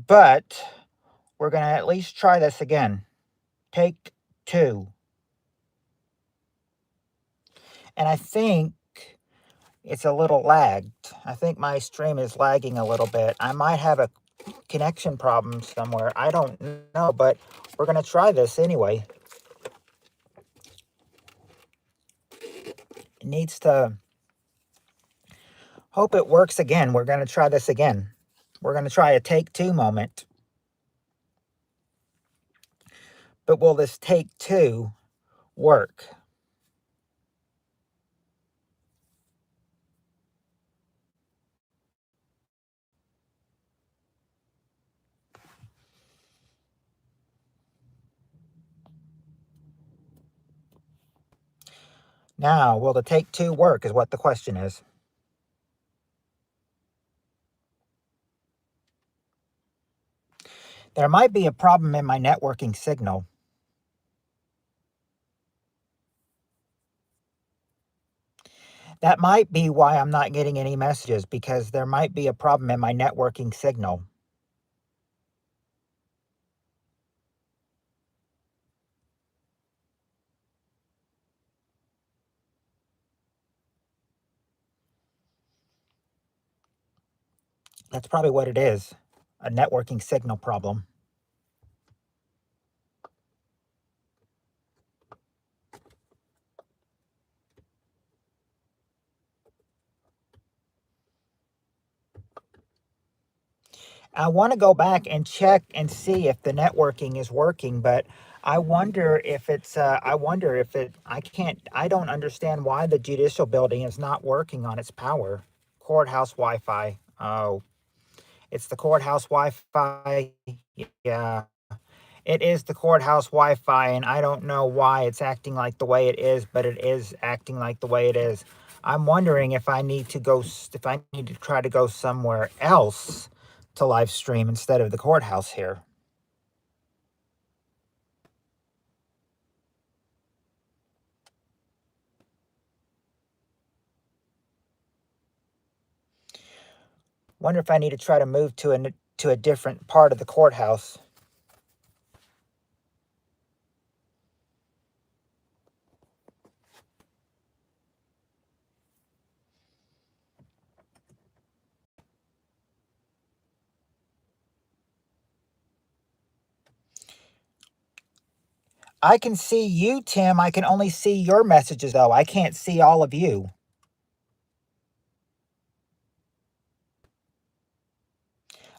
But we're going to at least try this again. Take two. And I think it's a little lagged. I think my stream is lagging a little bit. I might have a connection problem somewhere. I don't know, but we're going to try this anyway. It needs to... Hope it works again. We're going to try this again. We're going to try a take two moment. But will this take two work? Now, will the take two work is what the question is. There might be a problem in my networking signal. That might be why I'm not getting any messages, because there might be a problem in my networking signal. That's probably what it is, a networking signal problem. I want to go back and check and see if the networking is working, but I wonder if it's, I don't understand why the judicial building is not working on its power. Courthouse Wi-Fi. Oh, it's the courthouse Wi-Fi. Yeah, it is the courthouse Wi-Fi, and I don't know why it's acting like the way it is, but it is acting like the way it is. I'm wondering if I need to try to go somewhere else to live stream instead of the courthouse here. Wonder if I need to try to move to a different part of the courthouse. I can see you, Tim. I can only see your messages, though. I can't see all of you.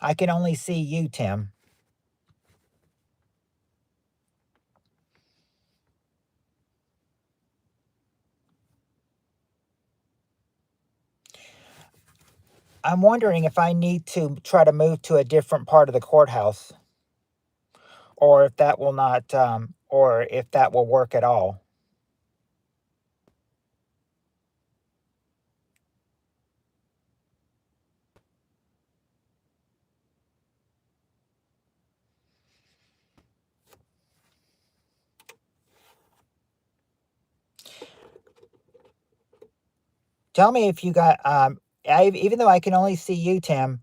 I can only see you, Tim. I'm wondering if I need to try to move to a different part of the courthouse, or if that will not, or if that will work at all. Tell me if you got, even though I can only see you, Tim,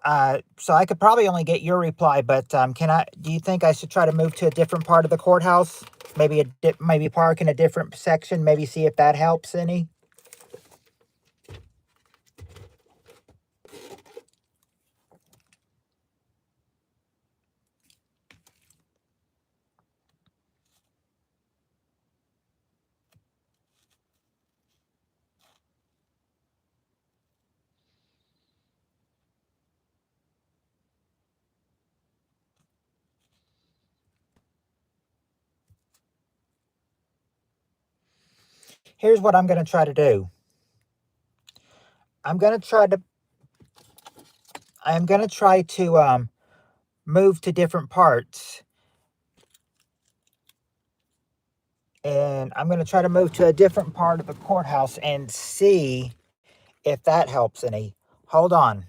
so I could probably only get your reply, but do you think I should try to move to a different part of the courthouse? Maybe maybe park in a different section, maybe see if that helps any? Here's what I'm going to try to do. I'm going to try to move to different parts. And I'm going to try to move to a different part of the courthouse and see if that helps any. Hold on.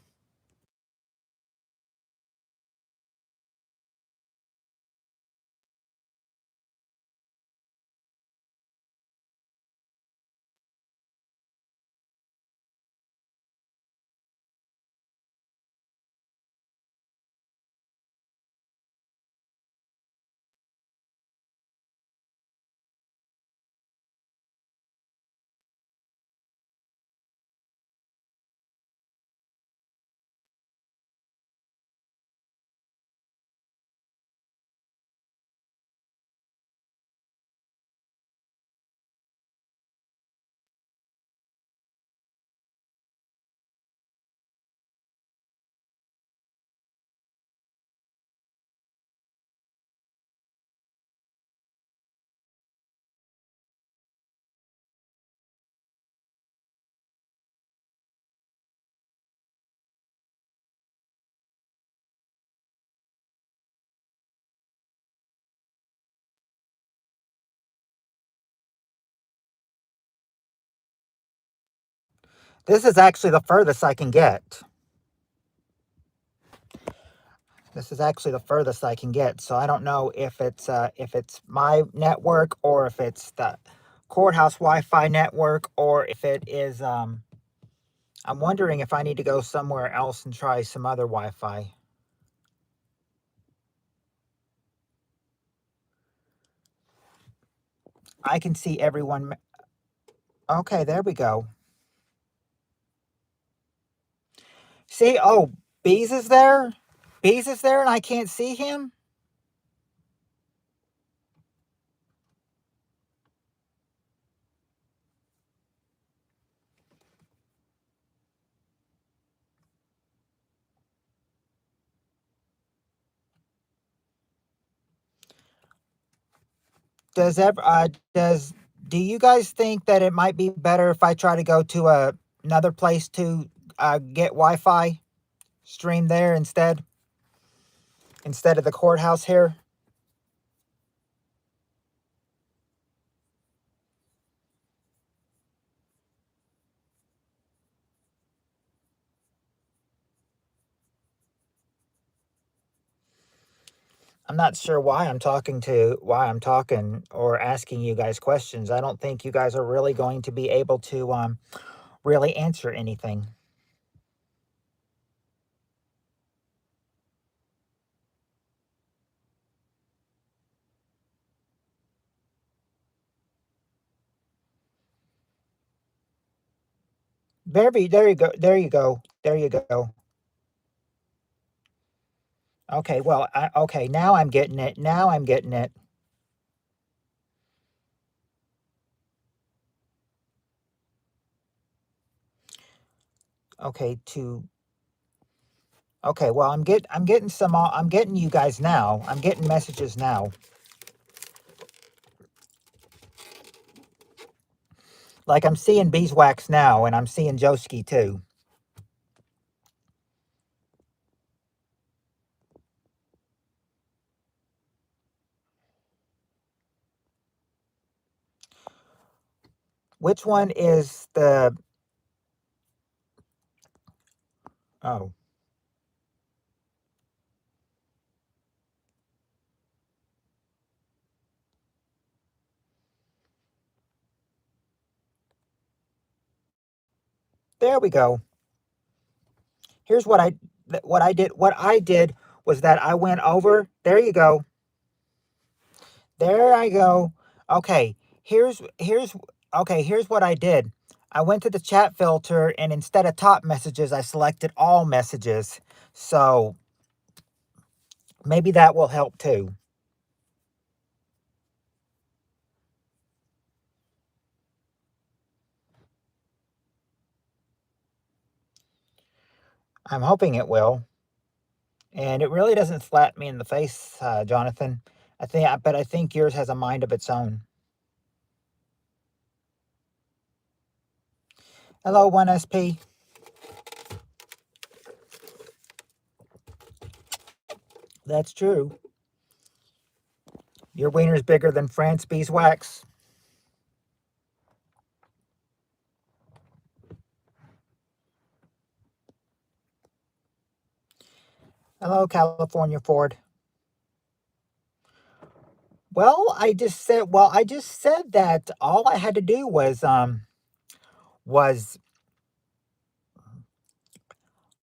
This is actually the furthest I can get. This is actually the furthest I can get. So I don't know if it's my network or if it's the courthouse Wi-Fi network or if it is. I'm wondering if I need to go somewhere else and try some other Wi-Fi. I can see everyone. Okay, there we go. See, oh, Bees is there. Bees is there, and I can't see him. Does do you guys think that it might be better if I try to go to another place to get Wi-Fi stream there instead of the courthouse here? I'm not sure why I'm talking or asking you guys questions. I don't think you guys are really going to be able to really answer anything. There you go. There you go. There you go. Okay, well, okay, now I'm getting it. Now I'm getting it. Okay, okay, well, I'm getting you guys now. I'm getting messages now. Like I'm seeing Beeswax now, and I'm seeing Joski too. Which one is the? Oh, there we go. Here's what I did was that I went over. There you go. There I go. Okay, here's what I did. I went to the chat filter and instead of top messages, I selected all messages. So maybe that will help too. I'm hoping it will. And it really doesn't slap me in the face, Jonathan. But I think yours has a mind of its own. Hello, 1SP. That's true. Your wiener's bigger than France beeswax. Hello, California Ford. I just said that all I had to do was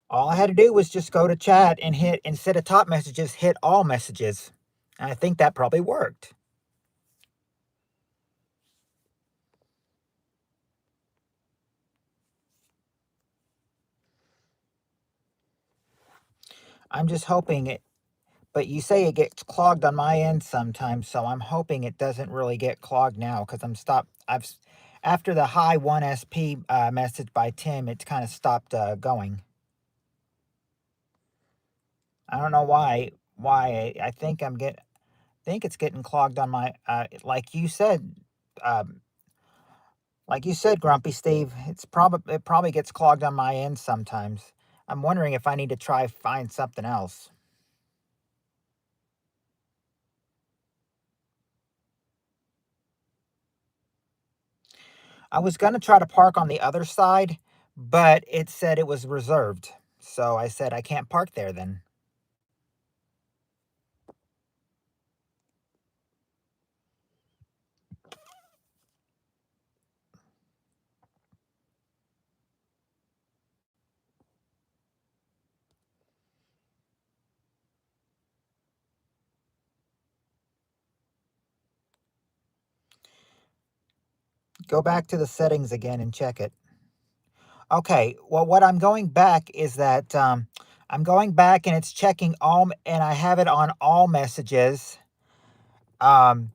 all I had to do was just go to chat and hit instead of top messages, hit all messages. And I think that probably worked. I'm just hoping it, but you say it gets clogged on my end sometimes, so I'm hoping it doesn't really get clogged now because I'm stopped. After the high 1SP message by Tim, it's kind of stopped going. I don't know why. I think think it's getting clogged on my like you said. Um, like you said, Grumpy Steve, it probably gets clogged on my end sometimes. I'm wondering if I need to try find something else. I was gonna try to park on the other side, but it said it was reserved. So I said I can't park there then. Go back to the settings again and check it. Okay, well, what I'm going back is that I'm going back and it's checking all, and I have it on all messages. Um,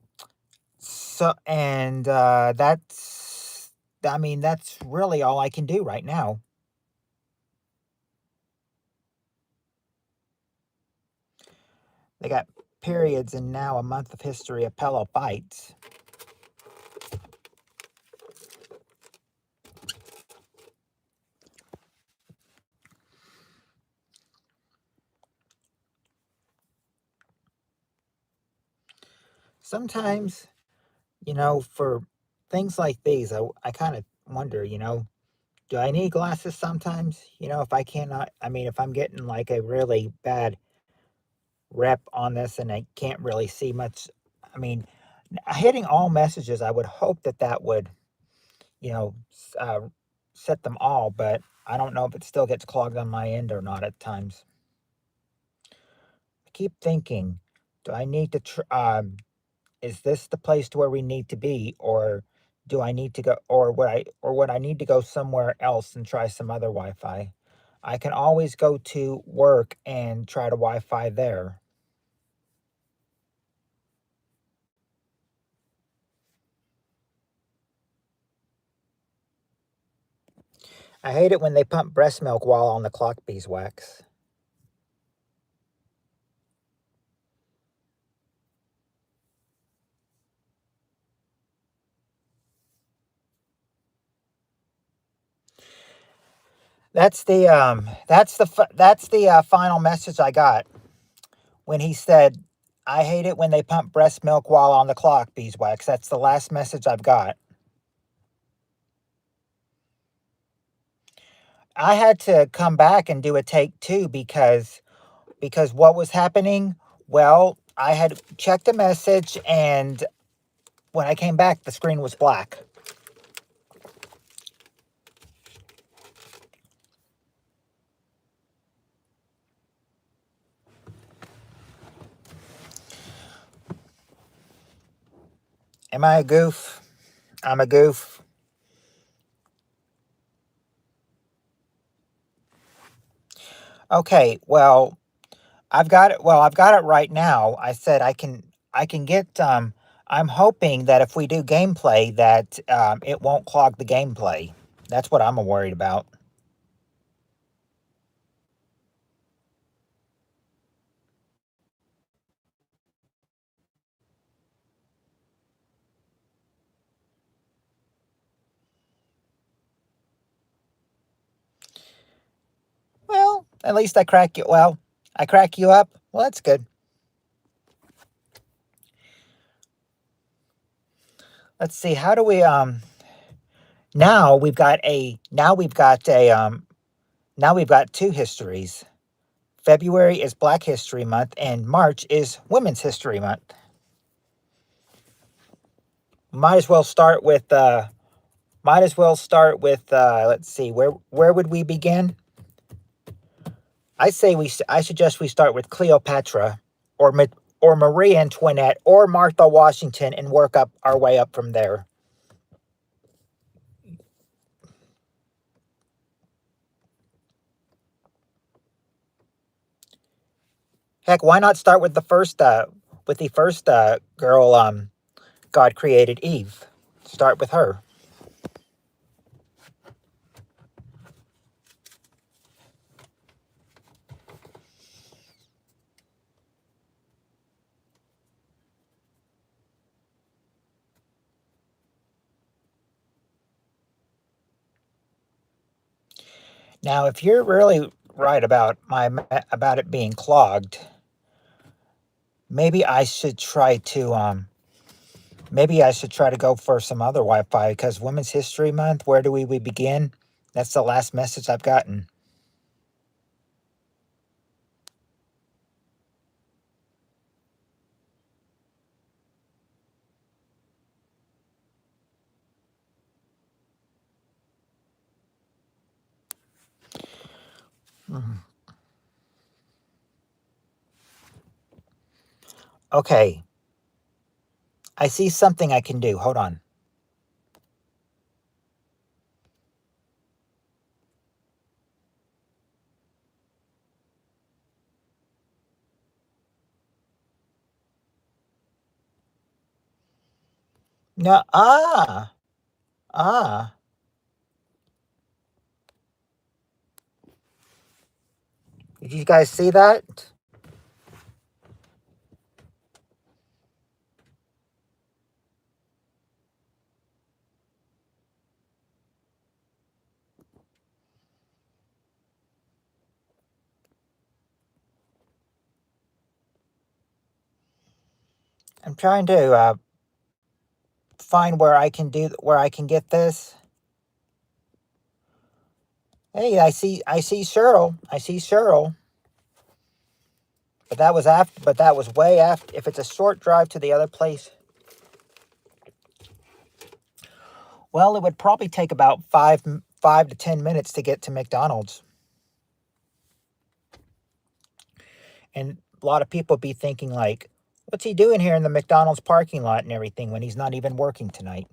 that's, I mean, that's really all I can do right now. They got periods and now a month of history of pillow fights. Sometimes, for things like these, I kind of wonder, do I need glasses sometimes? If I cannot, I mean, if I'm getting like a really bad rep on this and I can't really see much, I mean, hitting all messages, I would hope that that would, you know, set them all, but I don't know if it still gets clogged on my end or not at times. I keep thinking, do I need to, is this the place to where we need to be, or do I need to go, or would I need to go somewhere else and try some other Wi-Fi? I can always go to work and try to Wi-Fi there. I hate it when they pump breast milk while on the clock beeswax. That's the final message I got when he said, "I hate it when they pump breast milk while on the clock beeswax." That's the last message I've got. I had to come back and do a take two because what was happening? Well, I had checked a message and when I came back, the screen was black. Am I a goof? I'm a goof. Okay, well, I've got it. Well, I've got it right now. I said I can get I'm hoping that if we do gameplay that it won't clog the gameplay. That's what I'm worried about. Well, at least I crack you up. Well, that's good. Let's see. How do we now we've got two histories. February is Black History Month and March is Women's History Month. Might as well start with let's see, where would we begin? I suggest we start with Cleopatra or Marie Antoinette or Martha Washington and work up our way up from there. Heck, why not start with the first girl God created, Eve. Start with her. Now, if you're really right about it being clogged, maybe I should try to maybe I should try to go for some other Wi-Fi because Women's History Month. Where do we begin? That's the last message I've gotten. Okay. I see something I can do. Hold on. No. Ah. Did you guys see that? I'm trying to find where I can get this. Hey, I see Cheryl. I see Cheryl. But that was after. But that was way after. If it's a short drive to the other place, well, it would probably take about 5 to 10 minutes to get to McDonald's. And a lot of people be thinking like, "What's he doing here in the McDonald's parking lot and everything when he's not even working tonight?"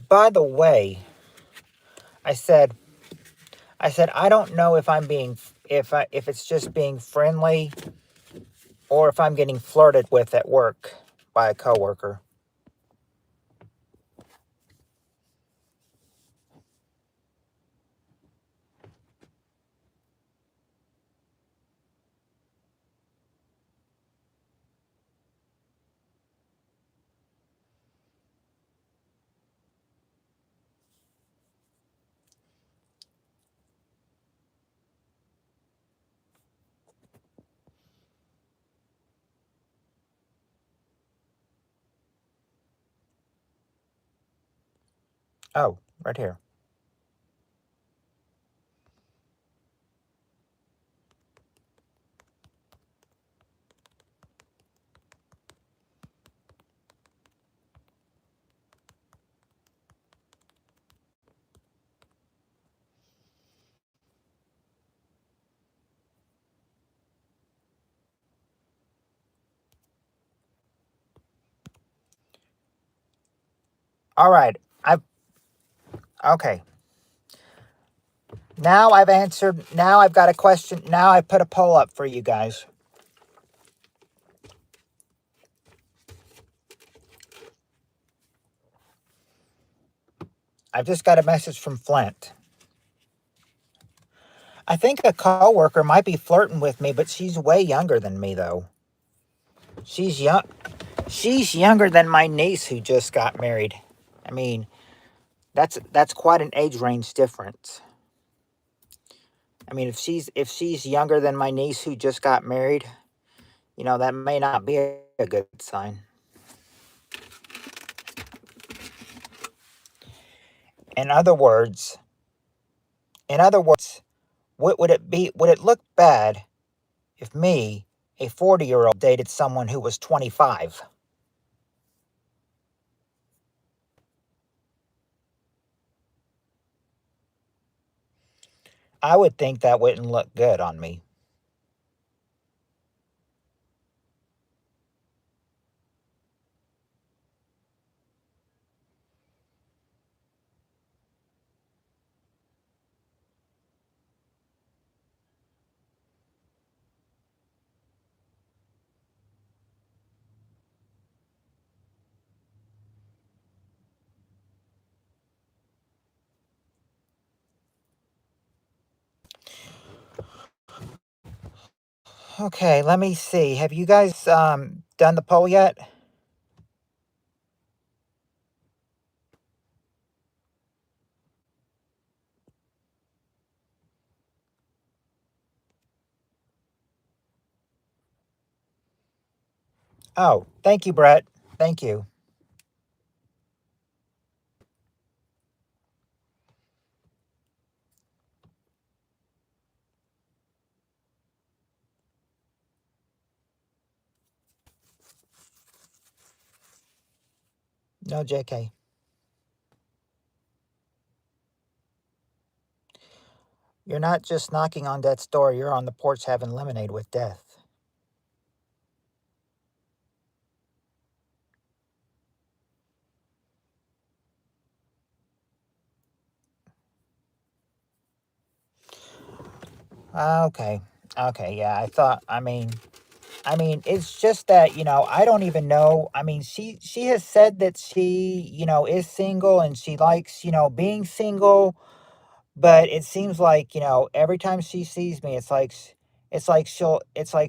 By the way, I said I don't know if I'm being if it's just being friendly or if I'm getting flirted with at work by a coworker. Oh, right here. All right. Okay. Now I've answered. Now I've got a question. Now I put a poll up for you guys. I've just got a message from Flint. I think a coworker might be flirting with me, but she's way younger than me though. She's young. She's younger than my niece who just got married. I mean, that's quite an age range difference. I mean, if she's younger than my niece who just got married, that may not be a good sign. In other words, would it look bad if me, a 40-year-old, dated someone who was 25? I would think that wouldn't look good on me. Okay, let me see. Have you guys done the poll yet? Oh, thank you, Brett. Thank you. No, JK. You're not just knocking on death's door, you're on the porch having lemonade with death. Okay. Okay, yeah, I mean, it's just that, I don't even know. I mean, she has said that she, is single and she likes, being single, but it seems like, every time she sees me, it's like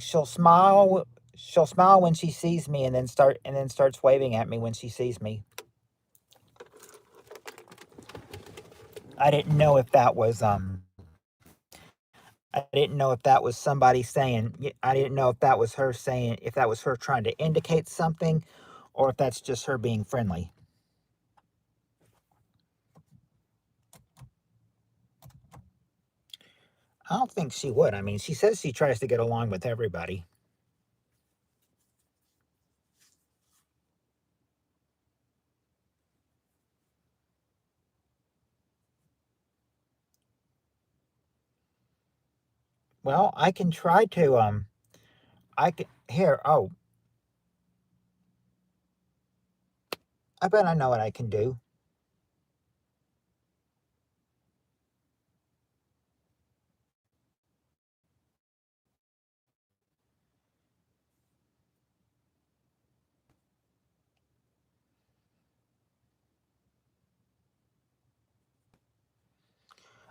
she'll smile when she sees me and then starts waving at me when she sees me. I didn't know if that was I didn't know if that was somebody saying I didn't know if that was her saying if that was her trying to indicate something or if that's just her being friendly. I don't think she would. I mean, she says she tries to get along with everybody. Well, I can try to I can here. Oh, I bet I know what I can do.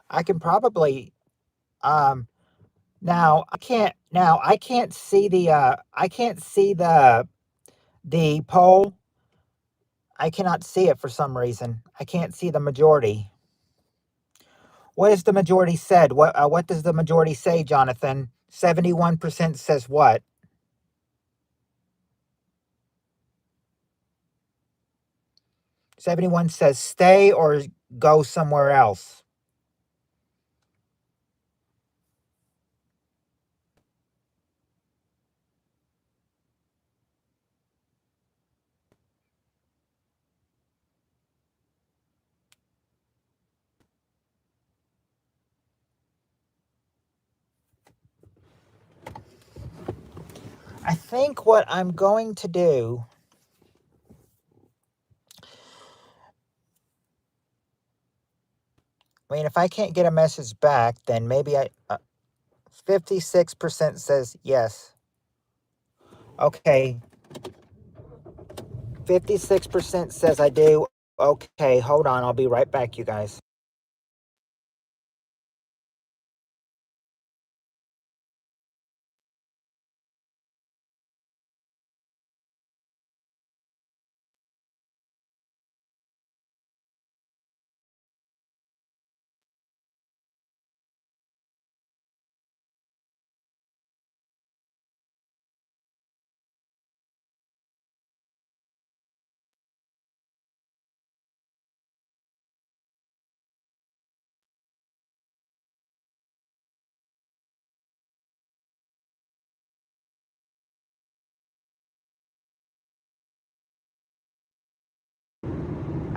I can probably um now I can't see the poll. I cannot see it for some reason. I can't see the majority. What has the majority said? What does the majority say, Jonathan? 71% says what? 71 says stay or go somewhere else. I think what I'm going to do, I mean, if I can't get a message back, then maybe 56% says yes. Okay. 56% says I do. Okay, hold on. I'll be right back, you guys.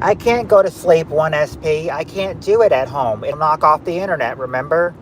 I can't go to sleep, 1SP. I can't do it at home. It'll knock off the internet, remember?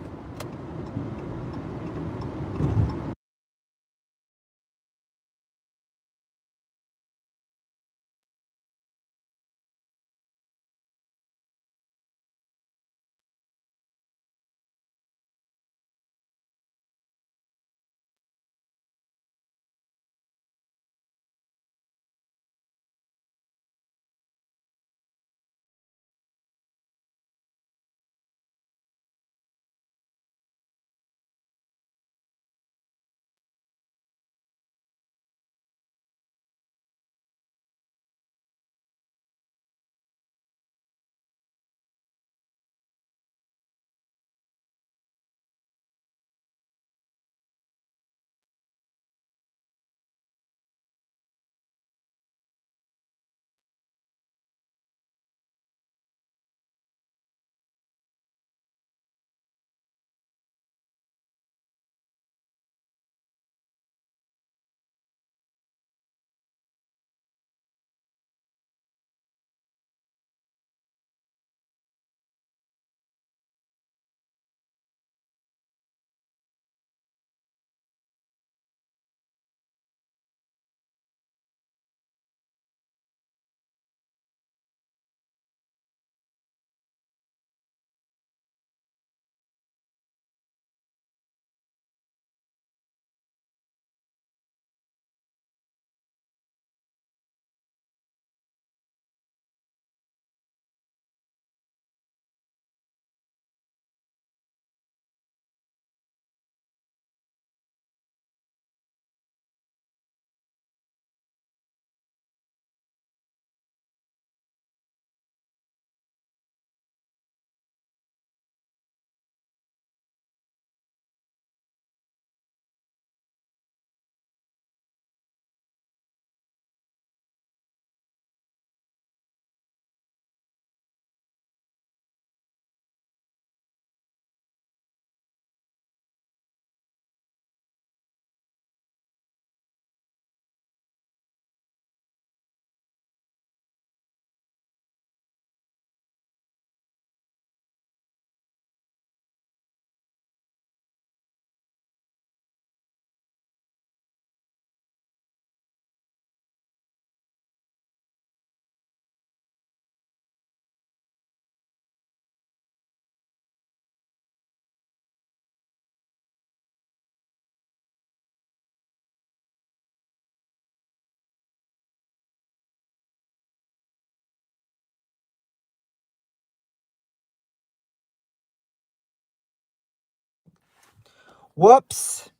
Whoops.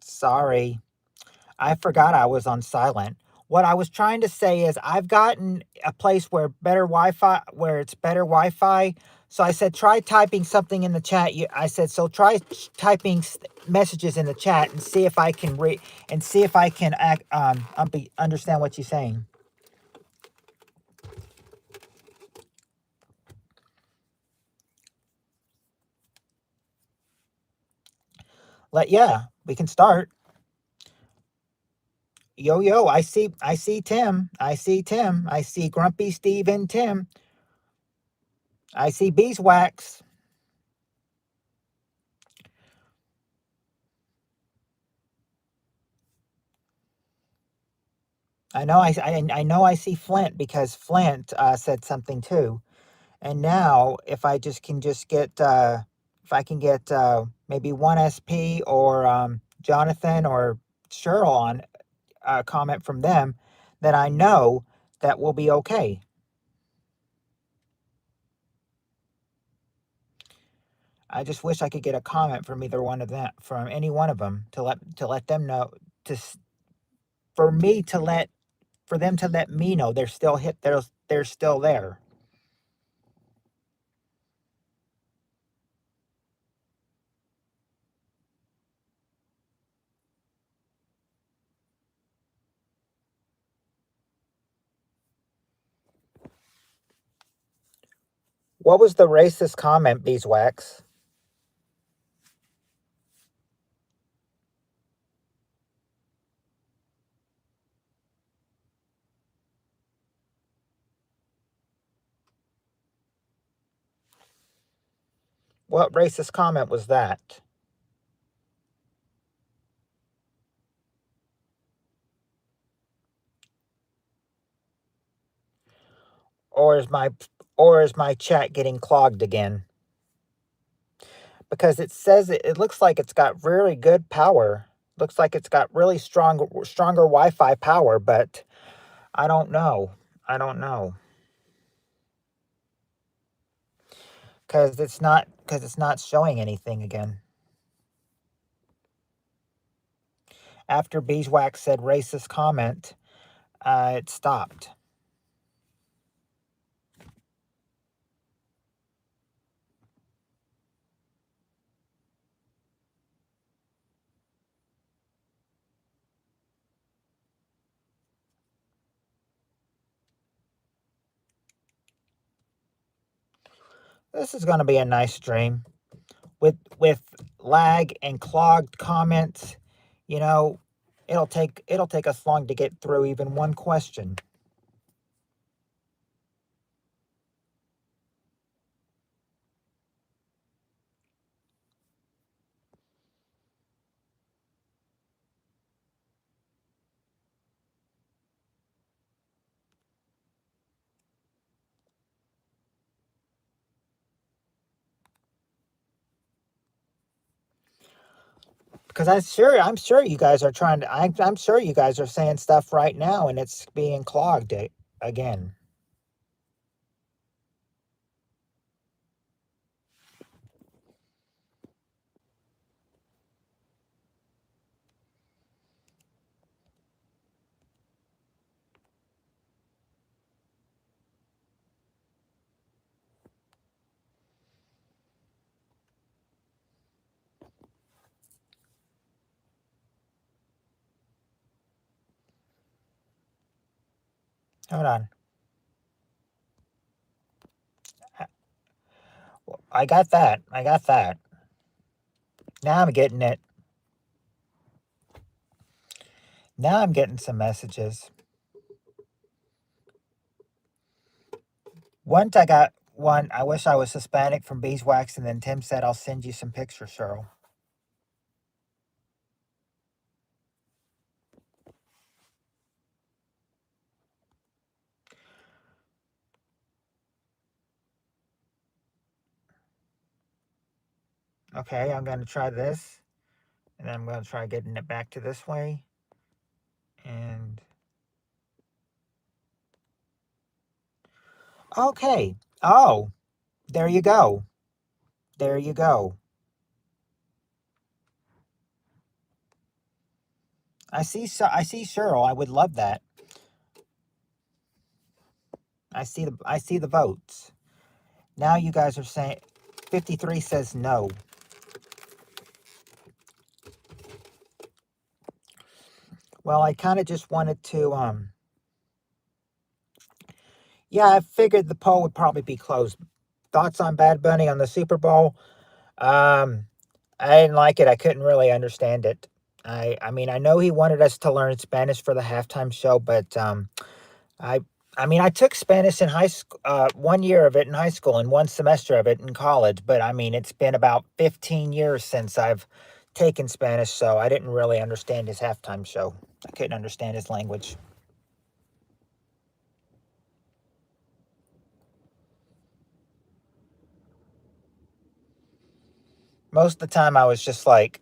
Sorry. I forgot I was on silent. What I was trying to say is I've gotten a place where where it's better Wi-Fi. So I said, try typing something in the chat. I said, so try typing messages in the chat and see if I can read and see if I can understand what you're saying. Yeah, we can start. Yo, I see Tim. I see Tim. I see Grumpy Steve and Tim. I see Beeswax. I know I see Flint because Flint said something too. And now if I just can just get if I can get maybe one SP or Jonathan or Cheryl on a comment from them, then I know that we'll be okay. I just wish I could get a comment from either one of them, from any one of them, to let them know, to for me to let for them to let me know they're still they're still there. What was the racist comment, Beeswax? What racist comment was that? Or is my chat getting clogged again? Because it says it looks like it's got really good power. Looks like it's got really stronger Wi-Fi power, but I don't know. I don't know. Because it's not showing anything again. After Beeswax said racist comment, it stopped. This is going to be a nice stream with lag and clogged comments. You know, it'll take us long to get through even one question. Because I'm sure you guys are trying to. I'm sure you guys are saying stuff right now, and it's being clogged again. Hold on. I got that. I got that. Now I'm getting it. Now I'm getting some messages. Once I got one. I wish I was Hispanic from Beeswax, and then Tim said, "I'll send you some pictures, Cheryl." Okay, I'm going to try this, and then I'm going to try getting it back to this way. And okay. Oh, there you go. There you go. I see Cheryl. I would love that. I see the votes. Now you guys are saying 53 says no. Well, I kind of just wanted to yeah, I figured the poll would probably be closed. Thoughts on Bad Bunny on the Super Bowl? Um I didn't like it. I couldn't really understand it. I mean, I know he wanted us to learn Spanish for the halftime show, but I I mean, I took Spanish in high school, 1 year of it in high school and one semester of it in college, but I mean, it's been about 15 years since I've taken Spanish, so I didn't really understand his halftime show. I couldn't understand his language. Most of the time I was just like,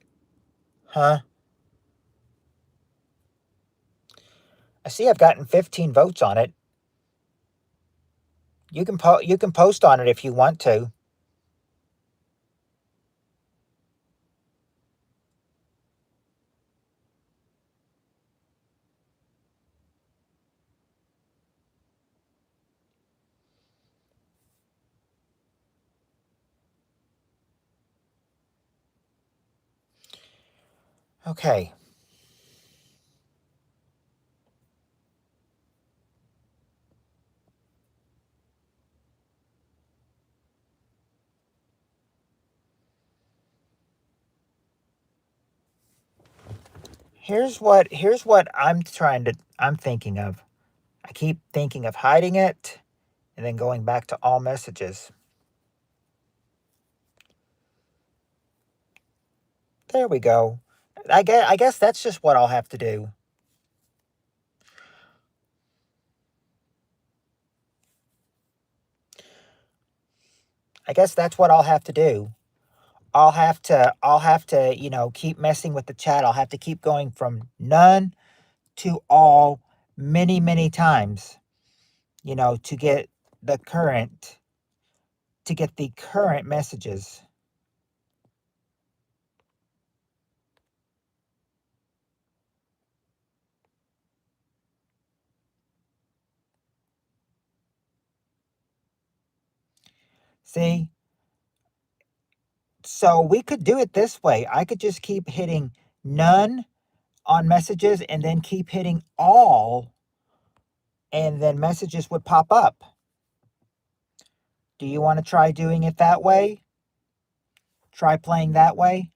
huh? I see I've gotten 15 votes on it. You can post on it if you want to. Okay. Here's what I'm thinking of. I keep thinking of hiding it and then going back to all messages. There we go. I guess that's just what I'll have to do. I guess that's what I'll have to do. I'll have to, keep messing with the chat. I'll have to keep going from none to all many, many times, to get the current messages. See? So we could do it this way. I could just keep hitting none on messages and then keep hitting all, and then messages would pop up. Do you want to try doing it that way? Try playing that way?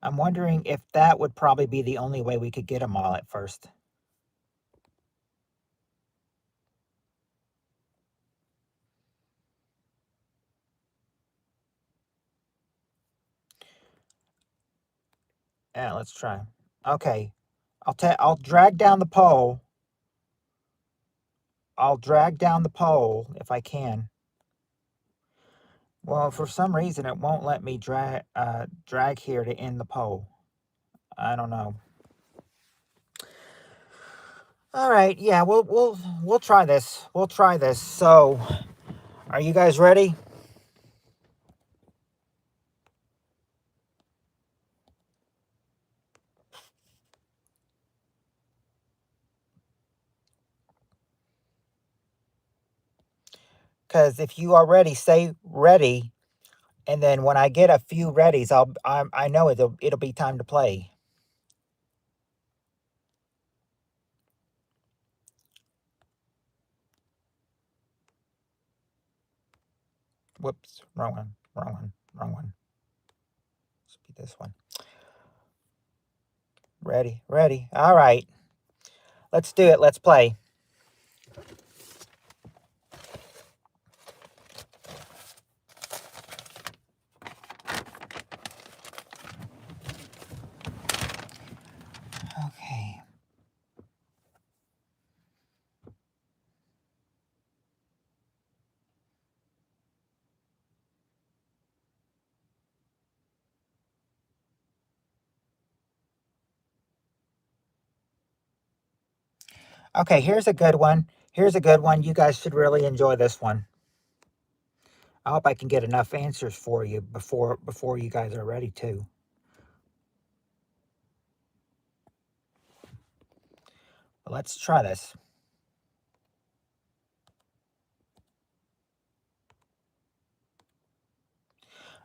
I'm wondering if that would probably be the only way we could get them all at first. Yeah, let's try. Okay. I'll drag down the poll. I'll drag down the poll if I can. Well, for some reason it won't let me drag here to end the poll. I don't know. All right, yeah, we'll try this. We'll try this. So, are you guys ready? Because if you are ready, say ready, and then when I get a few readies, I know it'll be time to play. Whoops, wrong one, wrong one, wrong one. Let's be this one. Ready, ready. All right. Let's do it. Let's play. Okay, here's a good one. Here's a good one. You guys should really enjoy this one. I hope I can get enough answers for you before you guys are ready too. But let's try this.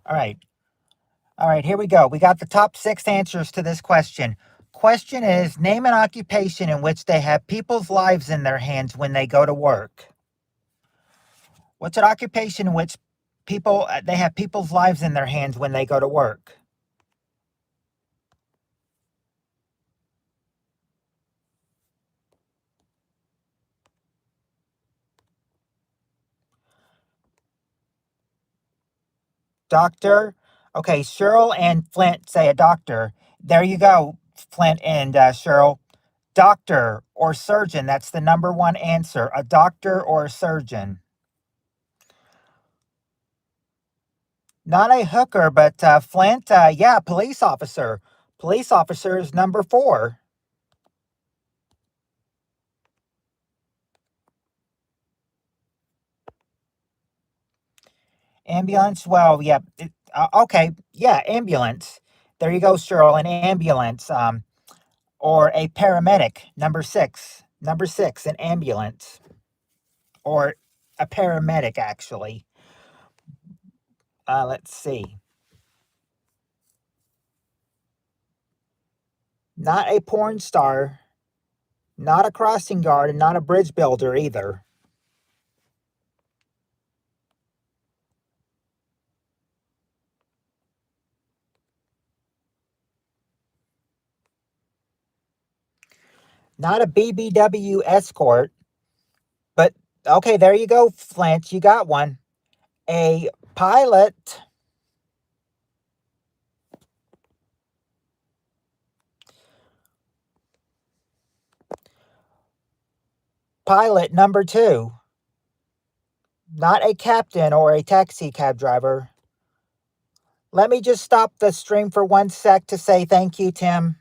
All right. All right, here we go. We got the top 6 answers to this question. Question is, name an occupation in which they have people's lives in their hands when they go to work. What's an occupation in which they have people's lives in their hands when they go to work? Doctor. Okay, Cheryl and Flint say a doctor. There you go, Flint and Cheryl. Doctor or surgeon. That's the number one answer. A doctor or a surgeon. Not a hooker, but Flint, yeah, police officer. Police officer is number 4. Ambulance, well, yeah. Okay, yeah, ambulance. There you go, Cheryl, an ambulance. Or a paramedic, number 6. Number 6, an ambulance. Or a paramedic, actually. Let's see. Not a porn star, not a crossing guard, and not a bridge builder either. Not a BBW escort, but okay, there you go, Flint. You got one. A pilot. Pilot number 2. Not a captain or a taxi cab driver. Let me just stop the stream for 1 sec to say thank you, Tim.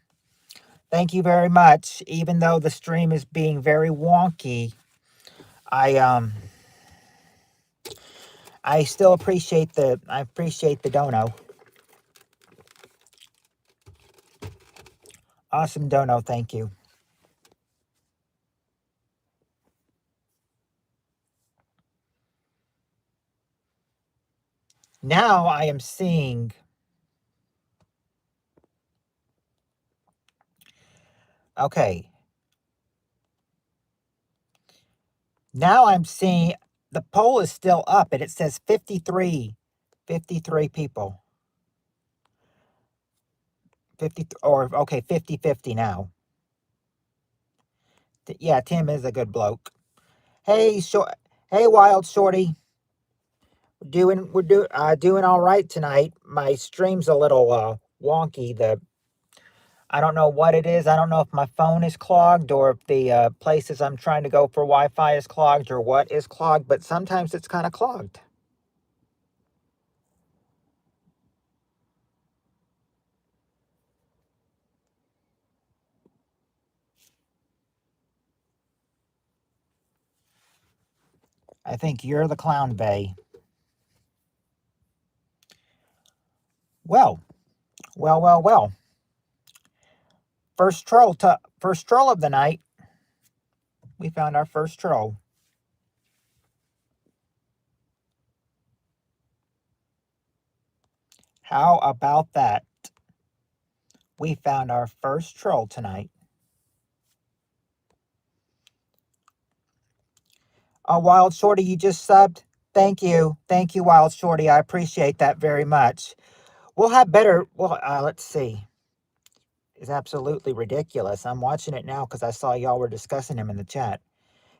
Thank you very much. Even though the stream is being very wonky, I still appreciate the dono. Awesome dono, thank you. Now I am seeing. Okay. Now I'm seeing the poll is still up and it says 53 people. 50 or okay, 50-50 now. Yeah, Tim is a good bloke. Hey, hey, Wild Shorty. We're doing all right tonight. My stream's a little wonky. I don't know what it is. I don't know if my phone is clogged or if the places I'm trying to go for Wi-Fi is clogged or what is clogged, but sometimes it's kind of clogged. I think you're the clown bay. Well. First troll of the night. We found our first troll. How about that? We found our first troll tonight. Wild Shorty, you just subbed. Thank you, Wild Shorty. I appreciate that very much. We'll have better. Well, let's see. It's absolutely ridiculous. I'm watching it now because I saw y'all were discussing him in the chat.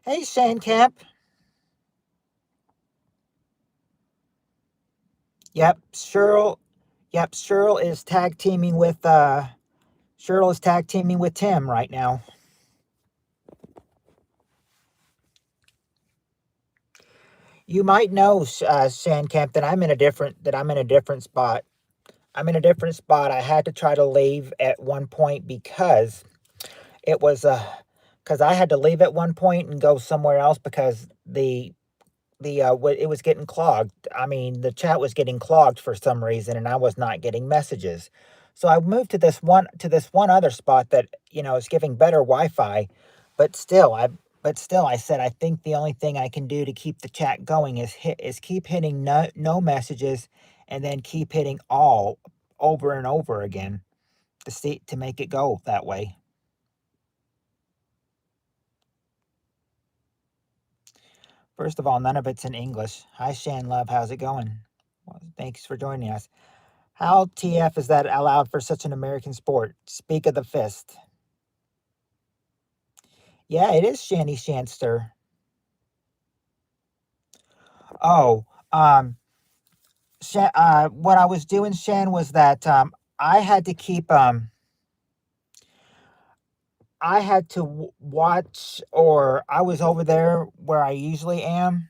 Hey, Shane Camp. Yep, Cheryl. Yep, Cheryl is tag teaming with Tim right now. You might know, Shane Camp, that I'm in a different spot. I'm in a different spot. I had to try to leave at one point because it was because I had to leave at one point and go somewhere else because it was getting clogged. I mean, the chat was getting clogged for some reason, and I was not getting messages. So I moved to this one other spot that is giving better Wi-Fi, but still I said I think the only thing I can do to keep the chat going is keep hitting no messages, and then keep hitting all over and over again to make it go that way. First of all, none of it's in English. Hi, Shan Love. How's it going? Well, thanks for joining us. How TF is that allowed for such an American sport? Speak of the fist. Yeah, it is Shanny Shanster. Oh, what I was doing, Shan, was that I had to keep I had to watch, or I was over there where I usually am,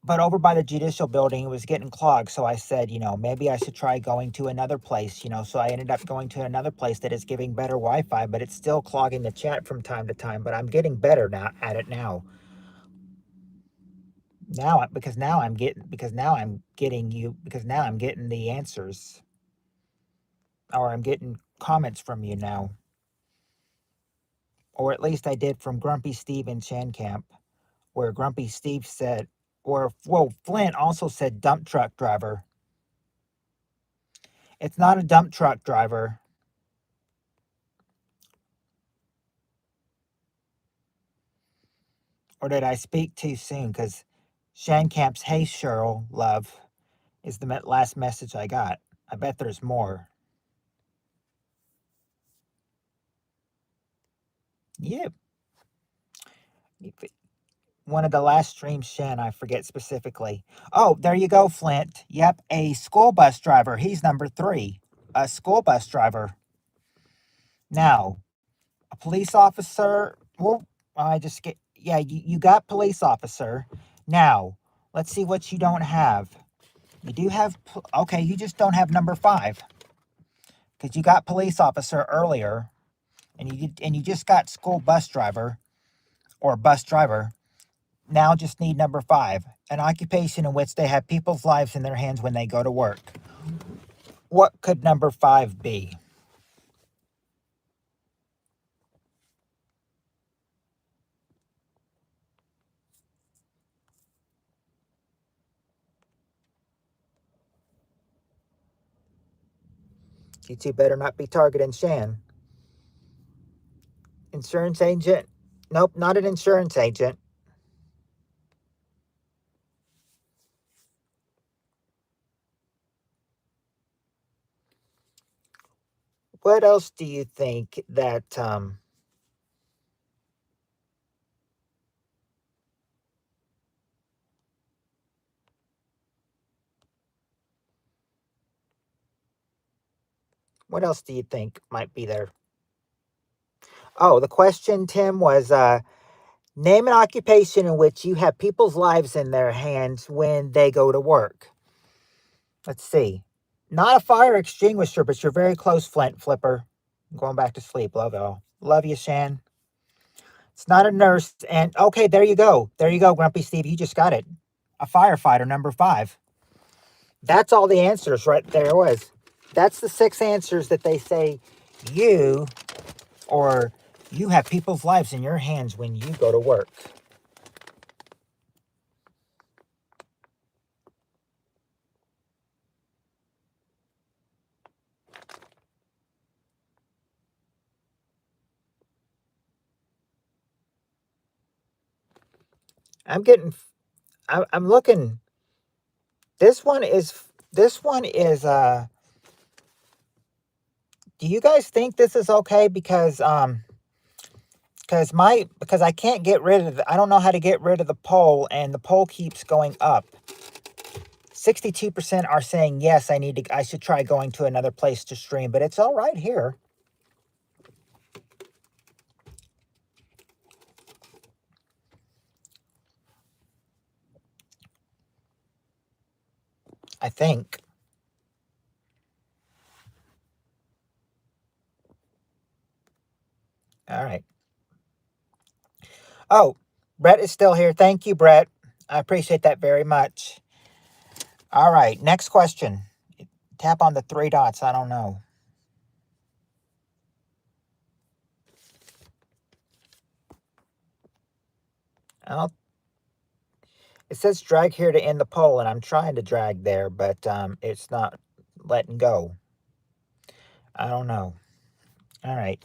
but over by the judicial building, it was getting clogged. So I said, maybe I should try going to another place, So I ended up going to another place that is giving better Wi-Fi, but it's still clogging the chat from time to time. But I'm getting better now at it now. Now I'm getting the answers, or I'm getting comments from you now, or at least I did from Grumpy Steve in Camp, where Grumpy Steve said, Flint also said dump truck driver. It's not a dump truck driver. Or did I speak too soon? Because Camp's "Hey Cheryl, love" is the last message I got. I bet there's more. Yep. One of the last streams, Shan, I forget specifically. Oh, there you go, Flint. Yep, a school bus driver. He's number 3. A school bus driver. Now, a police officer. Well, I just get. Yeah, you got police officer. Now, let's see what you don't have. You do have. Okay, you just don't have number 5. Because you got police officer earlier, and you just got school bus driver or bus driver. Now just need number 5, an occupation in which they have people's lives in their hands when they go to work. What could number 5 be? You two better not be targeting Shan. Insurance agent? Nope, not an insurance agent. What else do you think that what else do you think might be there? Oh, the question, Tim, was name an occupation in which you have people's lives in their hands when they go to work. Let's see. Not a fire extinguisher, but you're very close, Flint Flipper. I'm going back to sleep. Love y'all. Love you, Shan. It's not a nurse. And okay, there you go. There you go, Grumpy Steve. You just got it. A firefighter, number 5. That's all the answers right there was. That's the 6 answers that they say you you have people's lives in your hands when you go to work. I'm looking. This one is do you guys think this is okay? Because I can't get rid of I don't know how to get rid of the poll, and the poll keeps going up. 62% are saying yes, I should try going to another place to stream, but it's all right here. I think. All right. Oh, Brett is still here. Thank you, Brett. I appreciate that very much. All right, next question. Tap on the three dots. I don't know. It says drag here to end the poll, and I'm trying to drag there, but it's not letting go. I don't know. All right.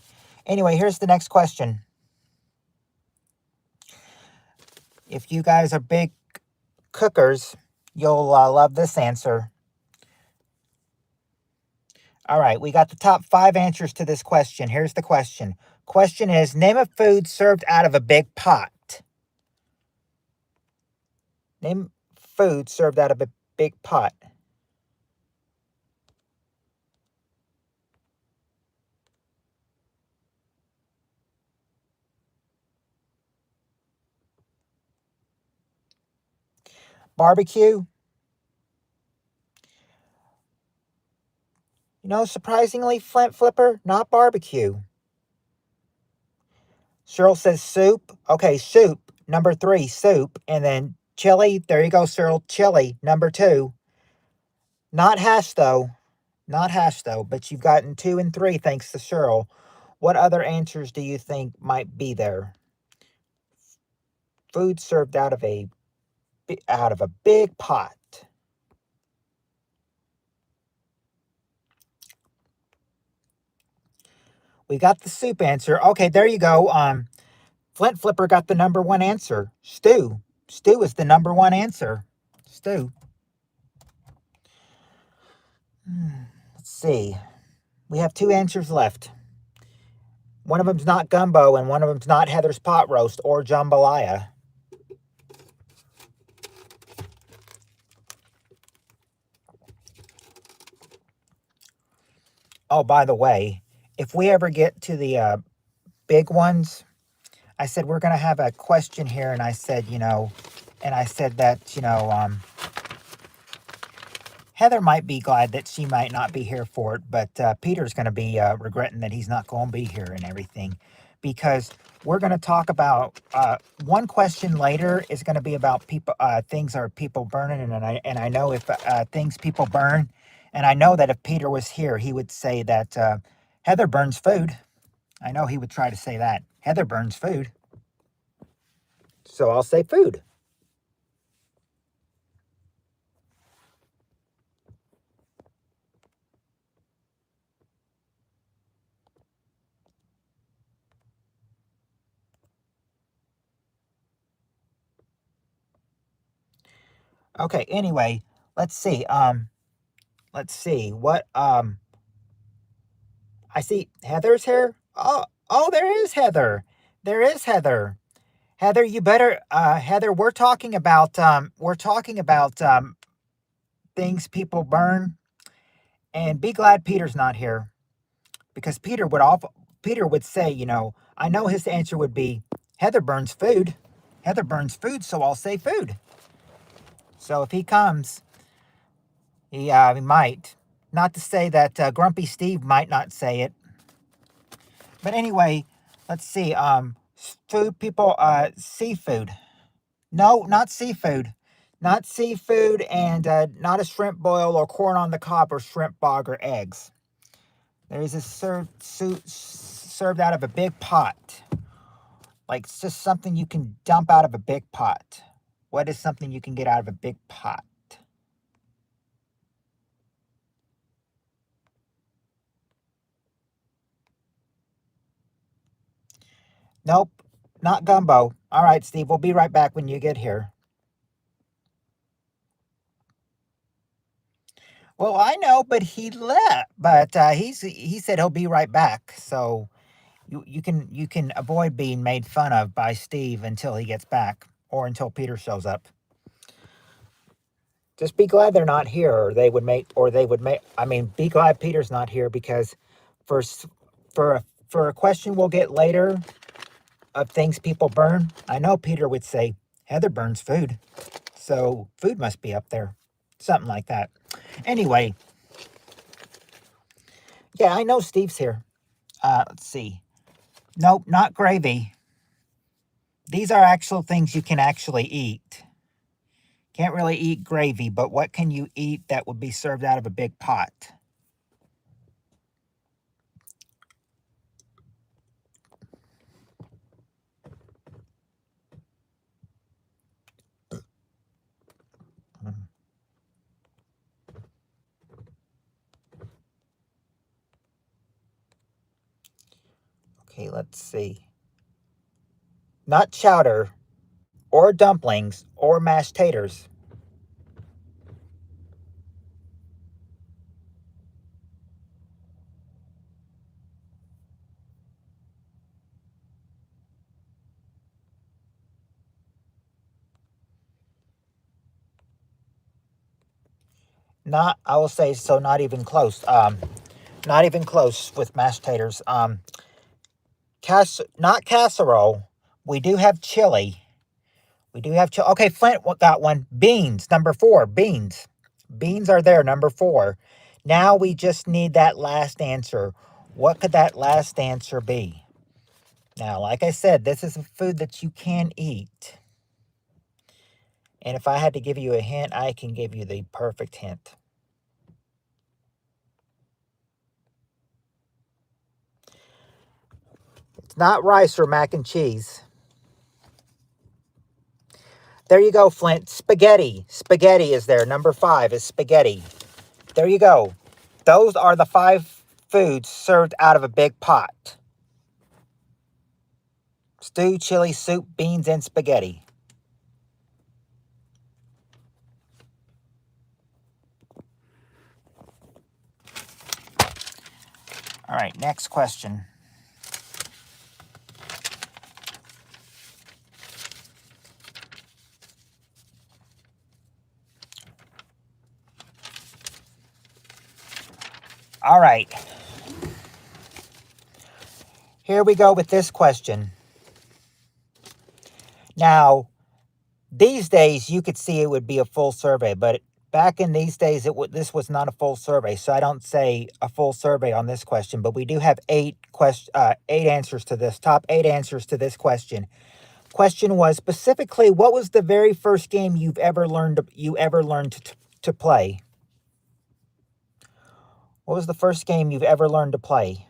Anyway, here's the next question. If you guys are big cookers, you'll love this answer. All right, we got the top 5 answers to this question. Here's the question. Question is, name a food served out of a big pot. Name food served out of a big pot. Barbecue? You know, surprisingly, Flint Flipper, not barbecue. Cyril says soup. Okay, soup. Number 3, soup. And then chili. There you go, Cyril. Chili. Number 2. Not hash, though. Not hash, though. But you've gotten 2 and 3 thanks to Cyril. What other answers do you think might be there? Food served out of a big pot. We got the soup answer. Okay, there you go. Flint Flipper got the number 1 answer. Stew. Stew is the number 1 answer. Stew. Let's see. We have 2 answers left. One of them's not gumbo, and one of them's not Heather's pot roast or jambalaya. Oh, by the way, if we ever get to the big ones, I said we're going to have a question here, and I said, that, Heather might be glad that she might not be here for it, but Peter's going to be regretting that he's not going to be here and everything, because we're going to talk about one question later is going to be about people things are people burning, and I know if things people burn, and I know that if Peter was here, he would say that Heather burns food. I know he would try to say that Heather burns food, so I'll say food. Okay. Anyway, let's see. What I see Heather's here. Oh, there is Heather. There is Heather. Heather, you better Heather, we're talking about things people burn, and be glad Peter's not here, because Peter would say, I know his answer would be Heather burns food. Heather burns food, so I'll say food. So if he comes, he might. Not to say that Grumpy Steve might not say it. But anyway, let's see. Food people, seafood. No, not seafood. Not seafood, and not a shrimp boil or corn on the cob or shrimp bog or eggs. There is a served out of a big pot. Like, it's just something you can dump out of a big pot. What is something you can get out of a big pot? Nope, not gumbo. All right, Steve, we'll be right back when you get here. Well, I know, but he left. But he said he'll be right back. So you can avoid being made fun of by Steve until he gets back, or until Peter shows up. Just be glad they're not here, or they would make. I mean, be glad Peter's not here, because for a question we'll get later of things people burn, I know Peter would say Heather burns food, so food must be up there, something like that. Anyway, yeah, I know Steve's here. Let's see. Nope, not gravy. These are actual things you can actually eat. Can't really eat gravy, but what can you eat that would be served out of a big pot? Okay, let's see. Not chowder, or dumplings, or mashed taters. Not, I will say, so not even close. Not even close with mashed taters. Not casserole. We do have chili. We do have chili. Okay, Flint got one. Beans, number 4. Beans. Beans are there, number 4. Now we just need that last answer. What could that last answer be? Now, like I said, this is a food that you can eat. And if I had to give you a hint, I can give you the perfect hint. It's not rice or mac and cheese. There you go, Flint. Spaghetti. Spaghetti is there. Number 5 is spaghetti. There you go. Those are the 5 foods served out of a big pot. Stew, chili, soup, beans, and spaghetti. All right, next question. All right. Here we go with this question. Now, these days you could see it would be a full survey, but back in these days this was not a full survey, so I don't say a full survey on this question, but we do have 8 answers to this. Top 8 answers to this question. Question was specifically, what was the very first game you ever learned to play? What was the first game you've ever learned to play?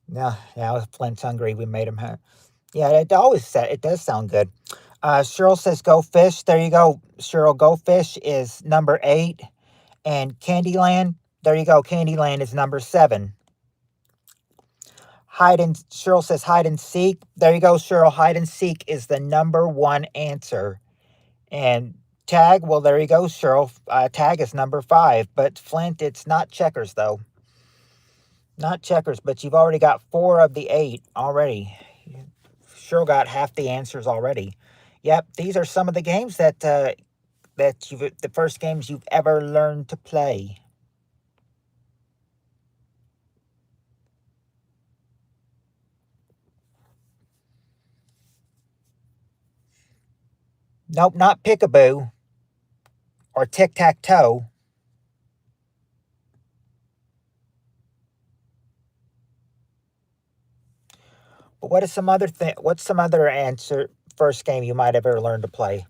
No, now Flint's hungry. We made him. Yeah, it does sound good. Cheryl says go fish. There you go, Cheryl. Go fish is number 8, and Candyland. There you go. Candyland is number 7. Cheryl says hide and seek. There you go, Cheryl. Hide and seek is the number 1 answer. And tag. Well, there you go, Cheryl. Tag is number 5. But Flint, it's not checkers though. Not checkers, but you've already got 4 of the 8 already. Sure got half the answers already. Yep, these are some of the games the first games you've ever learned to play. Nope, not Peekaboo or Tic-Tac-Toe. But what's some other answer first game you might have ever learned to play?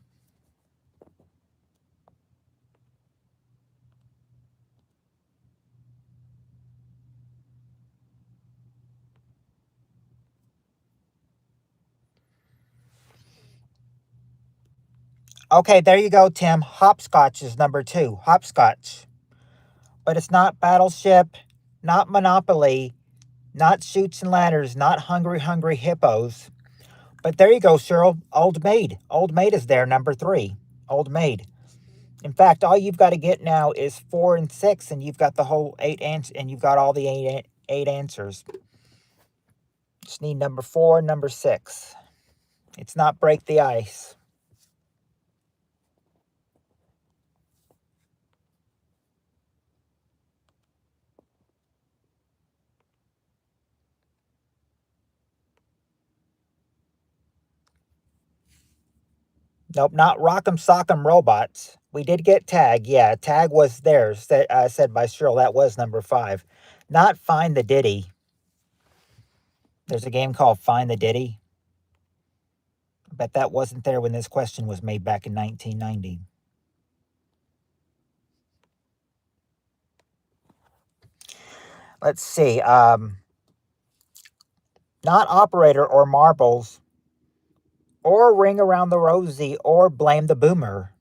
Okay, there you go, Tim. Hopscotch is number 2. Hopscotch. But it's not Battleship, not Monopoly, not Chutes and Ladders, not Hungry Hungry Hippos. But there you go, Cheryl. Old Maid. Old Maid is there, number 3. Old Maid. In fact, all you've got to get now is 4 and 6, and you've got the whole 8 answers, and you've got all the eight answers. Just need number 4 and number 6. It's not Break the Ice. Nope, not Rock'em Sock'em Robots. We did get Tag. Yeah, Tag was there, said by Cheryl. That was number 5. Not Find the Diddy. There's a game called Find the Diddy. Bet that wasn't there when this question was made back in 1990. Let's see. Not Operator or Marbles or Ring Around the Rosie or Blame the Boomer.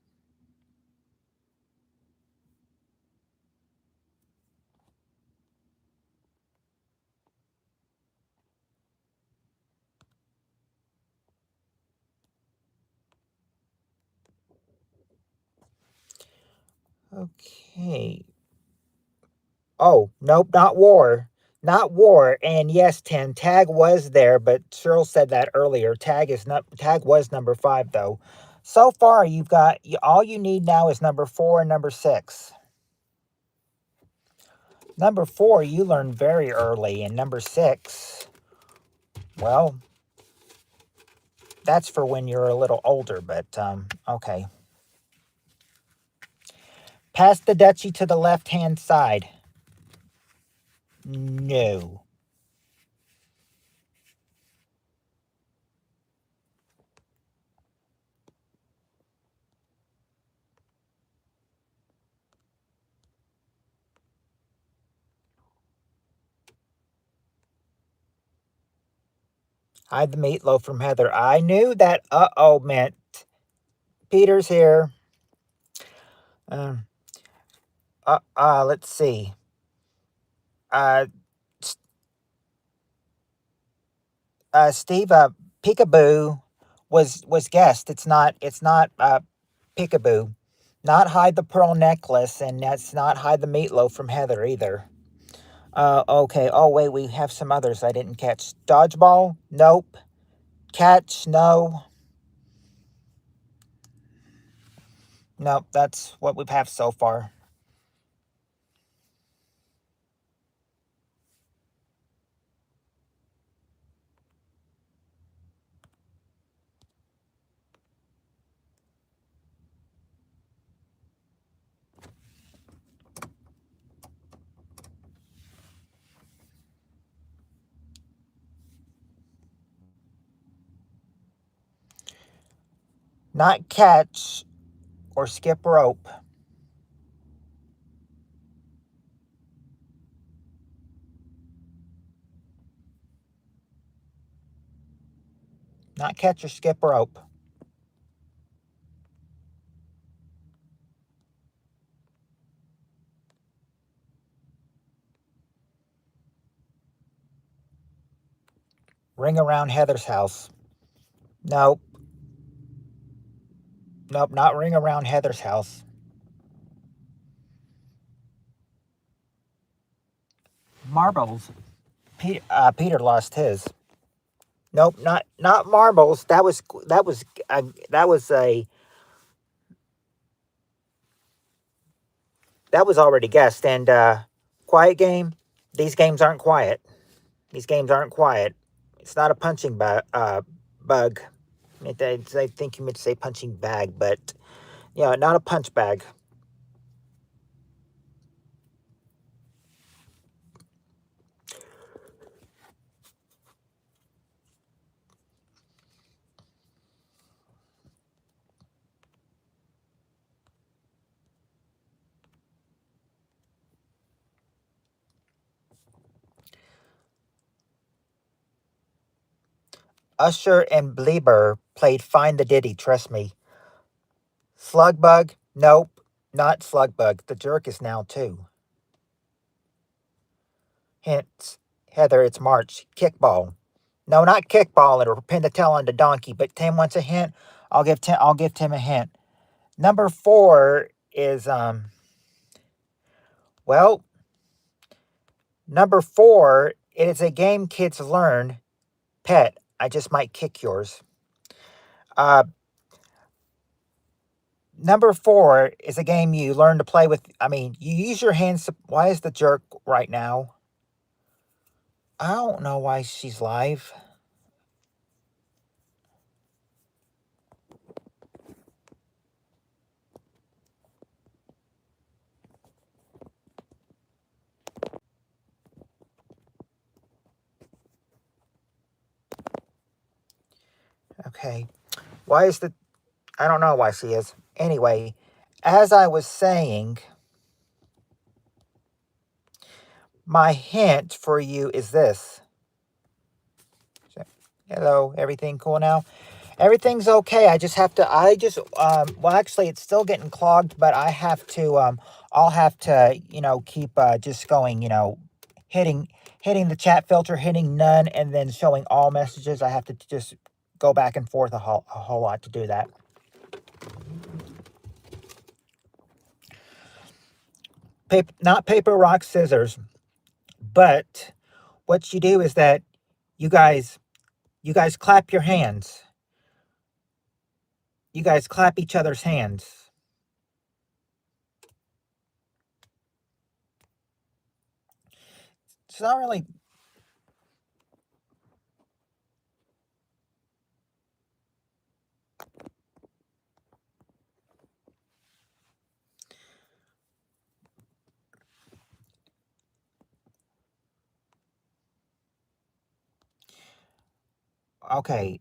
Okay. Oh, nope, not War. Not War. And yes, 10. Tag was there, but Cheryl said that earlier. Tag was number 5 though. So far you've got all you need now is number 4 and number 6. Number 4 you learned very early, and number 6, well, that's for when you're a little older, but okay. Pass the duchy to the left-hand side. No. Hide the meatloaf from Heather. I knew that uh-oh meant Peter's here. Let's see. Uh, Steve, Peekaboo was guessed. It's not Peekaboo. Not Hide the Pearl Necklace, and that's not Hide the Meatloaf from Heather either. Okay. Oh, wait, we have some others I didn't catch. Dodgeball? Nope. Catch? No. Nope, that's what we've have so far. Not catch or skip rope. Not catch or skip rope. Ring around Heather's house. Nope. Nope, not ring around Heather's house. Marbles. Peter lost his. Nope, not marbles. That was already guessed. And quiet game. These games aren't quiet. These games aren't quiet. It's not a punching bug. I think you meant to say punching bag, but yeah, not a punch bag. Usher and Bleeber played Find the Diddy, trust me. Slugbug? Nope, not Slugbug. The jerk is now 2. Hints. Heather, it's March. Kickball. No, not kickball or pin the tail on the donkey, but Tim wants a hint. I'll give Tim a hint. Number 4 is well, number 4, it is a game kids learn. Pet, I just might kick yours. Uh Number 4 is a game you learn to play with. I mean, you use your hands. Why is the jerk right now? I don't know why she's live. Okay. Why is the... I don't know why she is. Anyway, as I was saying, my hint for you is this. Hello, everything cool now? Everything's okay. Well, actually, it's still getting clogged, but I'll have to, keep just going, hitting the chat filter, hitting none, and then showing all messages. I have to just go back and forth a whole lot to do that. Not paper, rock, scissors, but what you do is that you guys clap your hands. You guys clap each other's hands. It's not really... Okay.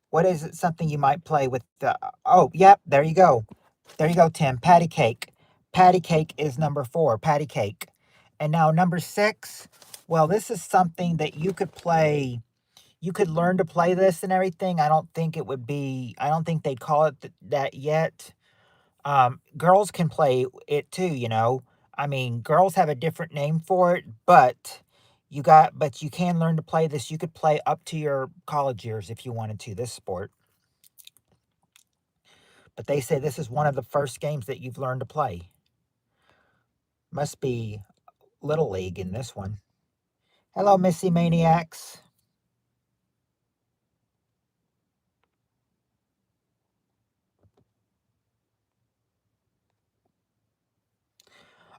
What is it? Something you might play with the... Oh, yep, there you go. There you go, Tim. Patty cake. Patty cake is number 4. Patty cake. And now number 6. Well, this is something that you could play. You could learn to play this and everything. I don't think they'd call it that yet. Girls can play it too. I mean, girls have a different name for it, but you can learn to play this. You could play up to your college years if you wanted to, this sport. But they say this is one of the first games that you've learned to play. Must be Little League in this one. Hello, Missy Maniacs.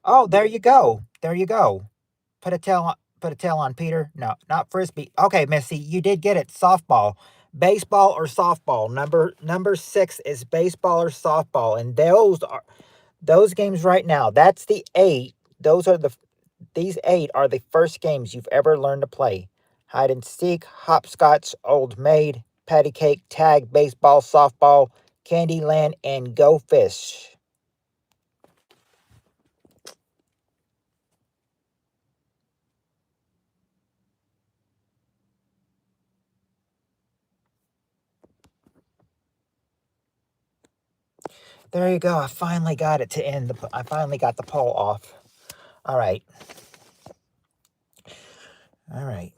Oh, there you go. There you go. Put a tail on Peter. No, not frisbee. Okay, Missy, you did get it. Softball. Baseball or softball. Number 6 is baseball or softball. And those games right now. That's the 8. These 8 are the first games you've ever learned to play. Hide and seek, hopscotch, old maid, patty cake, tag, baseball, softball, Candyland, and Go Fish. There you go. I finally got it to end. I finally got the poll off. All right. All right.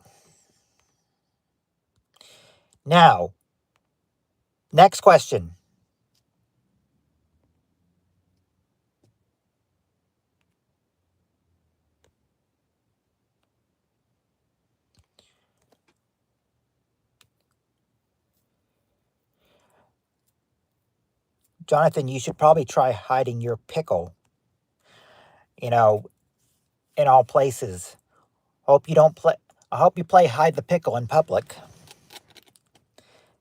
Now, next question. Jonathan, you should probably try hiding your pickle, in all places. Hope you don't play. I hope you play hide the pickle in public.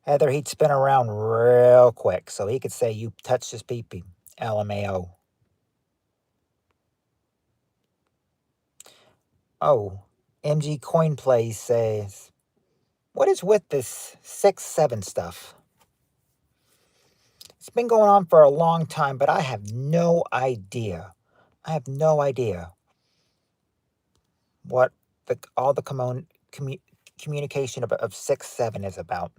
Heather, he'd spin around real quick so he could say you touched his pee-pee. LMAO. Oh, MG Coin Play says, what is with this 6-7 stuff? It's been going on for a long time, but I have no idea. I have no idea what all the communication of 6-7 is about.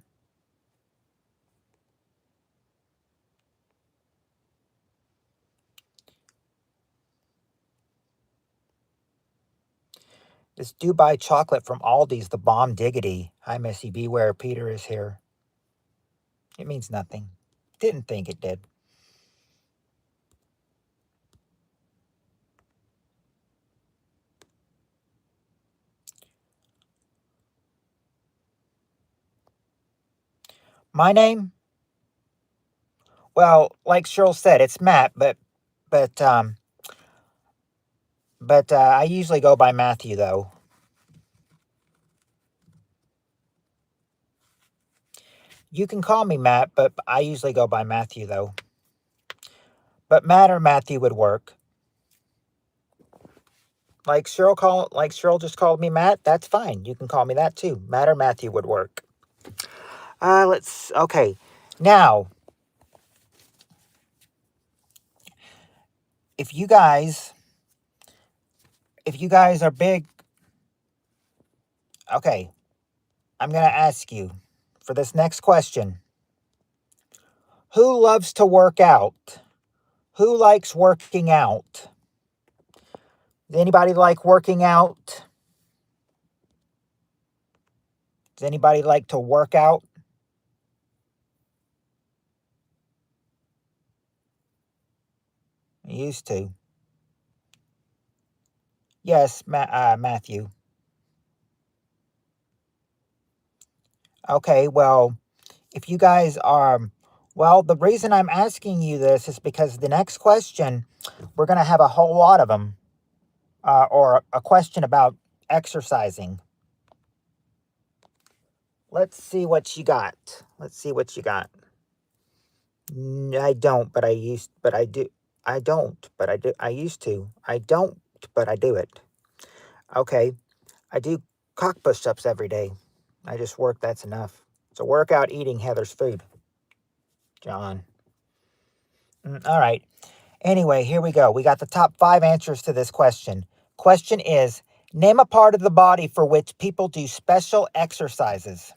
This Dubai chocolate from Aldi's the bomb diggity. Hi, Missy. Beware, Peter is here. It means nothing. Didn't think it did. My name? Well, like Cheryl said, it's Matt, but I usually go by Matthew, though. You can call me Matt, but I usually go by Matthew, though. But Matt or Matthew would work. Like Cheryl just called me Matt, that's fine. You can call me that too. Matt or Matthew would work. Okay. Now, if you guys are big, okay, I'm going to ask you for this next question. Who loves to work out? Who likes working out? Does anybody like working out? Does anybody like to work out? I used to. Yes, Matthew. Okay, well, if you guys are, well, the reason I'm asking you this is because the next question, we're going to have a whole lot of them, or a question about exercising. Let's see what you got. Let's see what you got. I don't, but I do. I don't, but I do. I used to. I don't, but I do it. Okay. I do cock push-ups every day. I just work. That's enough. It's a workout eating Heather's food. John. All right. Anyway, here we go. We got the top 5 answers to this question. Question is, name a part of the body for which people do special exercises.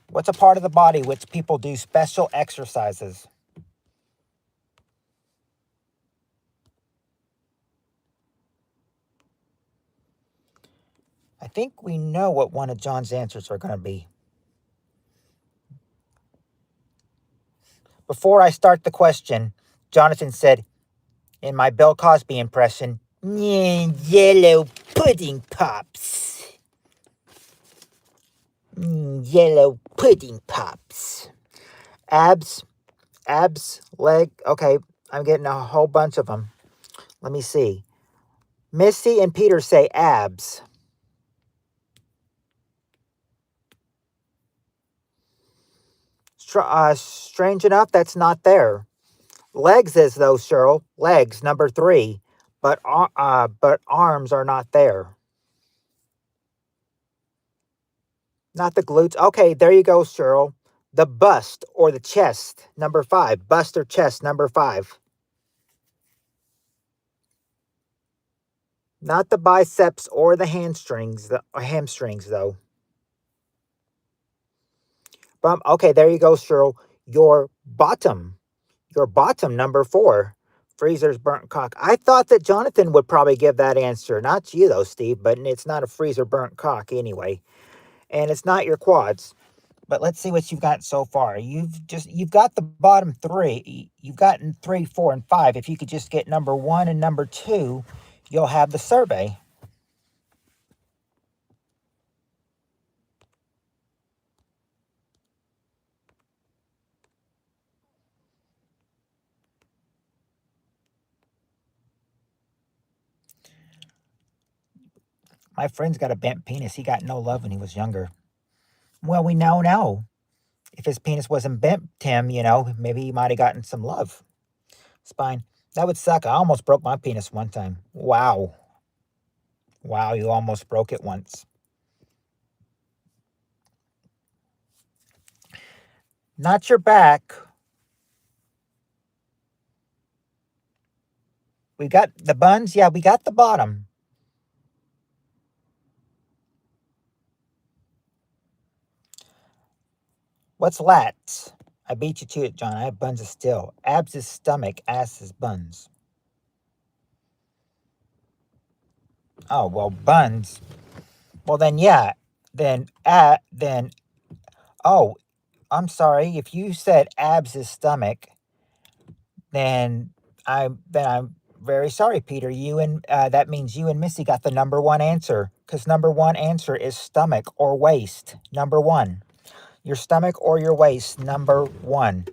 What's a part of the body which people do special exercises? I think we know what one of John's answers are going to be. Before I start the question, Jonathan said, in my Bill Cosby impression, yellow pudding pops. Yellow pudding pops. Abs, leg. Okay, I'm getting a whole bunch of them. Let me see. Misty and Peter say abs. Strange enough, that's not there. Legs is though, Cheryl. Legs, number 3. But arms are not there. Not the glutes. Okay, there you go, Cheryl. The bust or the chest, number 5. Bust or chest, number 5. Not the biceps or the hamstrings, though. Okay, there you go, Cheryl. Your bottom, number 4. Freezer's burnt cock. I thought that Jonathan would probably give that answer. Not you, though, Steve, but it's not a freezer burnt cock anyway. And it's not your quads. But let's see what you've got so far. You've got the bottom 3. You've gotten 3, 4, and 5. If you could just get number 1 and number 2, you'll have the survey. My friend's got a bent penis. He got no love when he was younger. Well, we now. If his penis wasn't bent, Tim, maybe he might have gotten some love. Spine. That would suck. I almost broke my penis one time. Wow. Wow, you almost broke it once. Not your back. We got the buns. Yeah, we got the bottom. What's lats? I beat you to it, John. I have buns of steel. Abs is stomach. Ass is buns. Oh, well, buns. Well, then, yeah. Oh, I'm sorry. If you said abs is stomach, then I'm very sorry, Peter. That means you and Missy got the number 1 answer, because number 1 answer is stomach or waist. Number 1. Your stomach or your waist, number 1.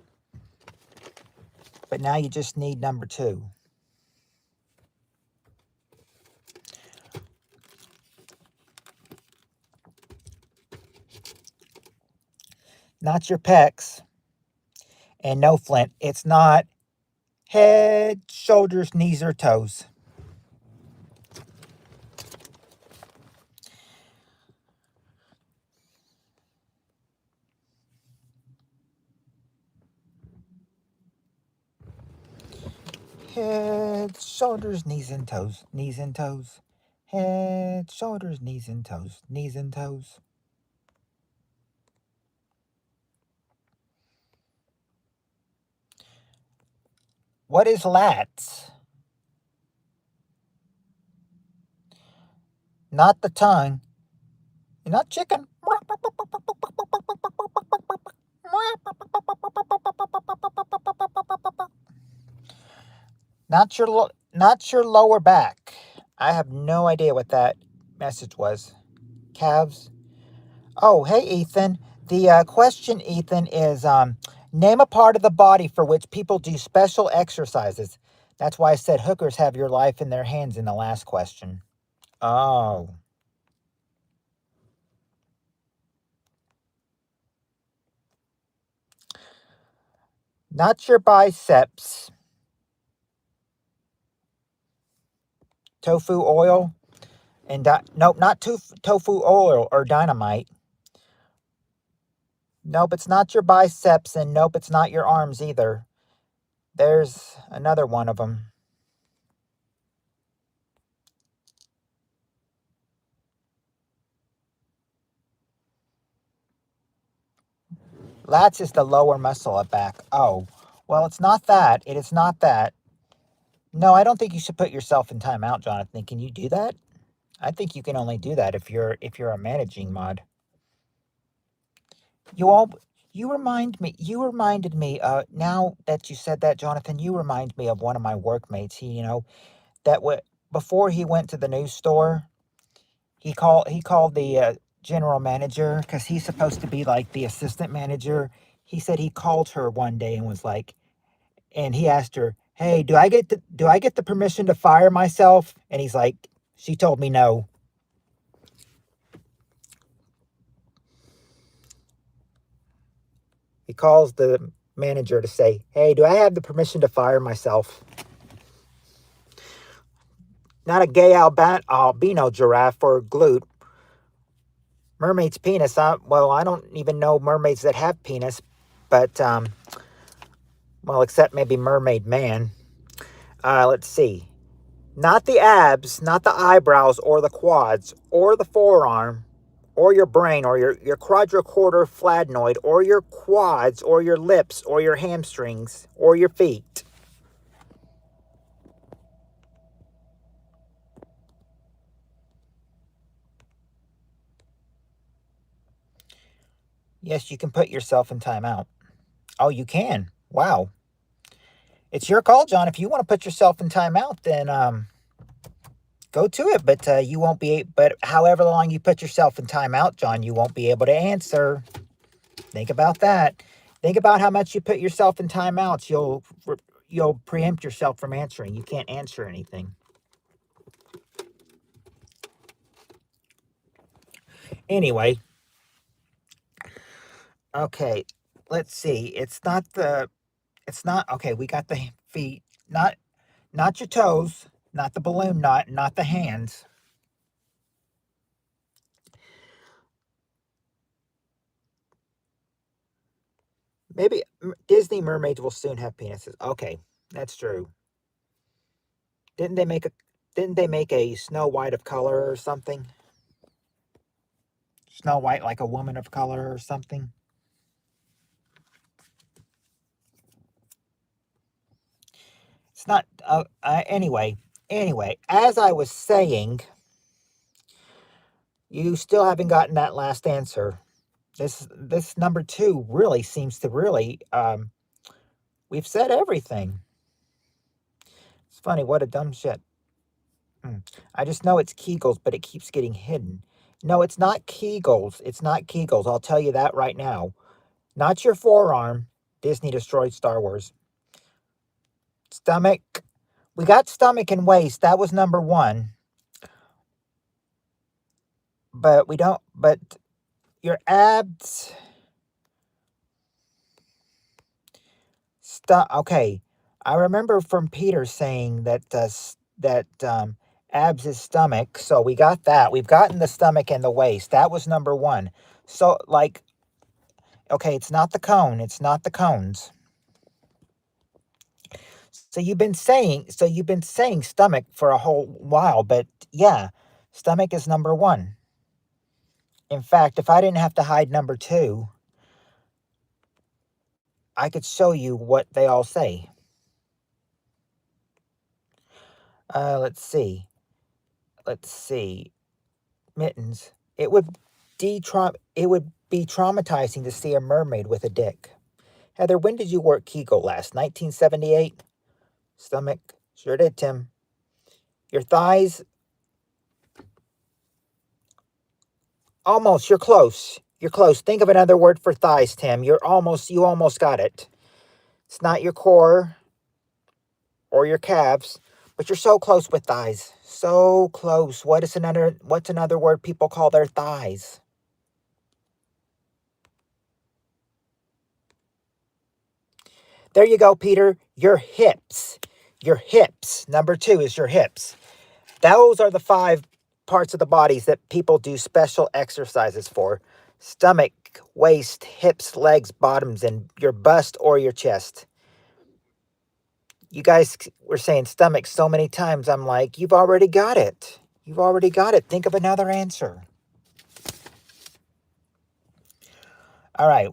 But now you just need number 2. Not your pecs. And no, Flint, it's not head, shoulders, knees, or toes. Head, shoulders, knees and toes, knees and toes. Head, shoulders, knees and toes, knees and toes. What is lats? Not the tongue. You're not chicken. Not your lower back. I have no idea what that message was. Calves. Oh, hey, Ethan. The question, Ethan, is name a part of the body for which people do special exercises. That's why I said hookers have your life in their hands in the last question. Oh. Not your biceps. Tofu oil. And nope, not tofu oil or dynamite. Nope, it's not your biceps, and nope, it's not your arms either. There's another one of them. Lats is the lower muscle at back. Oh, well, it's not that. It is not that. No, I don't think you should put yourself in timeout, Jonathan. Can you do that? I think you can only do that if you're a managing mod. You reminded me, now that you said that, Jonathan, you remind me of one of my workmates. He, before he went to the news store, he called the general manager, because he's supposed to be like the assistant manager. He said he called her one day and was like, and he asked her, "Hey, do I get the permission to fire myself?" And he's like, "She told me no." He calls the manager to say, "Hey, do I have the permission to fire myself?" Not a gay albino giraffe or glute. Mermaid's penis. I don't even know mermaids that have penis, but except maybe Mermaid Man. Let's see. Not the abs, not the eyebrows or the quads or the forearm or your brain or your quadricorder flavonoid or your quads or your lips or your hamstrings or your feet. Yes, you can put yourself in timeout. Oh, you can. Wow. It's your call, John. If you want to put yourself in timeout, then go to it. But you won't be. But however long you put yourself in timeout, John, you won't be able to answer. Think about that. Think about how much you put yourself in timeouts. You'll preempt yourself from answering. You can't answer anything. Anyway. Okay. Let's see. It's not. Okay. We got the feet. Not your toes. Not the balloon knot. Not the hands. Maybe Disney mermaids will soon have penises. Okay, that's true. Didn't they make a Snow White of color or something? Snow White like a woman of color or something? It's not anyway, as I was saying, you still haven't gotten that last answer. This number 2 really seems to we've said everything. It's funny, what a dumb shit. I just know it's Kegels, but it keeps getting hidden. No, it's not Kegels. It's not Kegels. I'll tell you that right now. Not your forearm. Disney destroyed Star Wars. Stomach. We got stomach and waist. That was number 1. But we don't. But your abs. Okay. I remember from Peter saying that abs is stomach. So we got that. We've gotten the stomach and the waist. That was number 1. So okay, it's not the cone. It's not the cones. So you've been saying stomach for a whole while, but yeah, stomach is number one. In fact, if I didn't have to hide number two, I could show you what they all say. Let's see. Mittens. It would be traumatizing to see a mermaid with a dick. Heather, when did you work Kegel last? 1978? Stomach. Sure did, Tim. Your thighs. Almost. You're close. You're close. Think of another word for thighs, Tim. You almost got it. It's not your core or your calves, but you're so close with thighs. So close. What's another word people call their thighs? There you go, Peter. Your hips. Your hips. Number two is your hips. Those are the 5 parts of the bodies that people do special exercises for. Stomach, waist, hips, legs, bottoms, and your bust or your chest. You guys were saying stomach so many times. I'm like, you've already got it. You've already got it. Think of another answer. All right.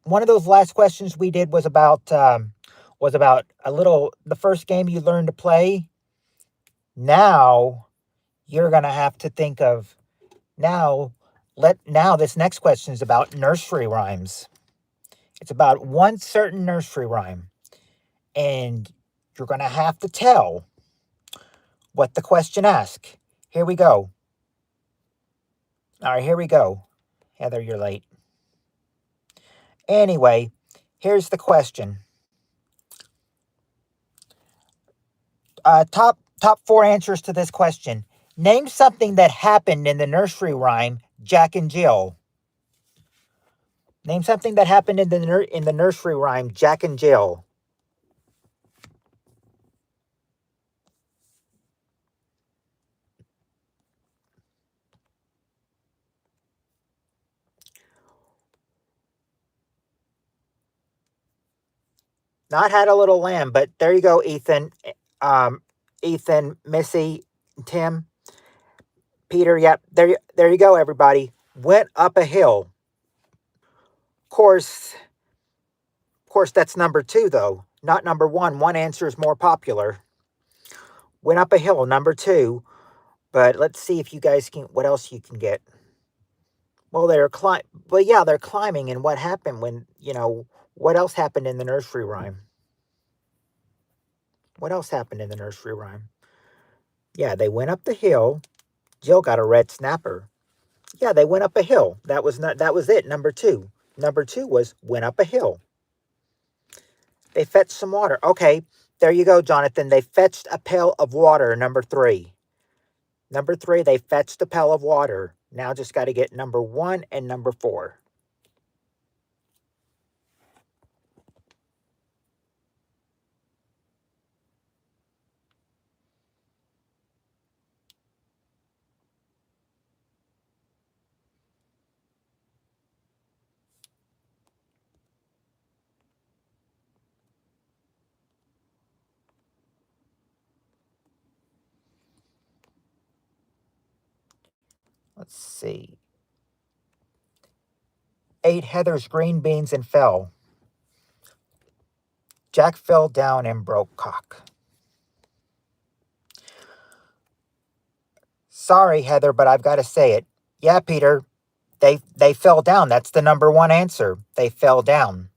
One of those last questions we did was about the first game you learned to play. Now you're gonna have to think of now this next question is about nursery rhymes. It's about one certain nursery rhyme, and you're gonna have to tell what the question asks. Here we go. All right, here we go. Heather, you're late. Anyway, here's the question. Top 4 answers to this question. Name something that happened in the nursery rhyme Jack and Jill. Name something that happened in the nursery rhyme Jack and Jill. Not had a little lamb, but there you go, Ethan. Ethan, Missy, Tim, Peter. Yep, there you go, everybody. Went up a hill. Of course, that's number 2 though, not number 1. One answer is more popular. Went up a hill, number 2. But let's see if you guys can. What else you can get? Well, they're climbing. And what happened when what else happened in the nursery rhyme? What else happened in the nursery rhyme? Yeah, they went up the hill. Jill got a red snapper. Yeah, they went up a hill. That was it. Number 2. Number 2 was went up a hill. They fetched some water. Okay, there you go, Jonathan. They fetched a pail of water. Number 3. Number 3, they fetched a pail of water. Now just got to get number 1 and number 4. Let's see. Ate Heather's green beans and fell. Jack fell down and broke cock. Sorry, Heather, but I've got to say it. Yeah, Peter, they fell down. That's the number 1 answer. They fell down.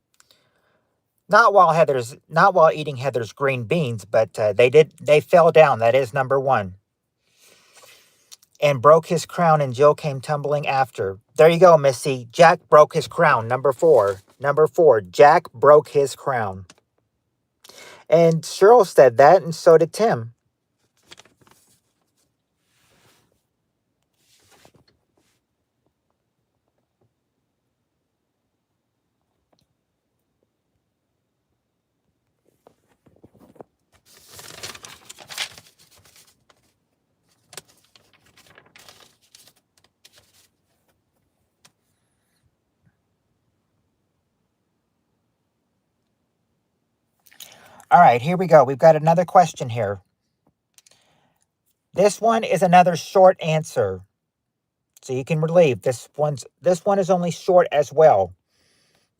Not while eating Heather's green beans, but they fell down. That is number 1. And broke his crown, and Jill came tumbling after. There you go, Missy. Jack broke his crown. Number 4. Number 4. Jack broke his crown. And Cheryl said that, and so did Tim. All right, here we go. We've got another question here. This one is another short answer, so you can relieve. This one is only short as well.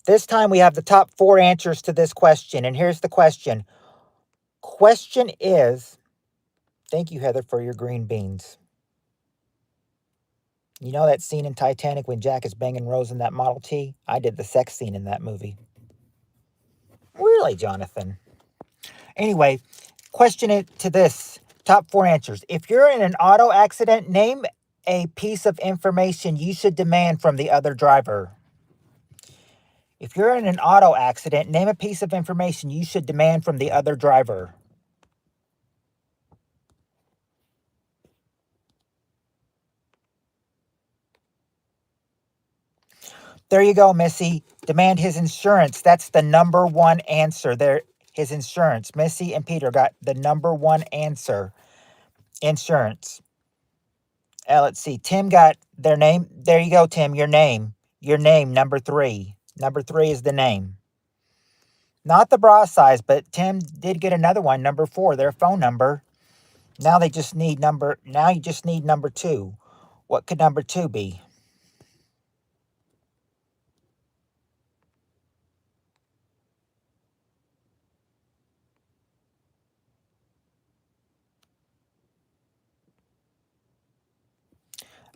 This time we have the top 4 answers to this question, and here's the question. Question is, thank you, Heather, for your green beans. You know that scene in Titanic when Jack is banging Rose in that Model T? I did the sex scene in that movie. Really, Jonathan? Anyway, question it to this. Top 4 answers. If you're in an auto accident, name a piece of information you should demand from the other driver. If you're in an auto accident, name a piece of information you should demand from the other driver. There you go, Missy. Demand his insurance. That's the number 1 answer. There, his insurance. Missy and Peter got the number 1 answer. Insurance. Let's see. Tim got their name. There you go, Tim. Your name. Your name, number 3. Number 3 is the name. Not the bra size, but Tim did get another one, number 4, their phone number. Now you just need number 2. What could number 2 be?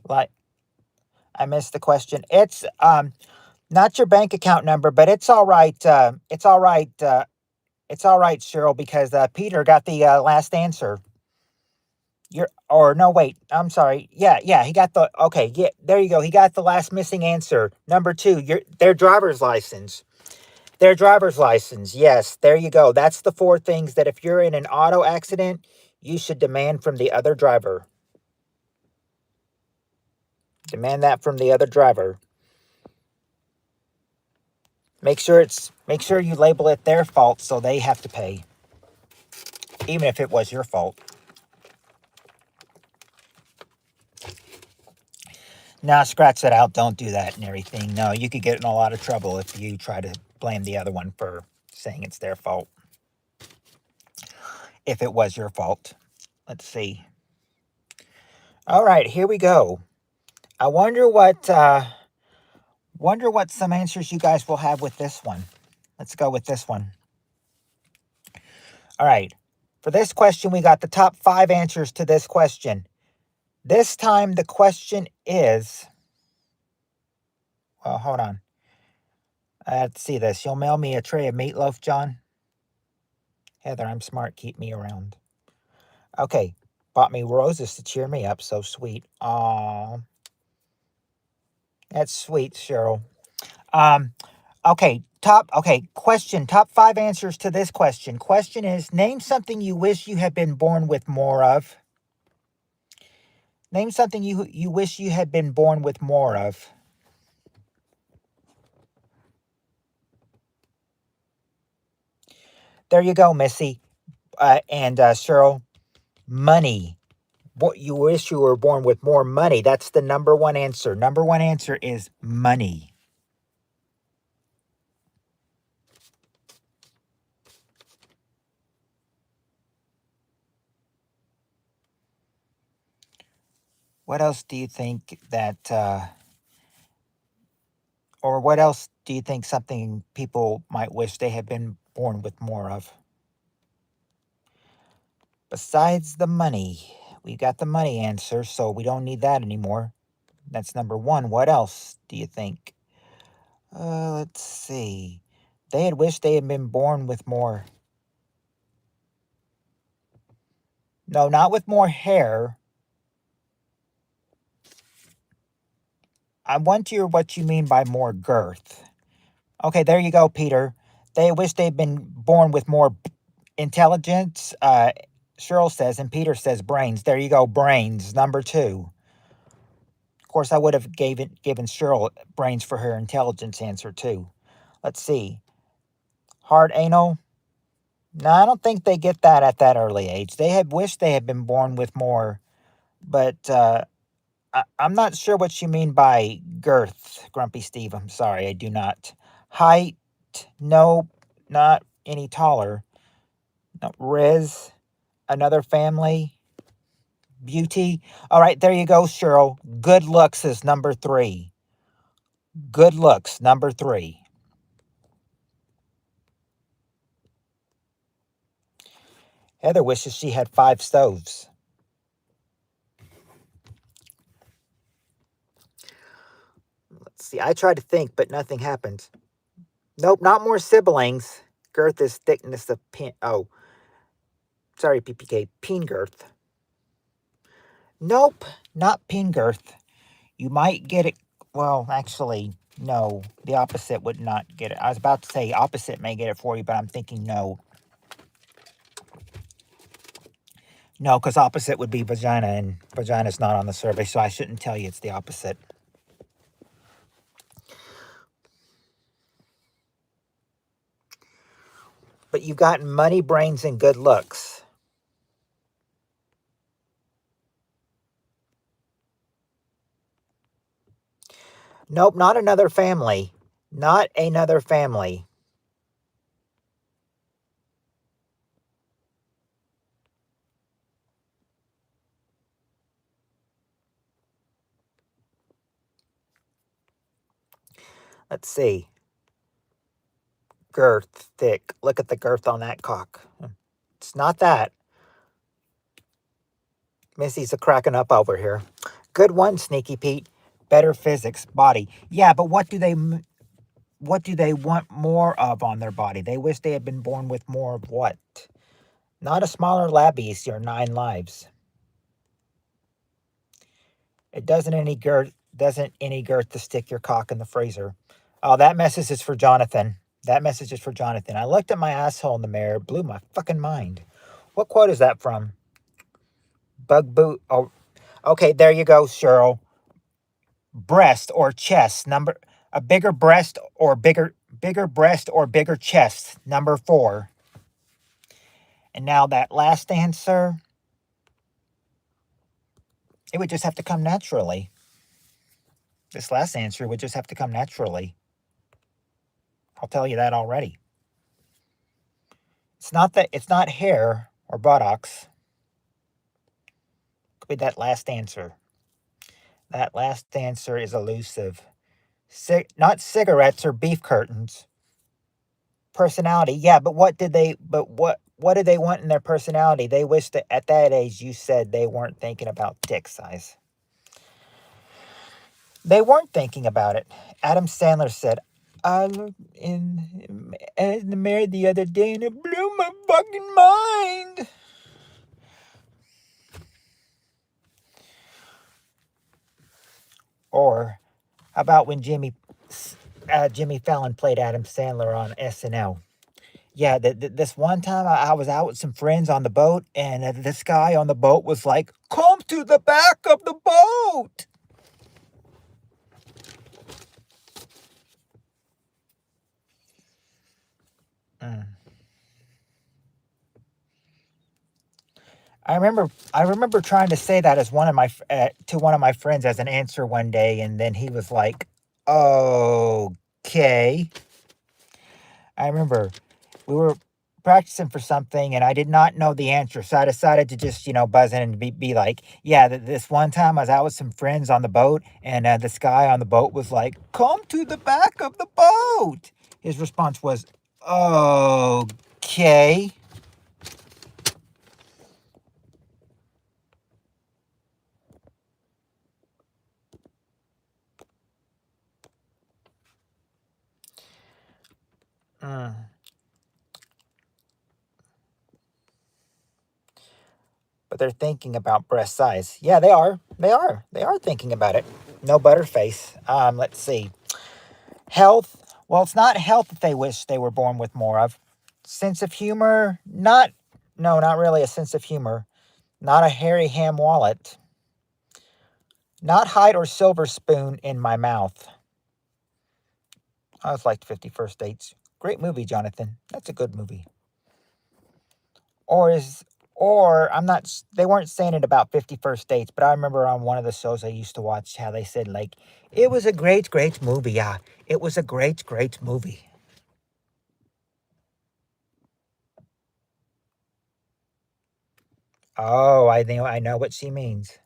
Like, I missed the question. It's not your bank account number, but it's all right. It's all right. It's all right, Cheryl, because Peter got the last answer. No, wait. I'm sorry. Yeah. He got the okay. Yeah, there you go. He got the last missing answer. Number 2. Their driver's license. Their driver's license. Yes, there you go. That's the 4 things that if you're in an auto accident, you should demand from the other driver. Demand that from the other driver. Make sure you label it their fault so they have to pay. Even if it was your fault. Nah, scratch that out. Don't do that and everything. No, you could get in a lot of trouble if you try to blame the other one for saying it's their fault. If it was your fault. Let's see. All right, here we go. I wonder what some answers you guys will have with this one. Let's go with this one. All right. For this question, we got the top 5 answers to this question. This time the question is, well, hold on. I have to see this. You'll mail me a tray of meatloaf, John? Heather, I'm smart. Keep me around. Okay. Bought me roses to cheer me up. So sweet. Aw. That's sweet, Cheryl. Okay. Question. Top 5 answers to this question. Question is, name something you wish you had been born with more of. Name something you wish you had been born with more of. There you go, Missy and Cheryl. Money. What you wish you were born with more money. That's the number 1 answer. Number 1 answer is money. What else do you think that, or what else do you think something people might wish they had been born with more of? Besides the money. We got the money answer, so we don't need that anymore. That's number 1. What else do you think? Let's see. They had wished they had been born with more. No, not with more hair. I wonder what you mean by more girth. Okay, there you go, Peter. They wish they'd been born with more intelligence. Cheryl says, and Peter says brains. There you go, brains. Number 2. Of course, I would have given Cheryl brains for her intelligence answer too. Let's see. Hard anal. No, I don't think they get that at that early age. They had wished they had been born with more, but I'm not sure what you mean by girth, Grumpy Steve. I'm sorry, I do not. Height, no, not any taller. No, Riz, another family. Beauty. All right, there you go, Cheryl. Good looks is number 3. Good looks, number 3. Heather wishes she had 5 stoves. Let's see. I tried to think, but nothing happened. Nope, not more siblings. Girth is thickness of pin. Oh, sorry, PPK. Peen girth. Nope, not peen girth. You might get it. Well, actually, no. The opposite would not get it. I was about to say opposite may get it for you, but I'm thinking no. No, because opposite would be vagina, and vagina's not on the survey, so I shouldn't tell you it's the opposite. But you've got money, brains, and good looks. Nope, not another family. Not another family. Let's see. Girth, thick. Look at the girth on that cock. It's not that. Missy's a cracking up over here. Good one, Sneaky Pete. Better physics, body. Yeah, but what do they want more of on their body? They wish they had been born with more of what? Not a smaller labbies, your 9 lives. It doesn't any girth to stick your cock in the freezer. Oh, that message is for Jonathan. That message is for Jonathan. I looked at my asshole in the mirror, blew my fucking mind. What quote is that from? Bug boot. Oh, okay, there you go, Cheryl. Breast or chest, number a bigger breast or bigger breast or bigger chest, number 4. And now that last answer, it would just have to come naturally. This last answer would just have to come naturally. I'll tell you that already. It's not hair or buttocks. Could be that last answer. That last answer is elusive. Not cigarettes or beef curtains. Personality, yeah, but what did they want in their personality? They wish that at that age you said they weren't thinking about dick size. They weren't thinking about it. Adam Sandler said, I looked in the mirror the other day and it blew my fucking mind. Or how about when Jimmy Fallon played Adam Sandler on SNL? Yeah, this one time I was out with some friends on the boat, and this guy on the boat was like, "Come to the back of the boat." I remember trying to say that as to one of my friends as an answer one day, and then he was like, "Okay." I remember we were practicing for something and I did not know the answer. So I decided to just, buzz in and be like, yeah, this one time I was out with some friends on the boat and this guy on the boat was like, come to the back of the boat. His response was, okay. But they're thinking about breast size. Yeah, they are. They are thinking about it. No butterface. Let's see. Health. Well, it's not health that they wish they were born with more of. Sense of humor. Not really a sense of humor. Not a hairy ham wallet. Not height or silver spoon in my mouth. I always liked 50 First Dates. Great movie, Jonathan. That's a good movie. Or I'm not, they weren't saying it about 50 First Dates, but I remember on one of the shows I used to watch how they said, like, it was a great, great movie. Yeah, it was a great, great movie. Oh, I know what she means.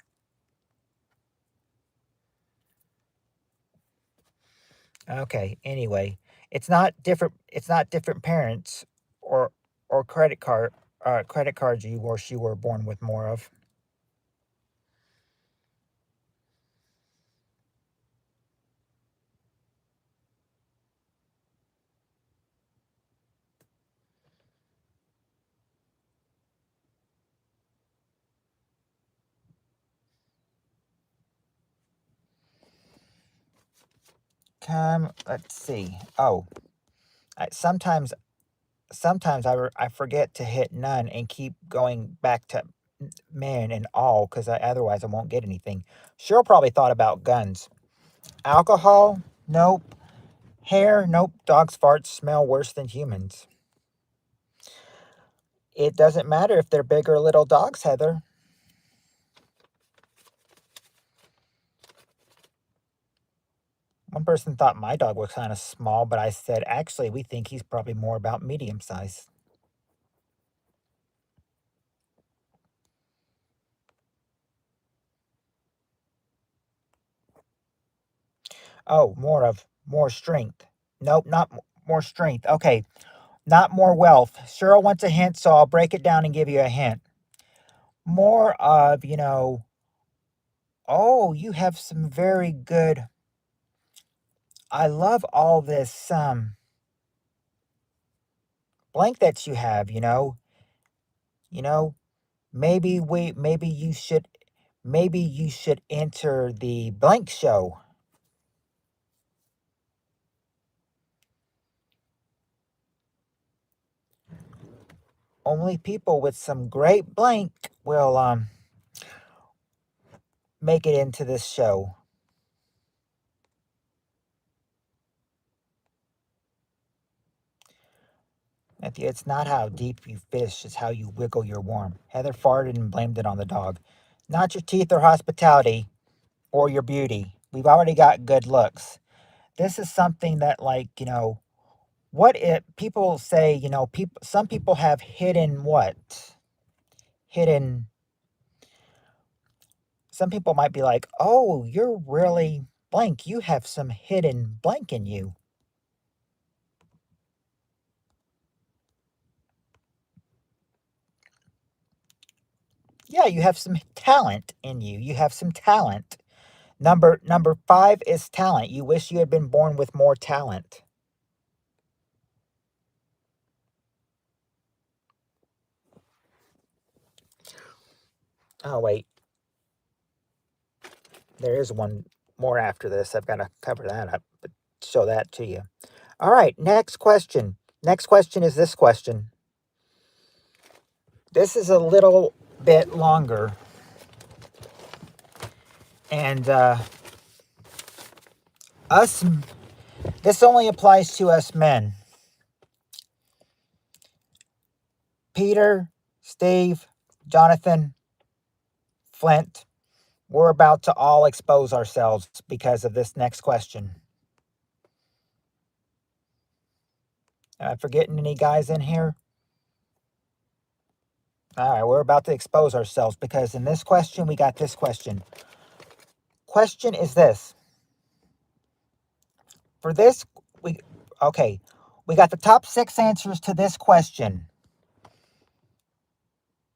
Okay, anyway, it's not different parents or credit cards you were born with more of. Let's see. Oh, sometimes I forget to hit none and keep going back to men and all because otherwise I won't get anything. Cheryl probably thought about guns. Alcohol? Nope. Hair? Nope. Dogs' farts smell worse than humans. It doesn't matter if they're big or little dogs, Heather. One person thought my dog was kind of small, but I said, actually, we think he's probably more about medium size. Oh, more strength. Nope, not more strength. Okay, not more wealth. Cheryl wants a hint, so I'll break it down and give you a hint. More of, oh, you have some very good. I love all this blank that you have, You know, maybe you should enter the blank show. Only people with some great blank will make it into this show. Matthew, it's not how deep you fish, it's how you wiggle your worm. Heather farted and blamed it on the dog. Not your teeth or hospitality or your beauty. We've already got good looks. This is something that, like, what if people say, some people have hidden what? Hidden. Some people might be like, oh, you're really blank. You have some hidden blank in you. Yeah, you have some talent in you. You have some talent. Number 5 is talent. You wish you had been born with more talent. Oh wait, there is one more after this. I've got to cover that up, but show that to you. All right, next question. Next question is this question. This is a little bit longer, and us. This only applies to us men. Peter, Steve, Jonathan, Flint. We're about to all expose ourselves because of this next question. Am I forgetting any guys in here? All right, we're about to expose ourselves because in this question, we got this question. Question is this. For this, okay, we got the top 6 answers to this question.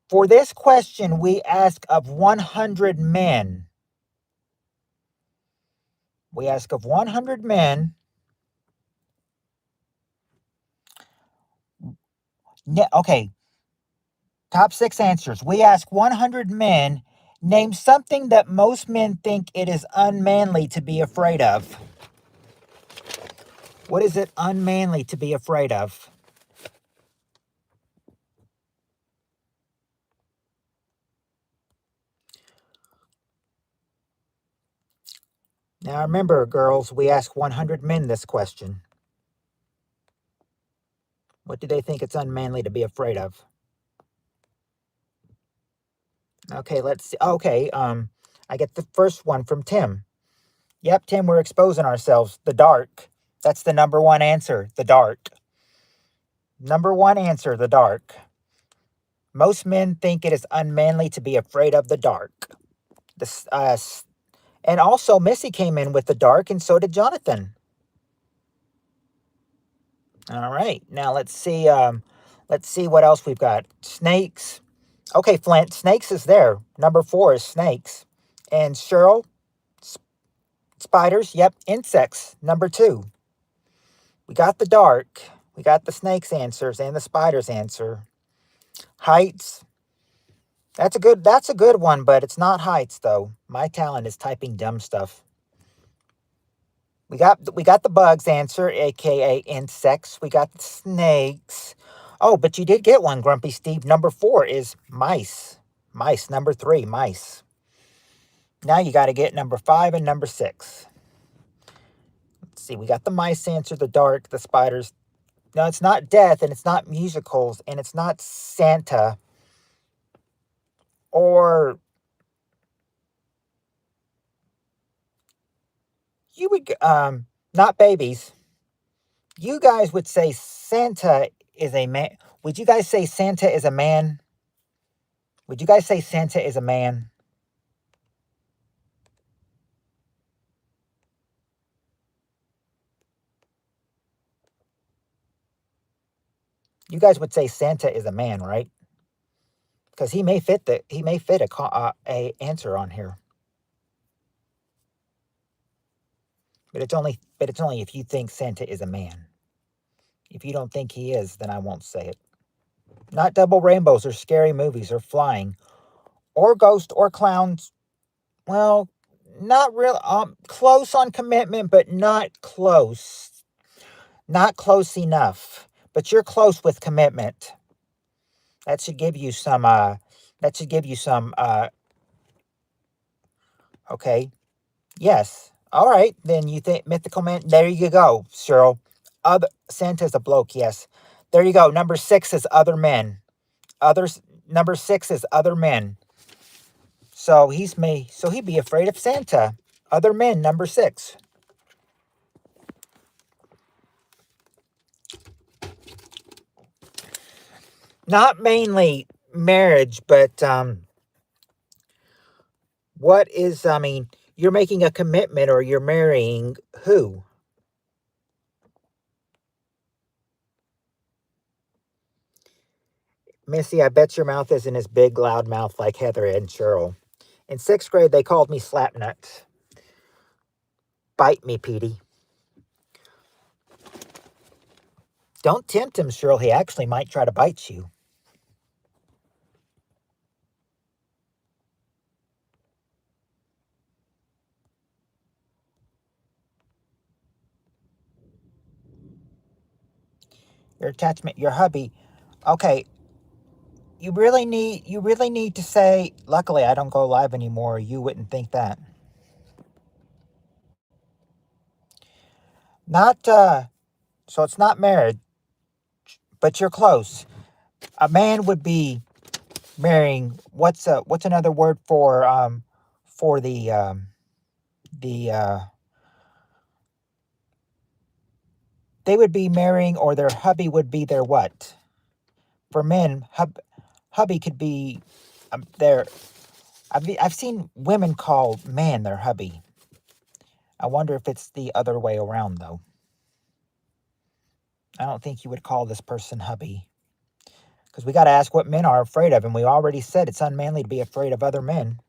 For this question, we ask of 100 men. We ask of 100 men. Okay, top 6 answers. We ask 100 men, name something that most men think it is unmanly to be afraid of. What is it unmanly to be afraid of? Now remember, girls, we ask 100 men this question. What do they think it's unmanly to be afraid of? Okay, let's see. Okay, I get the first one from Tim. Yep, Tim, we're exposing ourselves. The dark. That's the number 1 answer, the dark. Number 1 answer, the dark. Most men think it is unmanly to be afraid of the dark. This, and also Missy came in with the dark, and so did Jonathan. All right, now let's see. Let's see what else we've got. Snakes. Okay, Flint. Snakes is there. Number 4 is snakes, and Cheryl. Spiders. Yep, insects. Number 2. We got the dark. We got the snakes answers and the spiders answer. Heights. That's a good one, but it's not heights though. My talent is typing dumb stuff. We got the bugs answer, aka insects. We got the snakes. Oh, but you did get one, Grumpy Steve. Number 4 is mice. Mice. Number 3, mice. Now you got to get number 5 and number 6. Let's see. We got the mice answer, the dark, the spiders. No, it's not death, and it's not musicals, and it's not Santa. Or you would not babies. You guys would say Santa is a man. Would you guys say Santa is a man? Would you guys say Santa is a man? You guys would say Santa is a man, right? Because he may fit a answer on here. But it's only if you think Santa is a man. If you don't think he is, then I won't say it. Not double rainbows or scary movies or flying or ghost or clowns. Well, not real close on commitment, but not close. Not close enough. But you're close with commitment. That should give you some okay. Yes. All right. Then you think mythical man. There you go, Cheryl. Other Santa's a bloke, yes. There you go. Number 6 is other men. Number 6 is other men. So he'd be afraid of Santa. Other men, number 6. Not mainly marriage, but what is, you're making a commitment or you're marrying who? Missy, I bet your mouth isn't as big, loud mouth like Heather and Cheryl. In 6th grade, they called me Slapnut. Bite me, Petey. Don't tempt him, Cheryl. He actually might try to bite you. Your attachment, your hubby. Okay, you really need to say, luckily I don't go live anymore. You wouldn't think that. Not, so it's not marriage, but you're close. A man would be marrying, what's another word for they would be marrying, or their hubby would be their what? For men, hubby could be their. I've seen women call man their hubby. I wonder if it's the other way around though. I don't think you would call this person hubby. Because we got to ask what men are afraid of, and we already said it's unmanly to be afraid of other men.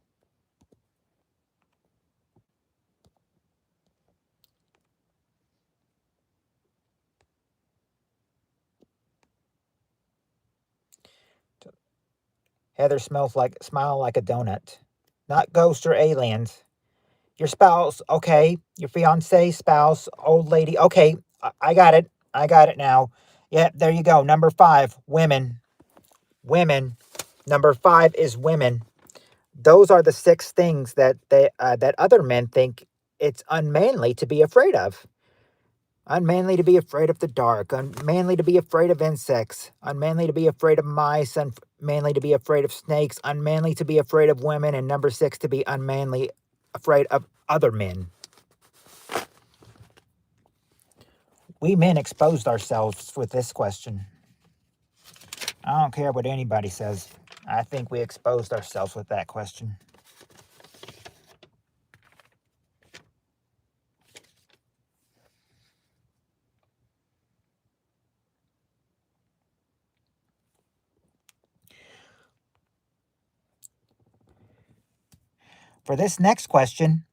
Heather smile like a donut. Not ghosts or aliens. Your spouse, okay. Your fiance, spouse, old lady. Okay, I got it. I got it now. Yeah, there you go. Number 5, women. Women. Number 5 is women. Those are the 6 things that that other men think it's unmanly to be afraid of. Unmanly to be afraid of the dark. Unmanly to be afraid of insects. Unmanly to be afraid of mice. Unmanly to be afraid of snakes. Unmanly to be afraid of women. And number 6, to be unmanly, afraid of other men. We men exposed ourselves with this question. I don't care what anybody says. I think we exposed ourselves with that question. For this next question,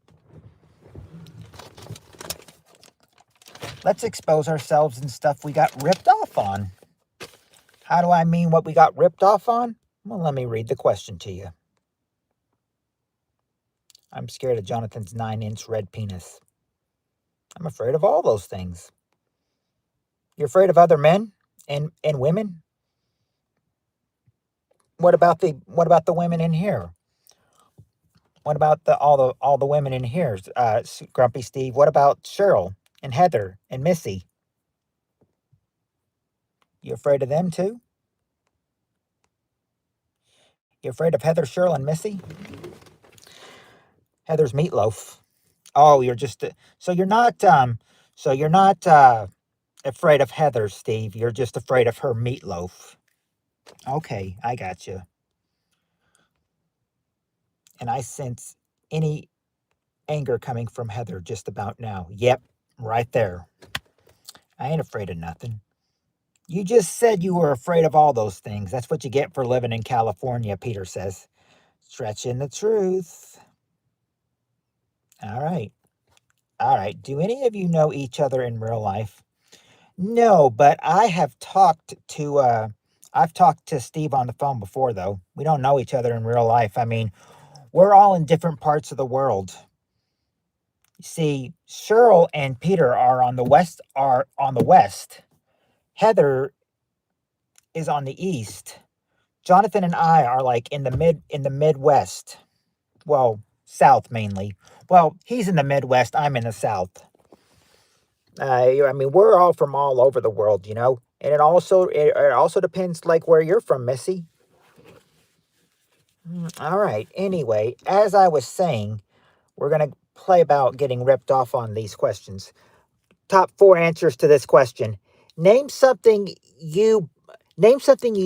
let's expose ourselves in stuff we got ripped off on. How do I mean what we got ripped off on? Well, let me read the question to you. I'm scared of Jonathan's 9-inch red penis. I'm afraid of all those things. You're afraid of other men and women? What about the women in here? What about all the women in here? Grumpy Steve. What about Cheryl and Heather and Missy? You afraid of them too? You afraid of Heather, Cheryl, and Missy? Heather's meatloaf. Oh, you're just so you're not afraid of Heather, Steve. You're just afraid of her meatloaf. Okay, I got you. And I sense any anger coming from Heather just about now. Yep, right there. I ain't afraid of nothing. You just said you were afraid of all those things. That's what you get for living in California, Peter says. Stretching the truth. All right. All right. Do any of you know each other in real life? No, but I've talked to Steve on the phone before though. We don't know each other in real life. I mean, we're all in different parts of the world. You see, Cheryl and Peter are on the west. Heather is on the east. Jonathan and I are like in the Midwest. Well, South mainly. Well, he's in the Midwest, I'm in the South. I mean, we're all from all over the world, you know. And it also depends like where you're from, Missy. All right. Anyway, as I was saying, we're gonna play about getting ripped off on these questions. Top 4 answers to this question. Name something you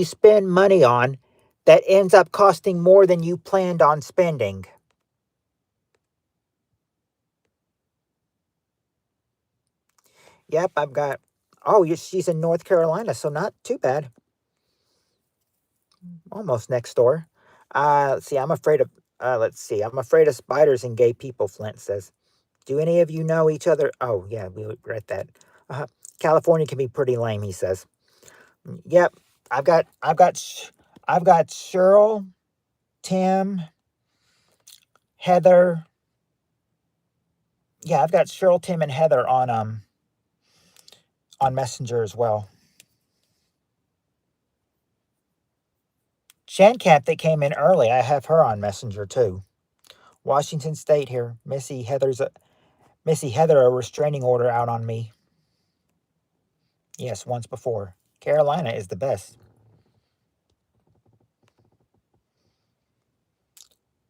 spend money on that ends up costing more than you planned on spending. Yep, I've got. Oh, she's in North Carolina, so not too bad. Almost next door. Let's see. I'm afraid of. Let's see. I'm afraid of spiders and gay people. Flint says. Do any of you know each other? Oh, yeah, we read that. California can be pretty lame. He says. Yep, I've got Cheryl, Tim, Heather. Yeah, I've got Cheryl, Tim, and Heather on Messenger as well. Shancat that came in early, I have her on Messenger too. Washington State here. Missy Heather, a restraining order out on me. Yes, once before. Carolina is the best.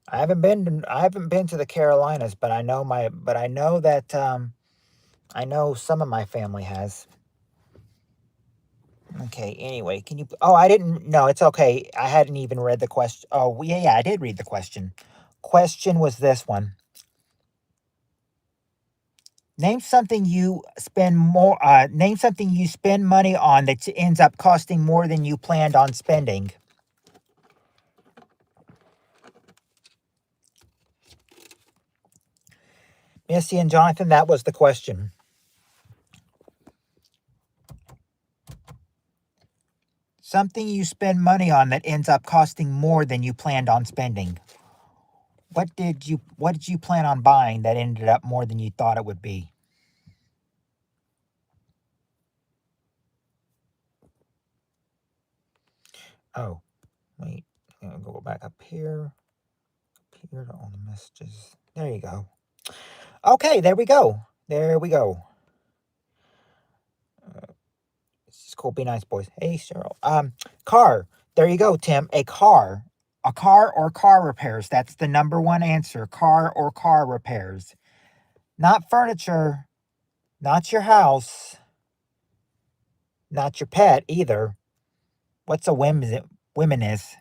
I haven't been to the Carolinas, but I know that I know some of my family has. Okay, anyway, can you oh, I didn't no, it's okay. I hadn't even read the question. Oh, yeah, I did read the question. Question was this one. Name something you spend money on that ends up costing more than you planned on spending. Missy and Jonathan, that was the question. Something you spend money on that ends up costing more than you planned on spending. What did you plan on buying that ended up more than you thought it would be? Oh, wait. I'm gonna go back up here. Up here to all the messages. There you go. Okay, there we go. There we go. This is cool. Be nice, boys. Hey, Cheryl. Car. There you go, Tim. A car. A car or car repairs. That's the number one answer. Car or car repairs. Not furniture. Not your house. Not your pet either. What's a women is?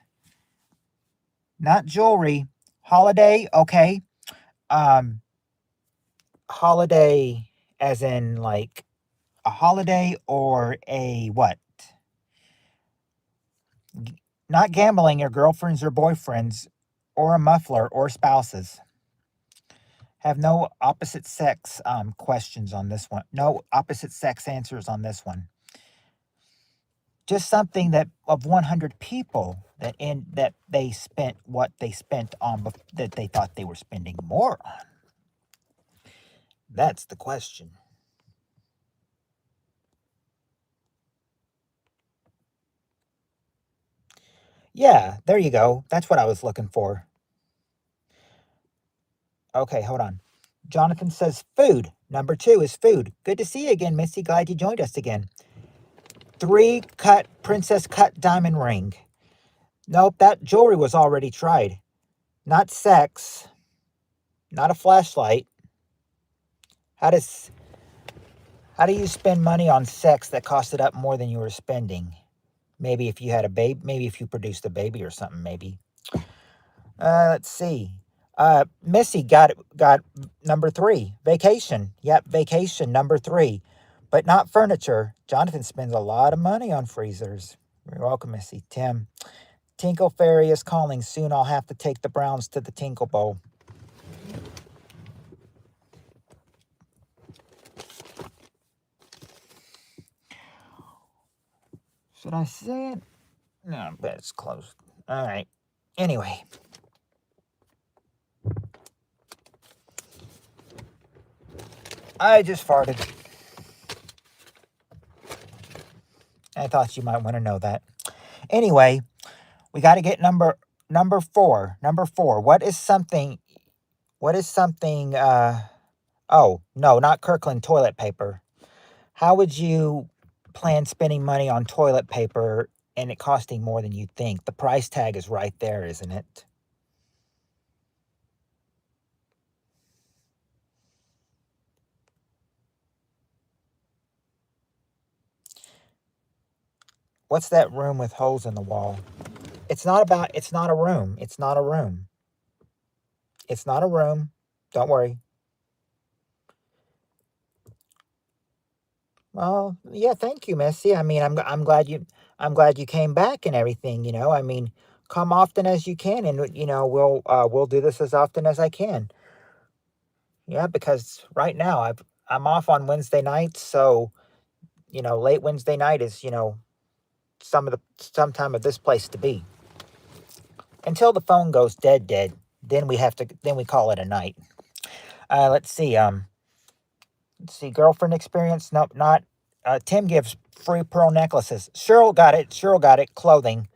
Not jewelry. Holiday, okay. Um, holiday as in like a holiday or a what? Not gambling or girlfriends or boyfriends or a muffler or spouses. Have no opposite sex questions on this one. No opposite sex answers on this one. Just something that of 100 people that they spent what they spent on that they thought they were spending more on. That's the question. Yeah, there you go. That's what I was looking for. Okay, hold on. Jonathan says food. Number 2 is food. Good to see you again, Missy. Glad you joined us again. 3 cut princess cut diamond ring. Nope, that jewelry was already tried. Not sex. Not a flashlight. How do you spend money on sex that costed up more than you were spending? Maybe if you had a baby, maybe if you produced a baby or something, maybe. Let's see. Missy got number 3. Vacation. Yep, vacation number 3. But not furniture. Jonathan spends a lot of money on freezers. You're welcome, Missy. Tim. Tinkle Fairy is calling. Soon I'll have to take the Browns to the Tinkle Bowl. Should I say it? No, I bet it's closed. All right. Anyway. I just farted. I thought you might want to know that. Anyway, we got to get number 4. Number 4. What is something oh, no, not Kirkland toilet paper. How would you plan spending money on toilet paper and it costing more than you think? The price tag is right there, isn't it? What's that room with holes in the wall? It's not a room. It's not a room. It's not a room. Don't worry. Well, yeah, thank you, Missy. I mean, I'm glad you came back and everything, I mean, come often as you can and we'll do this as often as I can. Yeah, because right now I'm off on Wednesday nights, so late Wednesday night is, some time of this place to be. Until the phone goes dead, then we call it a night. Let's see. Let's see. Girlfriend experience? Nope, not. Tim gives free pearl necklaces. Cheryl got it. Clothing.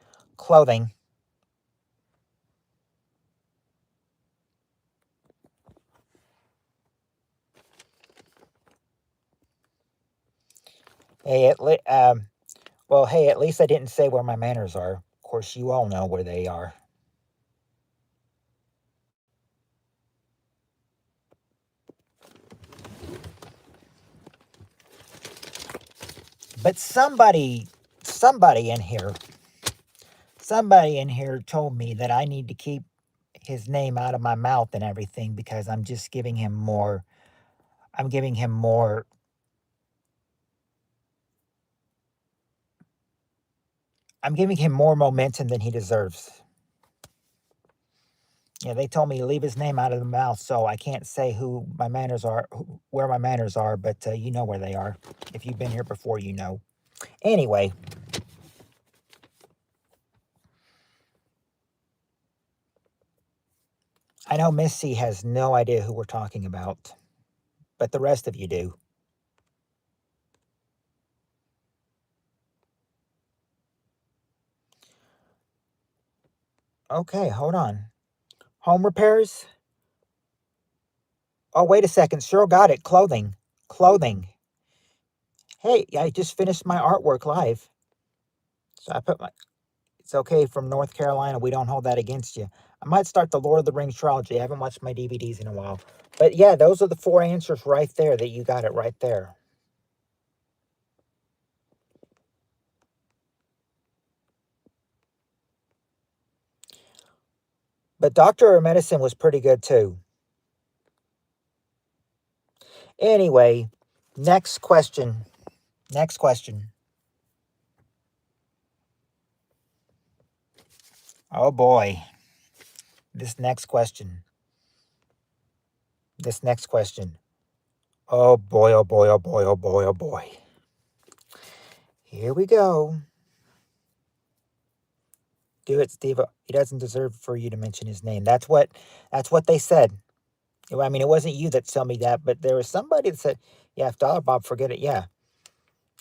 Hey, hey, at least I didn't say where my manners are. Of course, you all know where they are. But somebody in here told me that I need to keep his name out of my mouth and everything because I'm just giving him more. I'm giving him more. I'm giving him more momentum than he deserves. Yeah, they told me to leave his name out of the mouth, so I can't say where my manners are, but you know where they are. If you've been here before, you know. Anyway. I know Missy has no idea who we're talking about, but the rest of you do. Okay, hold on. Home repairs? Oh, wait a second. Cheryl got it. Clothing. Hey, I just finished my artwork live. So it's okay from North Carolina. We don't hold that against you. I might start the Lord of the Rings trilogy. I haven't watched my DVDs in a while. But yeah, those are the 4 answers right there that you got it right there. But Doctor of Medicine was pretty good too. Anyway, next question. Next question. Oh boy. This next question. This next question. Oh boy, oh boy, oh boy, oh boy, oh boy. Here we go. Do it, Steve. He doesn't deserve for you to mention his name. That's what they said. I mean, it wasn't you that told me that, but there was somebody that said, "Yeah, if Dollar Bob, forget it." Yeah,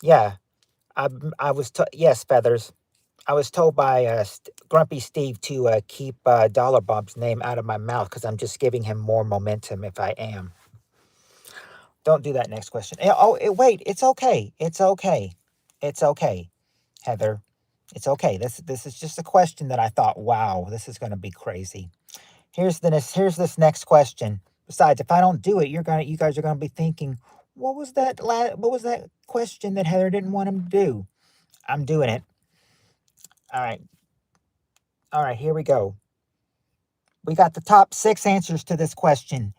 yeah. I was yes, Feathers. I was told by Grumpy Steve to keep Dollar Bob's name out of my mouth because I'm just giving him more momentum if I am. Don't do that next question. Wait, it's okay. It's okay. It's okay, Heather. It's okay. This is just a question that I thought, wow, this is going to be crazy. Here's this next question. Besides, if I don't do it, you guys are gonna be thinking, what was that question that Heather didn't want him to do? I'm doing it. All right. All right, here we go. We got the top 6 answers to this question.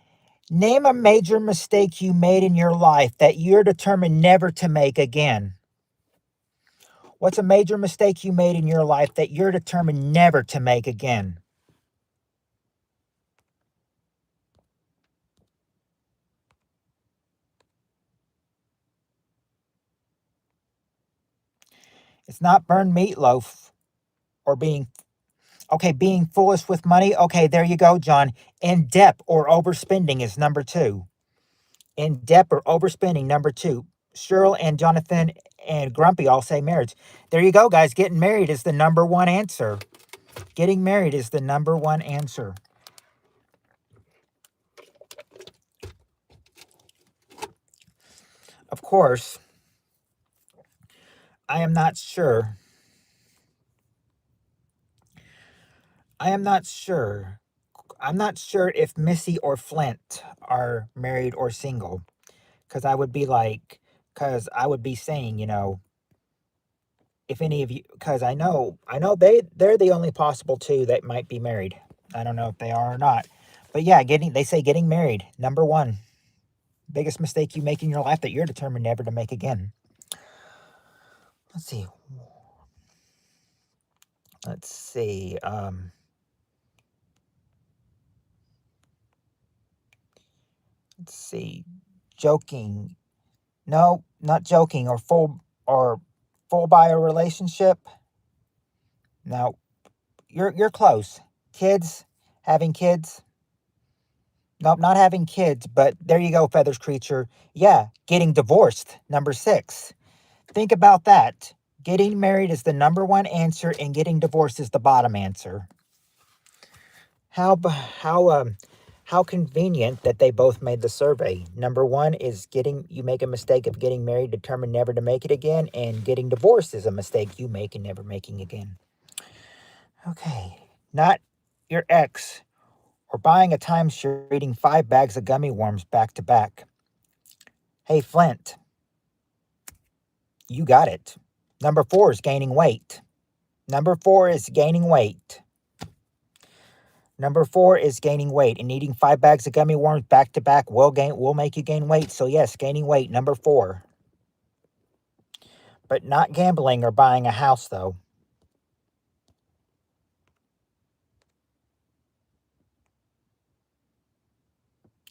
Name a major mistake you made in your life that you're determined never to make again. What's a major mistake you made in your life that you're determined never to make again? It's not burn meatloaf or being okay, being foolish with money. Okay, there you go, John. In debt or overspending is number 2. In debt or overspending, number 2. Cheryl and Jonathan and Grumpy all say marriage. There you go, guys. Getting married is the number 1 answer. Getting married is the number 1 answer. Of course, I am not sure. I am not sure. I'm not sure if Missy or Flint are married or single. Because I would be like, because I would be saying, if any of you, because I know they're the only possible 2 that might be married. I don't know if they are or not, but yeah, they say getting married, number 1, biggest mistake you make in your life that you're determined never to make again. Let's see. Let's see. Let's see. Joking. No, not joking or full by a relationship. No, you're close. Kids, having kids. Nope, not having kids, but there you go, Feathers Creature. Yeah, getting divorced, number 6. Think about that. Getting married is the number 1 answer, and getting divorced is the bottom answer. How convenient that they both made the survey. Number 1 is you make a mistake of getting married, determined never to make it again, and getting divorced is a mistake you make and never making again. Okay, not your ex or buying a timeshare eating 5 bags of gummy worms back to back. Hey, Flint, you got it. Number 4 is gaining weight. Number 4 is gaining weight. Number 4 is gaining weight, and eating 5 bags of gummy worms back to back will make you gain weight. So yes, gaining weight, number 4. But not gambling or buying a house, though.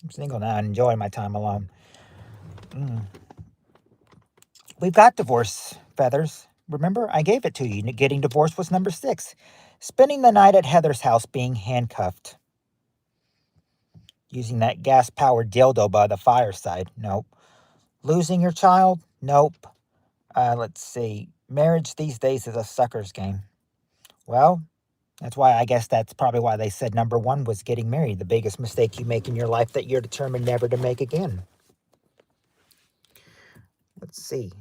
I'm single now and enjoying my time alone. We've got divorce, Feathers. Remember, I gave it to you. Getting divorced was number 6. Spending the night at Heather's house being handcuffed. Using that gas-powered dildo by the fireside. Nope. Losing your child? Nope. Let's see. Marriage these days is a sucker's game. Well, I guess that's probably why they said number 1 was getting married. The biggest mistake you make in your life that you're determined never to make again. Let's see.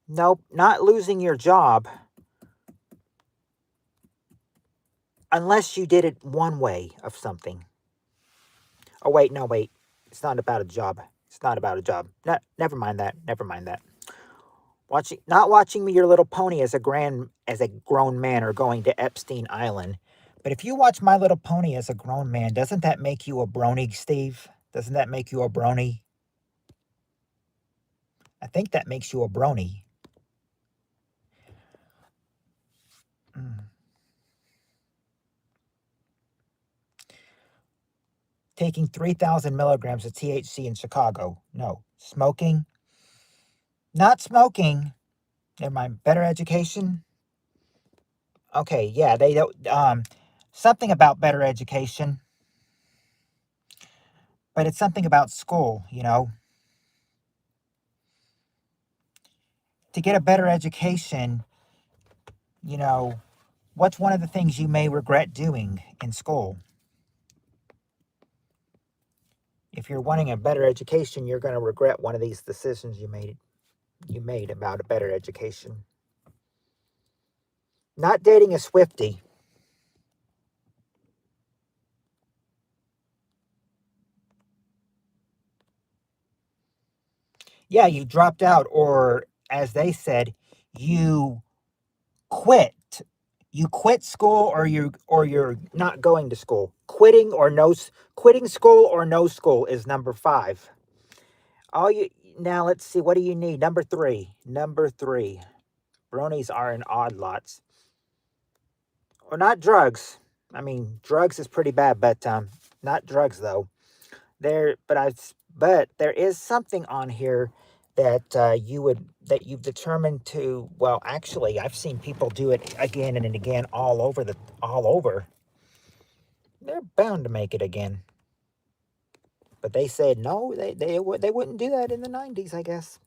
Nope, not losing your job. Unless you did it one way of something. Oh, wait, no, wait. It's not about a job. It's not about a job. No, never mind that. Never mind that. Not watching Me Your Little Pony as a grown man or going to Epstein Island. But if you watch My Little Pony as a grown man, doesn't that make you a brony, Steve? Doesn't that make you a brony? I think that makes you a brony. Mm. Taking 3,000 milligrams of THC in Chicago. No. Smoking. Not smoking. Never mind. Better education. Okay, yeah, they don't. Something about better education, but it's something about school. To get a better education, you know, what's one of the things you may regret doing in school? If you're wanting a better education, you're going to regret one of these decisions you made about a better education. Not dating a Swiftie. Yeah, you dropped out, or as they said, you quit. You quit school, or you're not going to school. Quitting school or no school is number 5. Now let's see, what do you need? Number 3. Number 3. Bronies are in odd lots. Or not drugs. I mean, drugs is pretty bad, but not drugs though. But there is something on here that you've determined to. Well, actually, I've seen people do it again and again all over. They're bound to make it again. But they said no, they wouldn't do that in the 90s, I guess.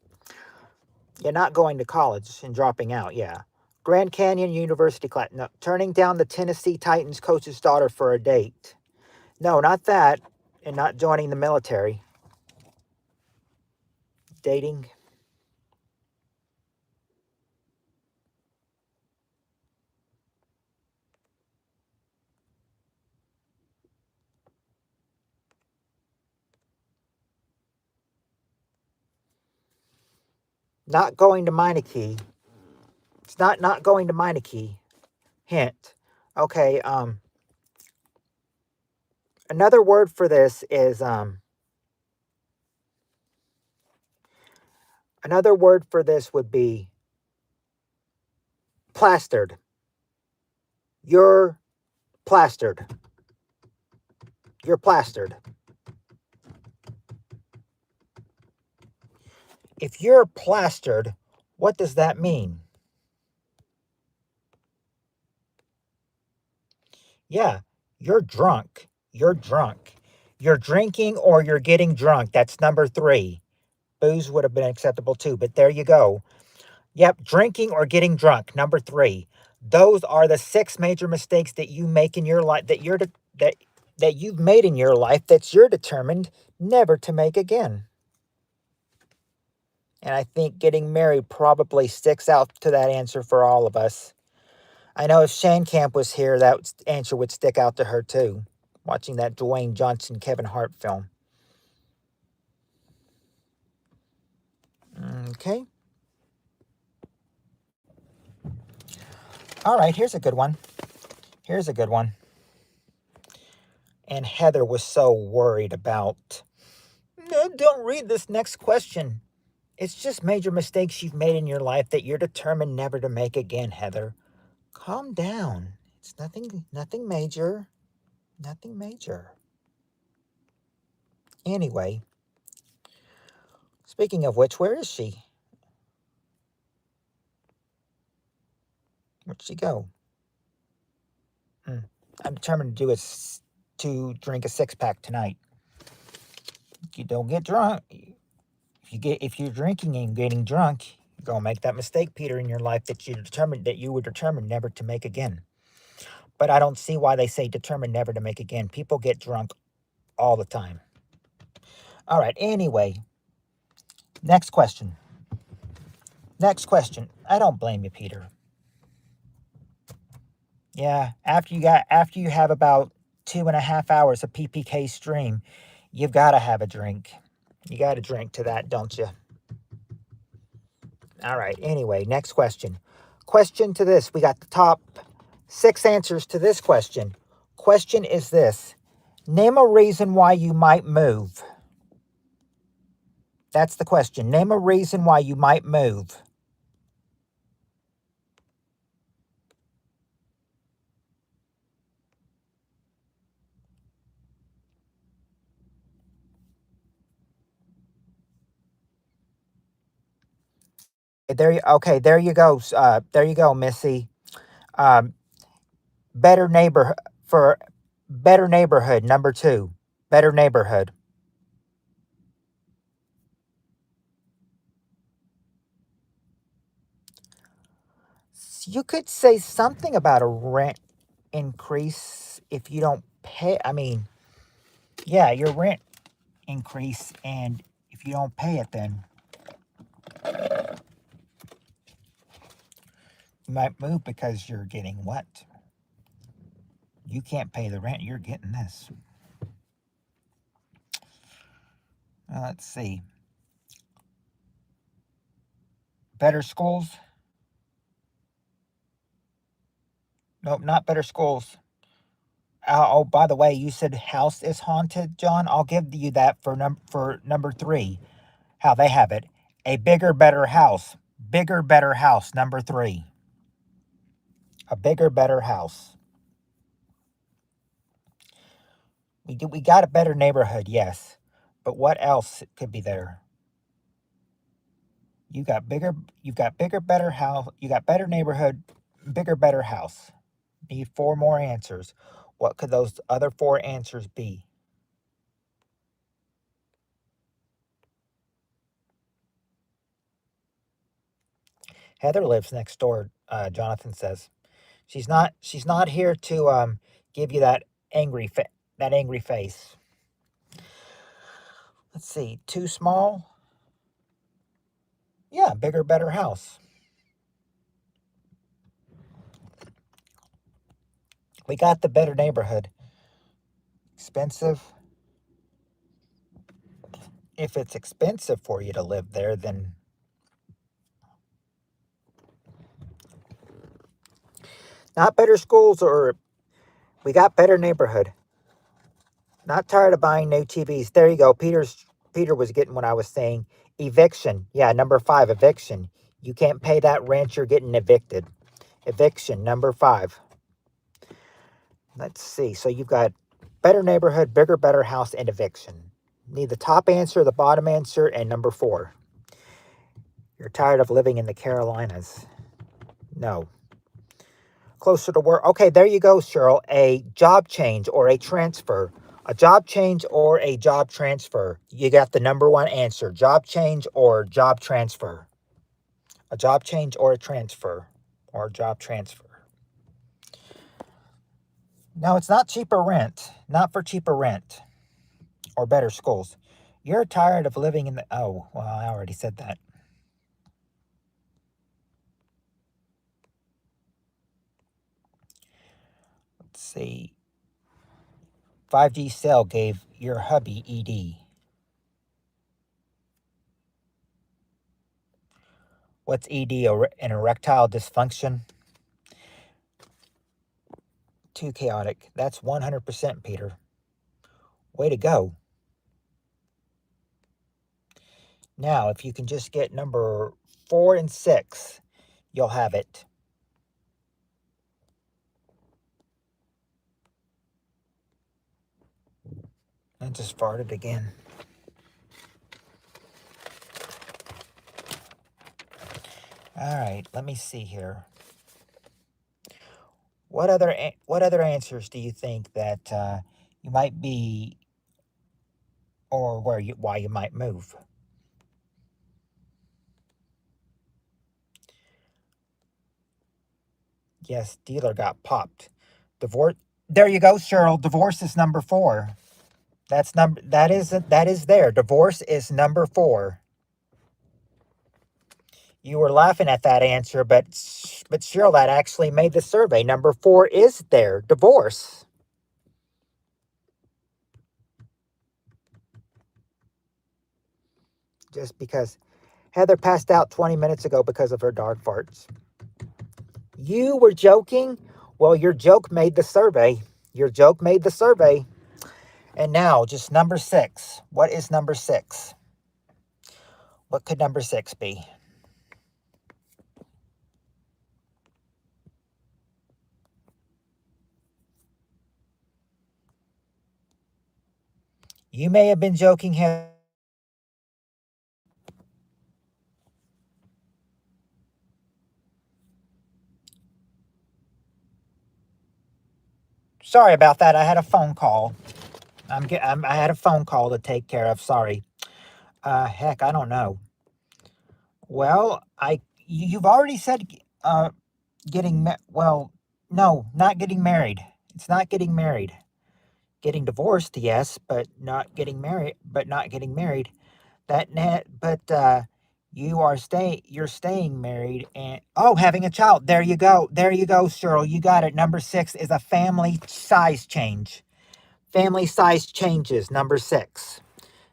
Yeah, not going to college and dropping out. Yeah. Grand Canyon University class. No, turning down the Tennessee Titans coach's daughter for a date. No, not that. And not joining the military. Dating. Not going to Meineke. It's not going to Meineke. Hint. Okay, another word for this is another word for this would be plastered. You're plastered. You're plastered. If you're plastered, what does that mean? Yeah, you're drunk. You're drunk. You're drinking or you're getting drunk. That's number 3. Booze would have been acceptable too, but there you go. Yep, drinking or getting drunk. Number 3. Those are the 6 major mistakes that you make in your life that you've made in your life that you're determined never to make again. And I think getting married probably sticks out to that answer for all of us. I know if Shane Camp was here, that answer would stick out to her too. Watching that Dwayne Johnson, Kevin Hart film. Okay. All right, here's a good one. Here's a good one. And Heather was so worried about. No, don't read this next question. It's just major mistakes you've made in your life that you're determined never to make again, Heather. Calm down. It's nothing major. Nothing major. Anyway, speaking of which, where is she? Where'd she go? I'm determined to drink a 6-pack tonight. You don't get drunk. If you're drinking and getting drunk, you're gonna make that mistake, Peter, in your life that you were determined never to make again. But I don't see why they say determined never to make again. People get drunk all the time. All right, anyway. Next question. I don't blame you, Peter. Yeah, after you have about 2.5 hours of PPK stream, you've got to have a drink. You got to drink to that, don't you? All right. Anyway, next question. Question to this. We got the top 6 answers to this question. Question is this. Name a reason why you might move. That's the question. Name a reason why you might move. Okay, there you go. There you go, Missy. Um, better neighbor for better neighborhood, number 2. Better neighborhood. You could say something about a rent increase if you don't pay. I mean, yeah, your rent increase, and if you don't pay it, then you might move because you're getting what? You can't pay the rent, you're getting this. Let's see. Better schools? Nope, not better schools. Oh, by the way, you said house is haunted, John. I'll give you that for number 3. How they have it. A bigger, better house. Bigger, better house, number 3. A bigger, better house. We got a better neighborhood, yes. But what else could be there? You've got bigger, better house, you got better neighborhood, bigger, better house. Need 4 more answers. What could those other 4 answers be? Heather lives next door, Jonathan says. She's not here to give you that angry face. Let's see. Too small? Yeah, bigger, better house. We got the better neighborhood. Expensive? If it's expensive for you to live there, then not better schools, or we got better neighborhood. Not tired of buying new TVs. There you go. Peter was getting what I was saying. Eviction. Yeah, number 5, eviction. You can't pay that rent, you're getting evicted. Eviction, number 5. Let's see. So you've got better neighborhood, bigger, better house, and eviction. Need the top answer, the bottom answer, and number 4. You're tired of living in the Carolinas. No. Closer to work. Okay, there you go, Cheryl. A job change or a transfer. A job change or a job transfer. You got the number 1 answer. Job change or job transfer. A job change or a transfer. Or job transfer. No, it's not cheaper rent. Not for cheaper rent. Or better schools. You're tired of living in the... Oh, well, I already said that. Let's see. 5G cell gave your hubby ED. What's ED? An erectile dysfunction? Too chaotic. That's 100%, Peter. Way to go. Now, if you can just get number 4 and 6, you'll have it. I just farted again. All right, let me see here. What other answers do you think that you might be, or why you might move? Yes, dealer got popped. Divorce. There you go, Cheryl. Divorce is number 4. That is there. Divorce is number 4. You were laughing at that answer, but Cheryl, that actually made the survey. Number 4 is there. Divorce. Just because. Heather passed out 20 minutes ago because of her dog farts. You were joking? Well, your joke made the survey. Your joke made the survey. And now, just number 6. What is number 6? What could number 6 be? You may have been joking, Heather. Sorry about that. I had a phone call. I had a phone call to take care of. Sorry. Heck, I don't know. Well, you've already said well, no, not getting married. It's not getting married. Getting divorced, yes, but not getting married. But not getting married. You're staying married and having a child. There you go. There you go, Cheryl. You got it. Number 6 is a family size change. Family size changes. Number 6.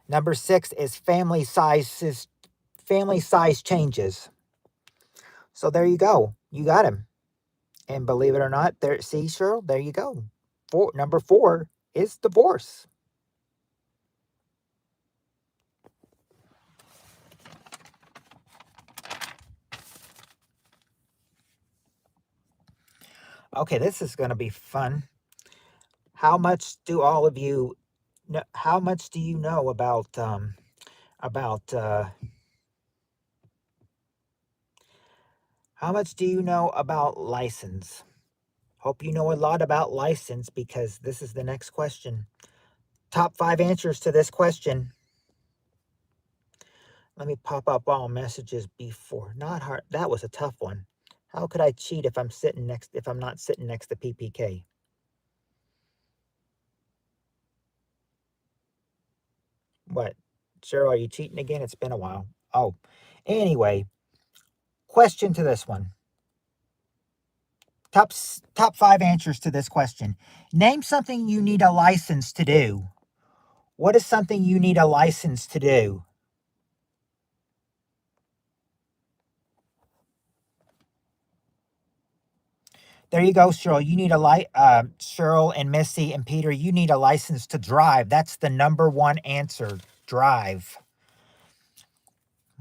Number 6 is family size changes. So there you go. You got him. And believe it or not, see, Cheryl, there you go. Number 4 is divorce. Okay, this is going to be fun. How much do all of you know? How much do you know about how much do you know about license? Hope you know a lot about license because this is the next question. Top 5 answers to this question. Let me pop up all messages before. Not hard. That was a tough one. How could I cheat if I'm not sitting next to PPK? What? Cheryl, are you cheating again? It's been a while. Oh, anyway, question to this one. Top 5 answers to this question. Name something you need a license to do. What is something you need a license to do? There you go, Cheryl. You need Cheryl and Missy and Peter. You need a license to drive. That's the number 1 answer. Drive.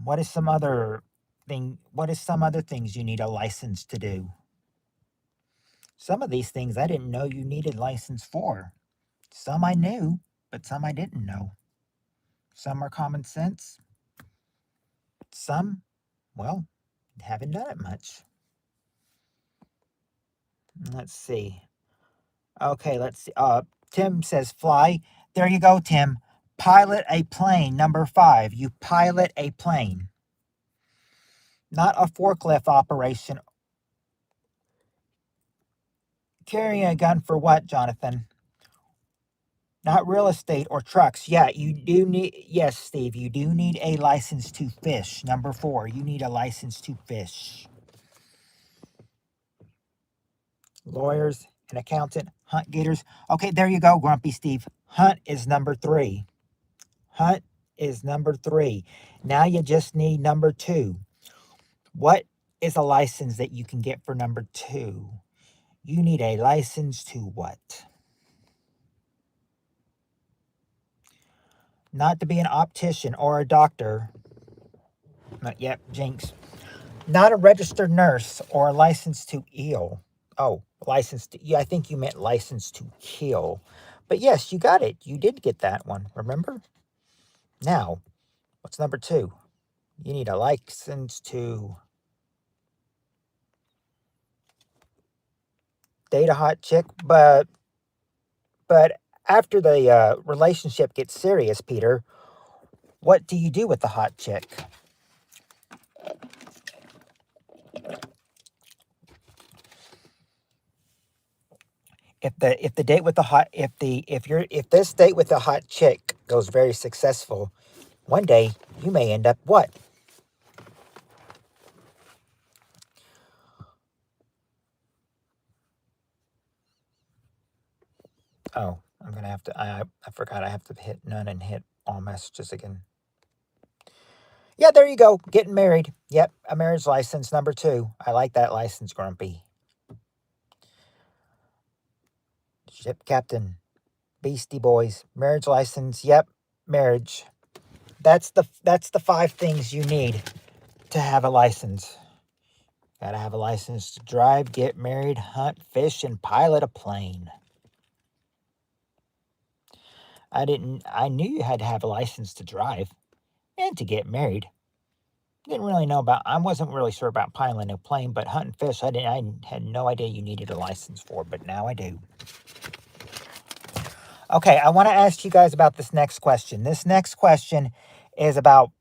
What is some other things you need a license to do? Some of these things I didn't know you needed license for. Some I knew, but some I didn't know. Some are common sense. Some, well, haven't done it much. Let's see. Okay, let's see. Tim says fly. There you go, Tim. Pilot a plane. Number 5. You pilot a plane. Not a forklift operation. Carrying a gun for what, Jonathan? Not real estate or trucks. Yeah, you do need, yes, Steve, you do need a license to fish. Number 4, you need a license to fish. Lawyers, an accountant, hunt gators. Okay, there you go, Grumpy Steve. Hunt is number 3. Hunt is number 3. Now you just need number 2. What is a license that you can get for number 2? You need a license to what? Not to be an optician or a doctor. Yep, jinx. Not a registered nurse or a license to ill. Oh, yeah, I think you meant license to kill. But yes, you got it. You did get that one, remember? Now, what's number 2? You need a license to date a hot chick, but after the relationship gets serious, Peter, what do you do with the hot chick? If the date with the hot if this date with the hot chick goes very successful, one day you may end up what? Oh, I'm gonna have to. I forgot I have to hit none and hit all messages again. Yeah, there you go. Getting married. Yep, a marriage license, number 2. I like that license, Grumpy. Ship captain. Beastie Boys. Marriage license. Yep, marriage. That's the 5 things you need to have a license. Gotta have a license to drive, get married, hunt, fish, and pilot a plane. I knew you had to have a license to drive and to get married. Didn't really know about, I wasn't really sure about piloting a plane, but hunting fish, I had no idea you needed a license for, but now I do. Okay, I want to ask you guys about this next question. This next question is about,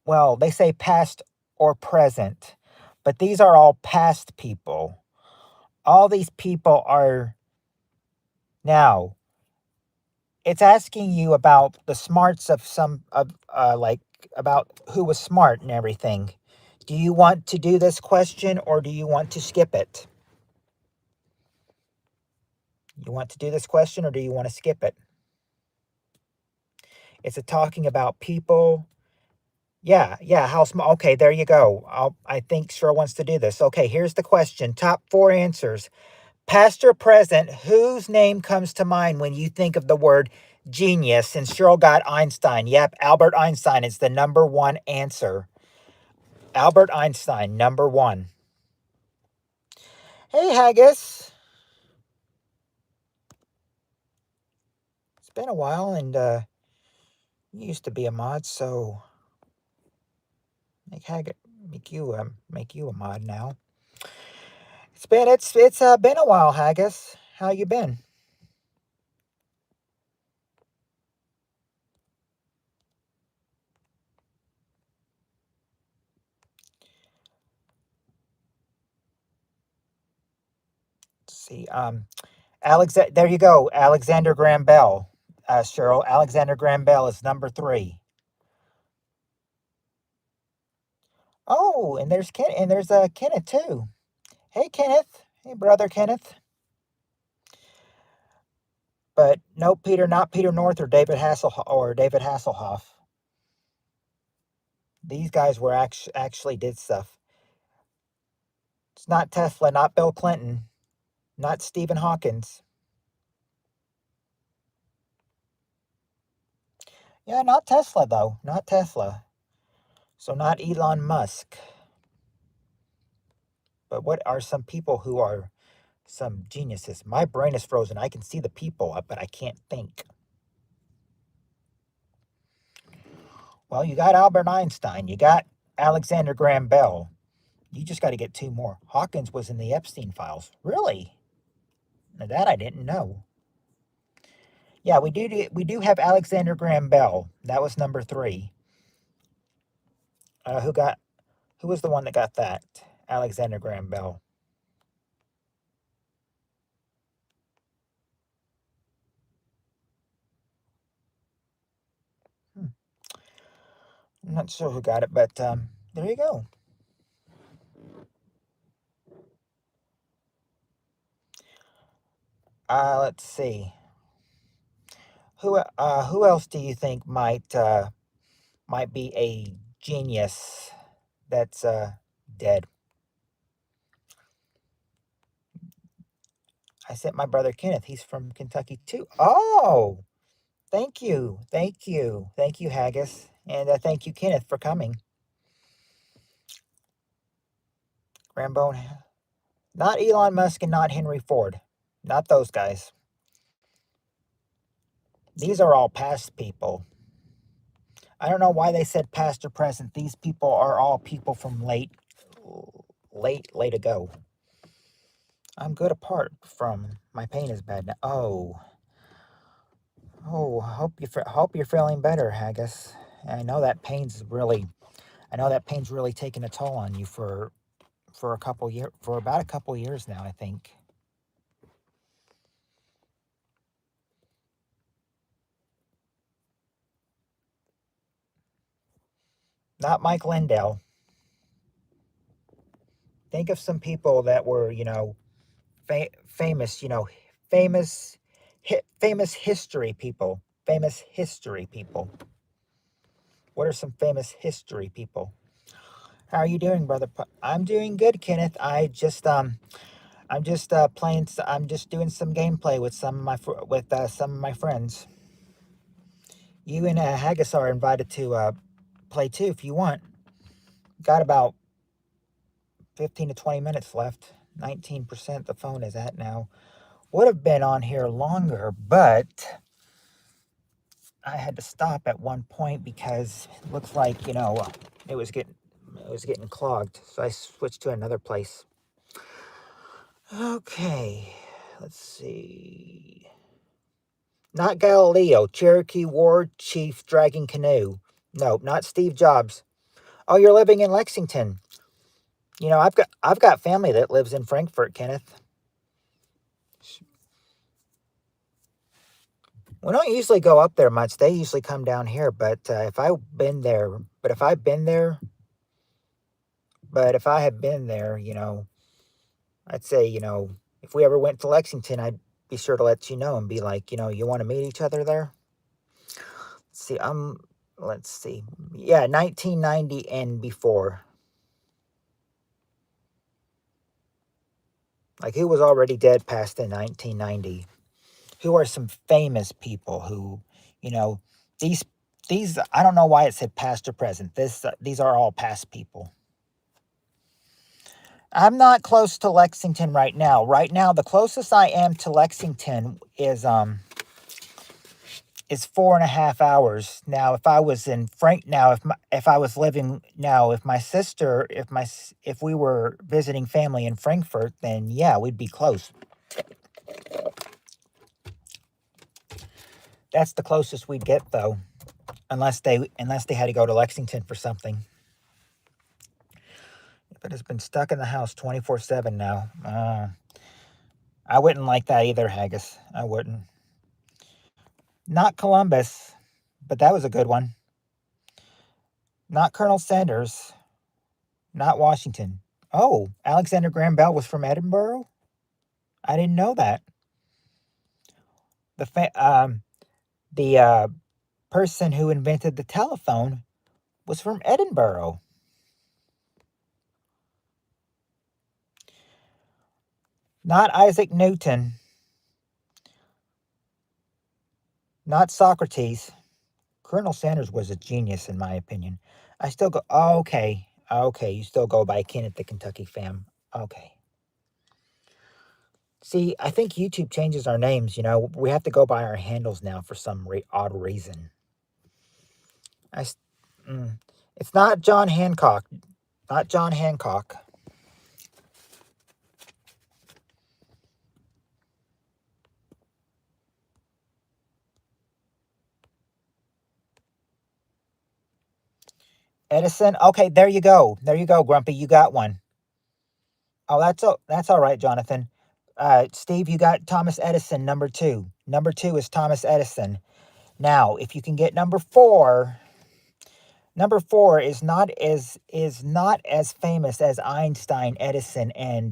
well, they say past or present, but these are all past people. All these people are now. It's asking you about the smarts of like about who was smart and everything. Do you want to do this question or do you want to skip it? You want to do this question or do you want to skip it? It's talking about people. Yeah, how small. Okay, there you go. I think Cheryl wants to do this. Okay, here's the question. Top 4 answers. Past or present, whose name comes to mind when you think of the word genius? And Cheryl got Einstein. Yep, Albert Einstein is the number 1 answer. Albert Einstein, number 1. Hey, Haggis. It's been a while, and you used to be a mod, so make you a mod now. It's been a while, Haggis. How you been? Let's see. There you go. Alexander Graham Bell. Cheryl, Alexander Graham Bell is number 3. Oh, and there's Kenneth too. Hey, Kenneth. Hey, brother Kenneth. But no, Peter, not Peter North or David Hasselhoff. These guys were actually did stuff. It's not Tesla, not Bill Clinton, not Stephen Hawkins. Yeah, not Tesla though. Not Tesla. So not Elon Musk. But what are some people who are some geniuses? My brain is frozen. I can see the people, but I can't think. Well, you got Albert Einstein. You got Alexander Graham Bell. You just got to get 2 more. Hawkins was in the Epstein files. Really? Now that I didn't know. Yeah, we do have Alexander Graham Bell. That was number 3. Who was the one that got that? Alexander Graham Bell. Hmm. I'm not sure who got it, but there you go. Let's see. Who else do you think might be a genius that's dead? I sent my brother Kenneth. He's from Kentucky too. Oh, thank you, Haggis, and thank you, Kenneth, for coming. Rambone, not Elon Musk and not Henry Ford, not those guys. These are all past people. I don't know why they said past or present. These people are all people from late ago. I'm good apart from my pain is bad now. Hope you're feeling better, Haggis. I know that pain's really taking a toll on you for about a couple years now, I think. Not Mike Lindell. Think of some people that were, famous, famous history people. Famous history people. What are some famous history people? How are you doing, brother? I'm doing good, Kenneth. I'm just playing. I'm just doing some gameplay with some of my friends. You and Haggis are invited to play too if you want. Got about 15 to 20 minutes left. 19% the phone is at now. Would have been on here longer, but I had to stop at one point because it looks like, it was getting clogged. So I switched to another place. Okay, let's see. Not Galileo, Cherokee War Chief Dragging Canoe. No, not Steve Jobs. Oh, you're living in Lexington. I've got family that lives in Frankfurt, Kenneth. We don't usually go up there much. They usually come down here. But if I had been there, I'd say, if we ever went to Lexington, I'd be sure to let you know and be like, you want to meet each other there. Let's see. Yeah, 1990 and before. Like, who was already dead past in 1990? Who are some famous people who, you know, these I don't know why it said past or present. These are all past people. I'm not close to Lexington right now. Right now, the closest I am to Lexington is 4.5 hours. Now, if I was in if I was living now, if we were visiting family in Frankfurt, then yeah, we'd be close. That's the closest we'd get, though, unless they had to go to Lexington for something. But it's been stuck in the house 24/7 now. I wouldn't like that either, Haggis. I wouldn't. Not Columbus, but that was a good one. Not Colonel Sanders. Not Washington. Oh, Alexander Graham Bell was from Edinburgh? I didn't know that. The person who invented the telephone was from Edinburgh. Not Isaac Newton. Not Socrates. Colonel Sanders was a genius, in my opinion. I still go, oh, okay. Okay, you still go by Kenneth the Kentucky Fam. Okay. See, I think YouTube changes our names. We have to go by our handles now for some odd reason. It's not John Hancock. Not John Hancock. Edison. Okay, there you go. There you go, Grumpy. You got one. Oh, that's all right, Jonathan. Steve, you got Thomas Edison, number 2. Number 2 is Thomas Edison. Now, if you can get number 4, number 4 is not as famous as Einstein, Edison, and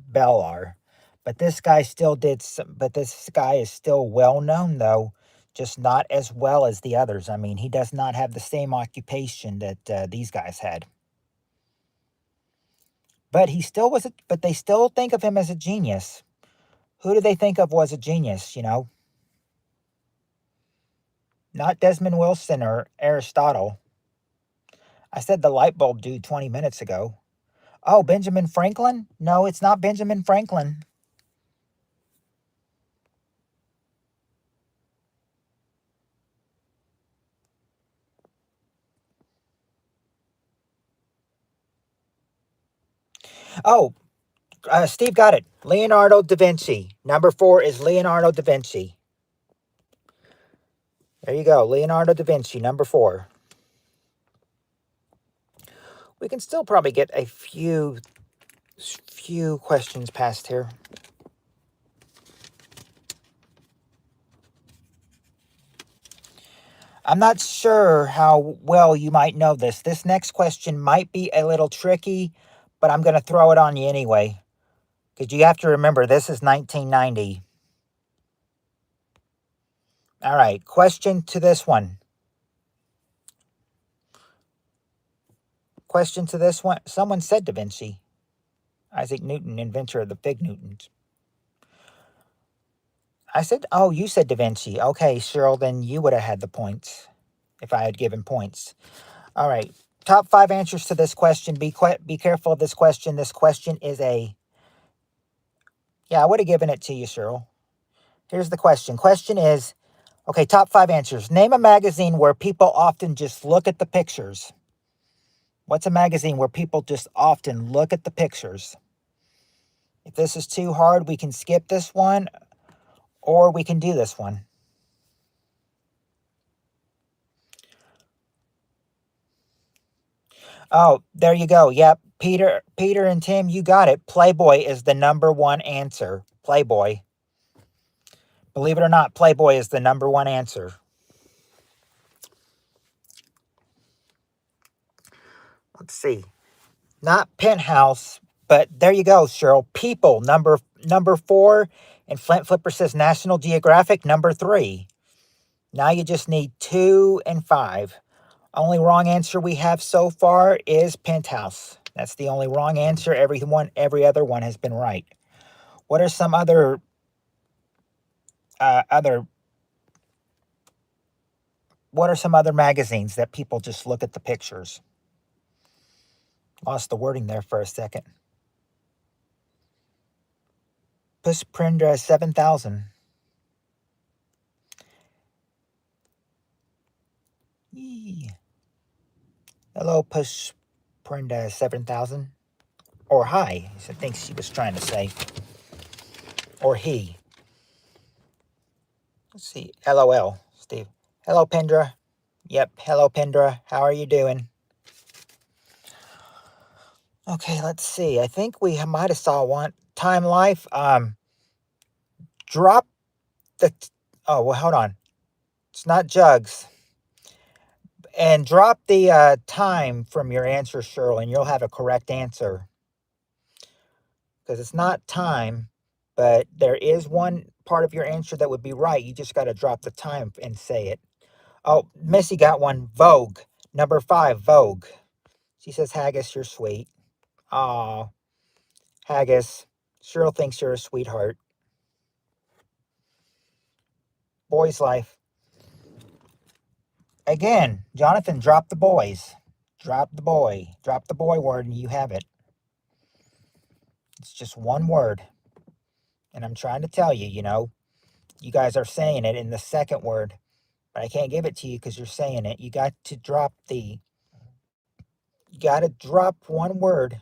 Bell are. But this guy still did some. But this guy is still well known, though, just not as well as the others. I mean, he does not have the same occupation that these guys had. But he still was. But they still think of him as a genius. Who do they think of was a genius? Not Desmond Wilson or Aristotle. I said the light bulb dude 20 minutes ago. Oh, Benjamin Franklin? No, it's not Benjamin Franklin. Oh, Steve got it. Leonardo da Vinci. Number 4 is Leonardo da Vinci. There you go. Leonardo da Vinci, number 4. We can still probably get a few questions past here. I'm not sure how well you might know this. This next question might be a little tricky, but I'm going to throw it on you anyway. Because you have to remember, this is 1990. All right, question to this one. question to this one. Someone said Da Vinci. Isaac Newton, inventor of the Fig Newtons. I said, oh, you said Da Vinci. Okay, Cheryl, then you would have had the points if I had given points. All right. Top 5 answers to this question. Be careful of this question. This question is a... Yeah, I would have given it to you, Cheryl. Here's the question. Question is, okay, top 5 answers. Name a magazine where people often just look at the pictures. What's a magazine where people just often look at the pictures? If this is too hard, we can skip this one, or we can do this one. Oh, there you go. Yep. Peter and Tim, you got it. Playboy is the number 1 answer. Playboy. Believe it or not, Playboy is the number 1 answer. Let's see. Not Penthouse, but there you go, Cheryl. People, number 4. And Flint Flipper says National Geographic, number 3. Now you just need 2 and 5. Only wrong answer we have so far is Penthouse. That's the only wrong answer. Every other one has been right. What are some other magazines that people just look at the pictures? Lost the wording there for a second. Puss Prindra 7000. Yee. Hello, Push Prenda 7000. Or hi, I think she was trying to say. Or he. Let's see. LOL, Steve. Hello, Pendra. Yep, hello, Pendra. How are you doing? Okay, let's see. I think we might have saw one. Time Life. Drop the... Oh, well, hold on. It's not Jugs. And drop the time from your answer, Cheryl, and you'll have a correct answer. Because it's not time, but there is one part of your answer that would be right. You just got to drop the time and say it. Oh, Missy got one. Vogue. Number 5, Vogue. She says, Haggis, you're sweet. Aw, Haggis. Cheryl thinks you're a sweetheart. Boy's Life. Again, Jonathan, drop the boys. Drop the boy. Drop the boy word and you have it. It's just one word. And I'm trying to tell you, you guys are saying it in the second word. But I can't give it to you because you're saying it. You got to drop one word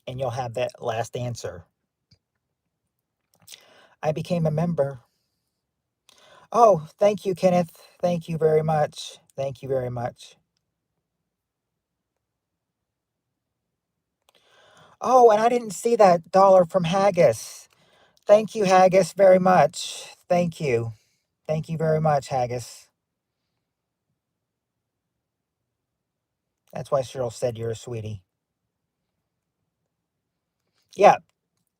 and you'll have that last answer. I became a member. Oh, thank you, Kenneth. Thank you very much. Thank you very much. Oh, and I didn't see that dollar from Haggis. Thank you, Haggis, very much. Thank you. Thank you very much, Haggis. That's why Cheryl said you're a sweetie. Yeah.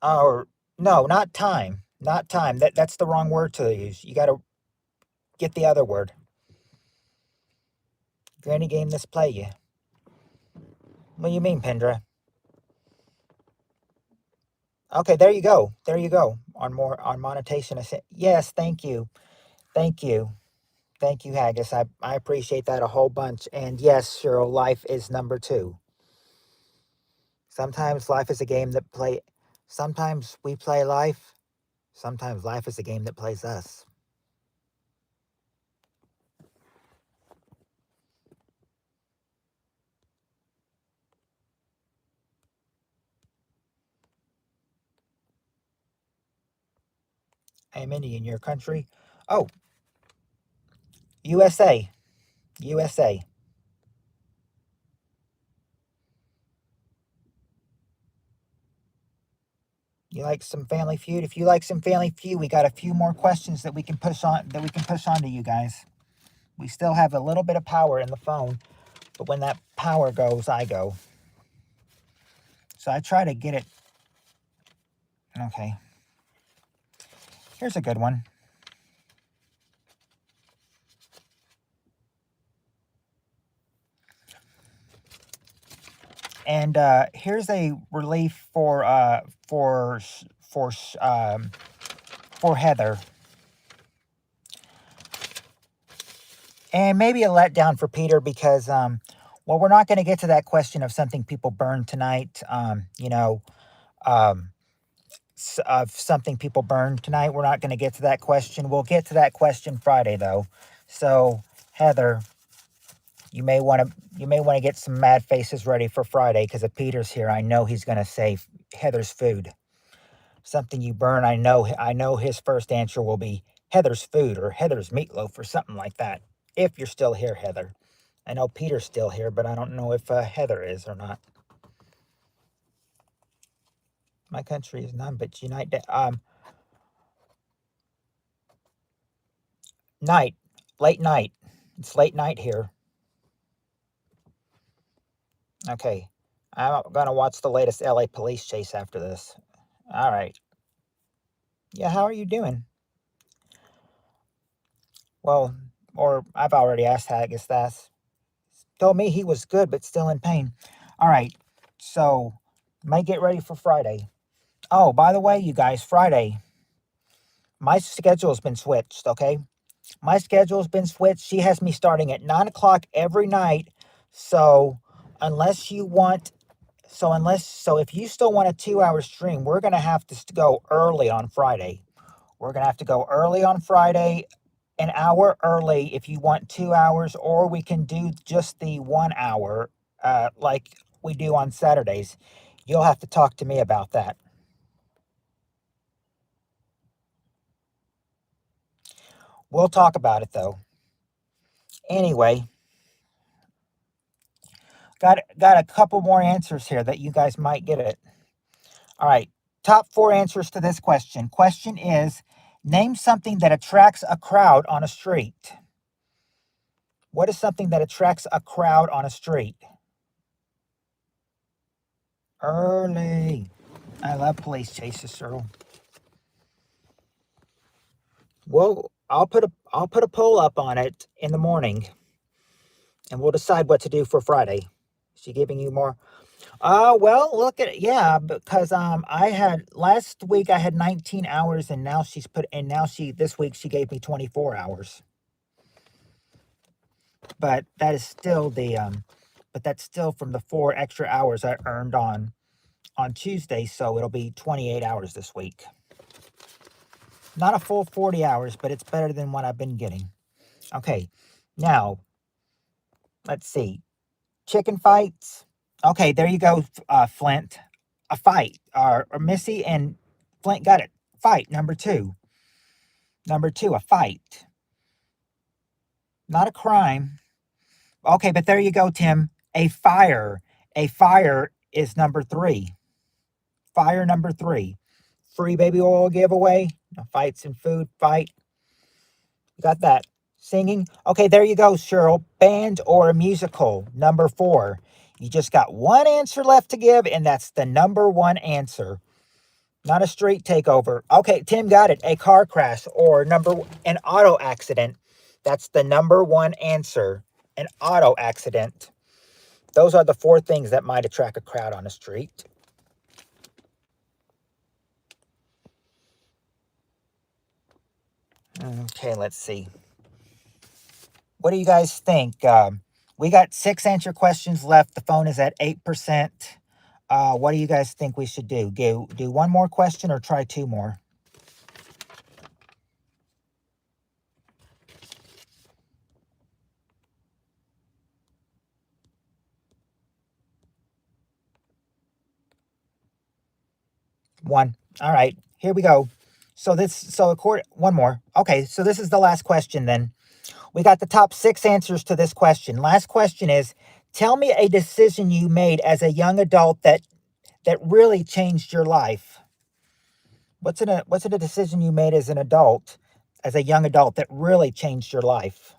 Or no, not time. Not time. That's the wrong word to use. You got to get the other word. Granny game this play you. What do you mean, Pendra? Okay, there you go. There you go. On monetization. I said, yes, thank you. Thank you. Thank you, Haggis. I appreciate that a whole bunch. And yes, Cheryl, life is number 2. Sometimes life is a game that sometimes we play life. Sometimes life is a game that plays us. I am Indian, your country. Oh, USA. USA. You like some Family Feud? If you like some Family Feud, we got a few more questions that we can push on to you guys. We still have a little bit of power in the phone, but when that power goes, I go. So I try to get it. Okay. Here's a good one. And here's a relief for Heather, and maybe a letdown for Peter because well, we're not going to get to that question of something people burn tonight. Um, of something people burn tonight. We're not going to get to that question. We'll get to that question Friday though. So Heather, you may want to get some mad faces ready for Friday because if Peter's here, I know he's going to say Heather's food. Something you burn, I know his first answer will be Heather's food or Heather's meatloaf or something like that. If you're still here, Heather. I know Peter's still here, but I don't know if Heather is or not. My country is none but unite. Night, late night. It's late night here. Okay, I'm gonna watch the latest LA police chase after this. All right. Yeah, how are you doing? Well, or I've already asked Haggis that. Told me he was good, but still in pain. All right. So, may get ready for Friday. Oh, by the way, you guys, Friday, my schedule's been switched, okay? My schedule's been switched. She has me starting at 9 o'clock every night. So, unless you want, so if you still want a 2 hour stream, we're going to have to go early on Friday. We're going to have to go early on Friday, an hour early if you want 2 hours, or we can do just the 1 hour like we do on Saturdays. You'll have to talk to me about that. We'll talk about it though. Anyway, got a couple more answers here that you guys might get it. All right, top 4 answers to this question. Question is, name something that attracts a crowd on a street. What is something that attracts a crowd on a street? Early. I love police chases, Cyril. Well, I'll put a poll up on it in the morning, and we'll decide what to do for Friday. Is she giving you more? Well, look at it. Yeah, because I had last week I had 19 hours, and now she this week she gave me 24 hours. But that is still but that's still from the 4 extra hours I earned on Tuesday, so it'll be 28 hours this week. Not a full 40 hours, but it's better than what I've been getting. Okay, now, let's see. Chicken fights. Okay, there you go, Flint. A fight. Or Missy and Flint got it. Fight, number 2. Number 2, a fight. Not a crime. Okay, but there you go, Tim. A fire. A fire is number 3. Fire number 3. Free baby oil giveaway. Fights and food. Fight. You got that. Singing. Okay, there you go, Cheryl. Band or a musical. Number 4. You just got one answer left to give, and that's the number 1 answer. Not a street takeover. Okay, Tim got it. A car crash or an auto accident. That's the number 1 answer. An auto accident. Those are the 4 things that might attract a crowd on the street. Okay, let's see. What do you guys think? We got 6 answer questions left. The phone is at 8%. What do you guys think we should do? Do one more question or try 2 more? One. All right, here we go. One more. Okay, so this is the last question then. We got the top 6 answers to this question. Last question is, tell me a decision you made as a young adult that really changed your life. What's a decision you made as a young adult that really changed your life?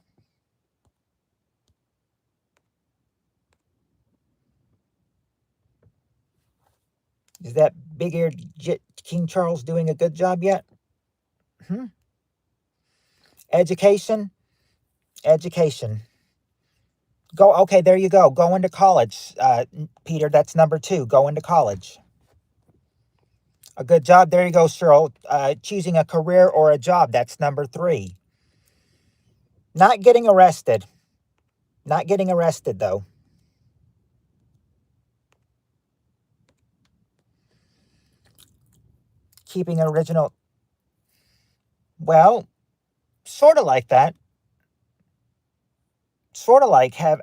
Is that big-eared King Charles doing a good job yet? Hmm? Education. Education. Go, okay, there you go. Going to college, Peter. That's number 2. Going to college. A good job. There you go, Cheryl. Choosing a career or a job. That's number 3. Not getting arrested. Not getting arrested, though. Keeping original. Well, sort of like that. Sort of like have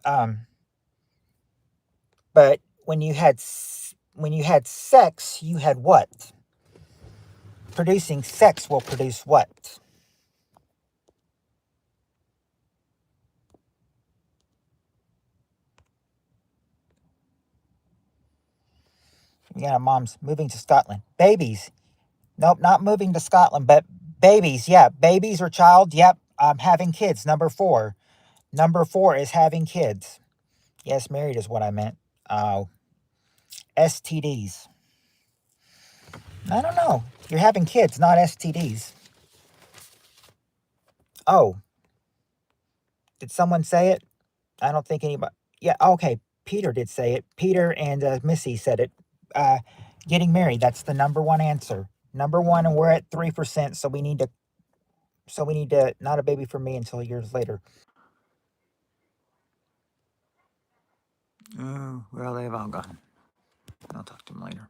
but when you had sex, you had what? Producing sex will produce what? Yeah, mom's moving to Scotland. Babies. Nope, not moving to Scotland, but babies. Yeah, babies or child. Yep, having kids. Number 4. Number 4 is having kids. Yes, married is what I meant. STDs. I don't know. You're having kids, not STDs. Oh, did someone say it? I don't think anybody. Yeah, okay. Peter did say it. Peter and Missy said it. Uh, getting married. That's the number 1 answer. Number 1, and we're at 3%. So we need to. Not a baby for me until years later. Oh, well, they've all gone. I'll talk to them later.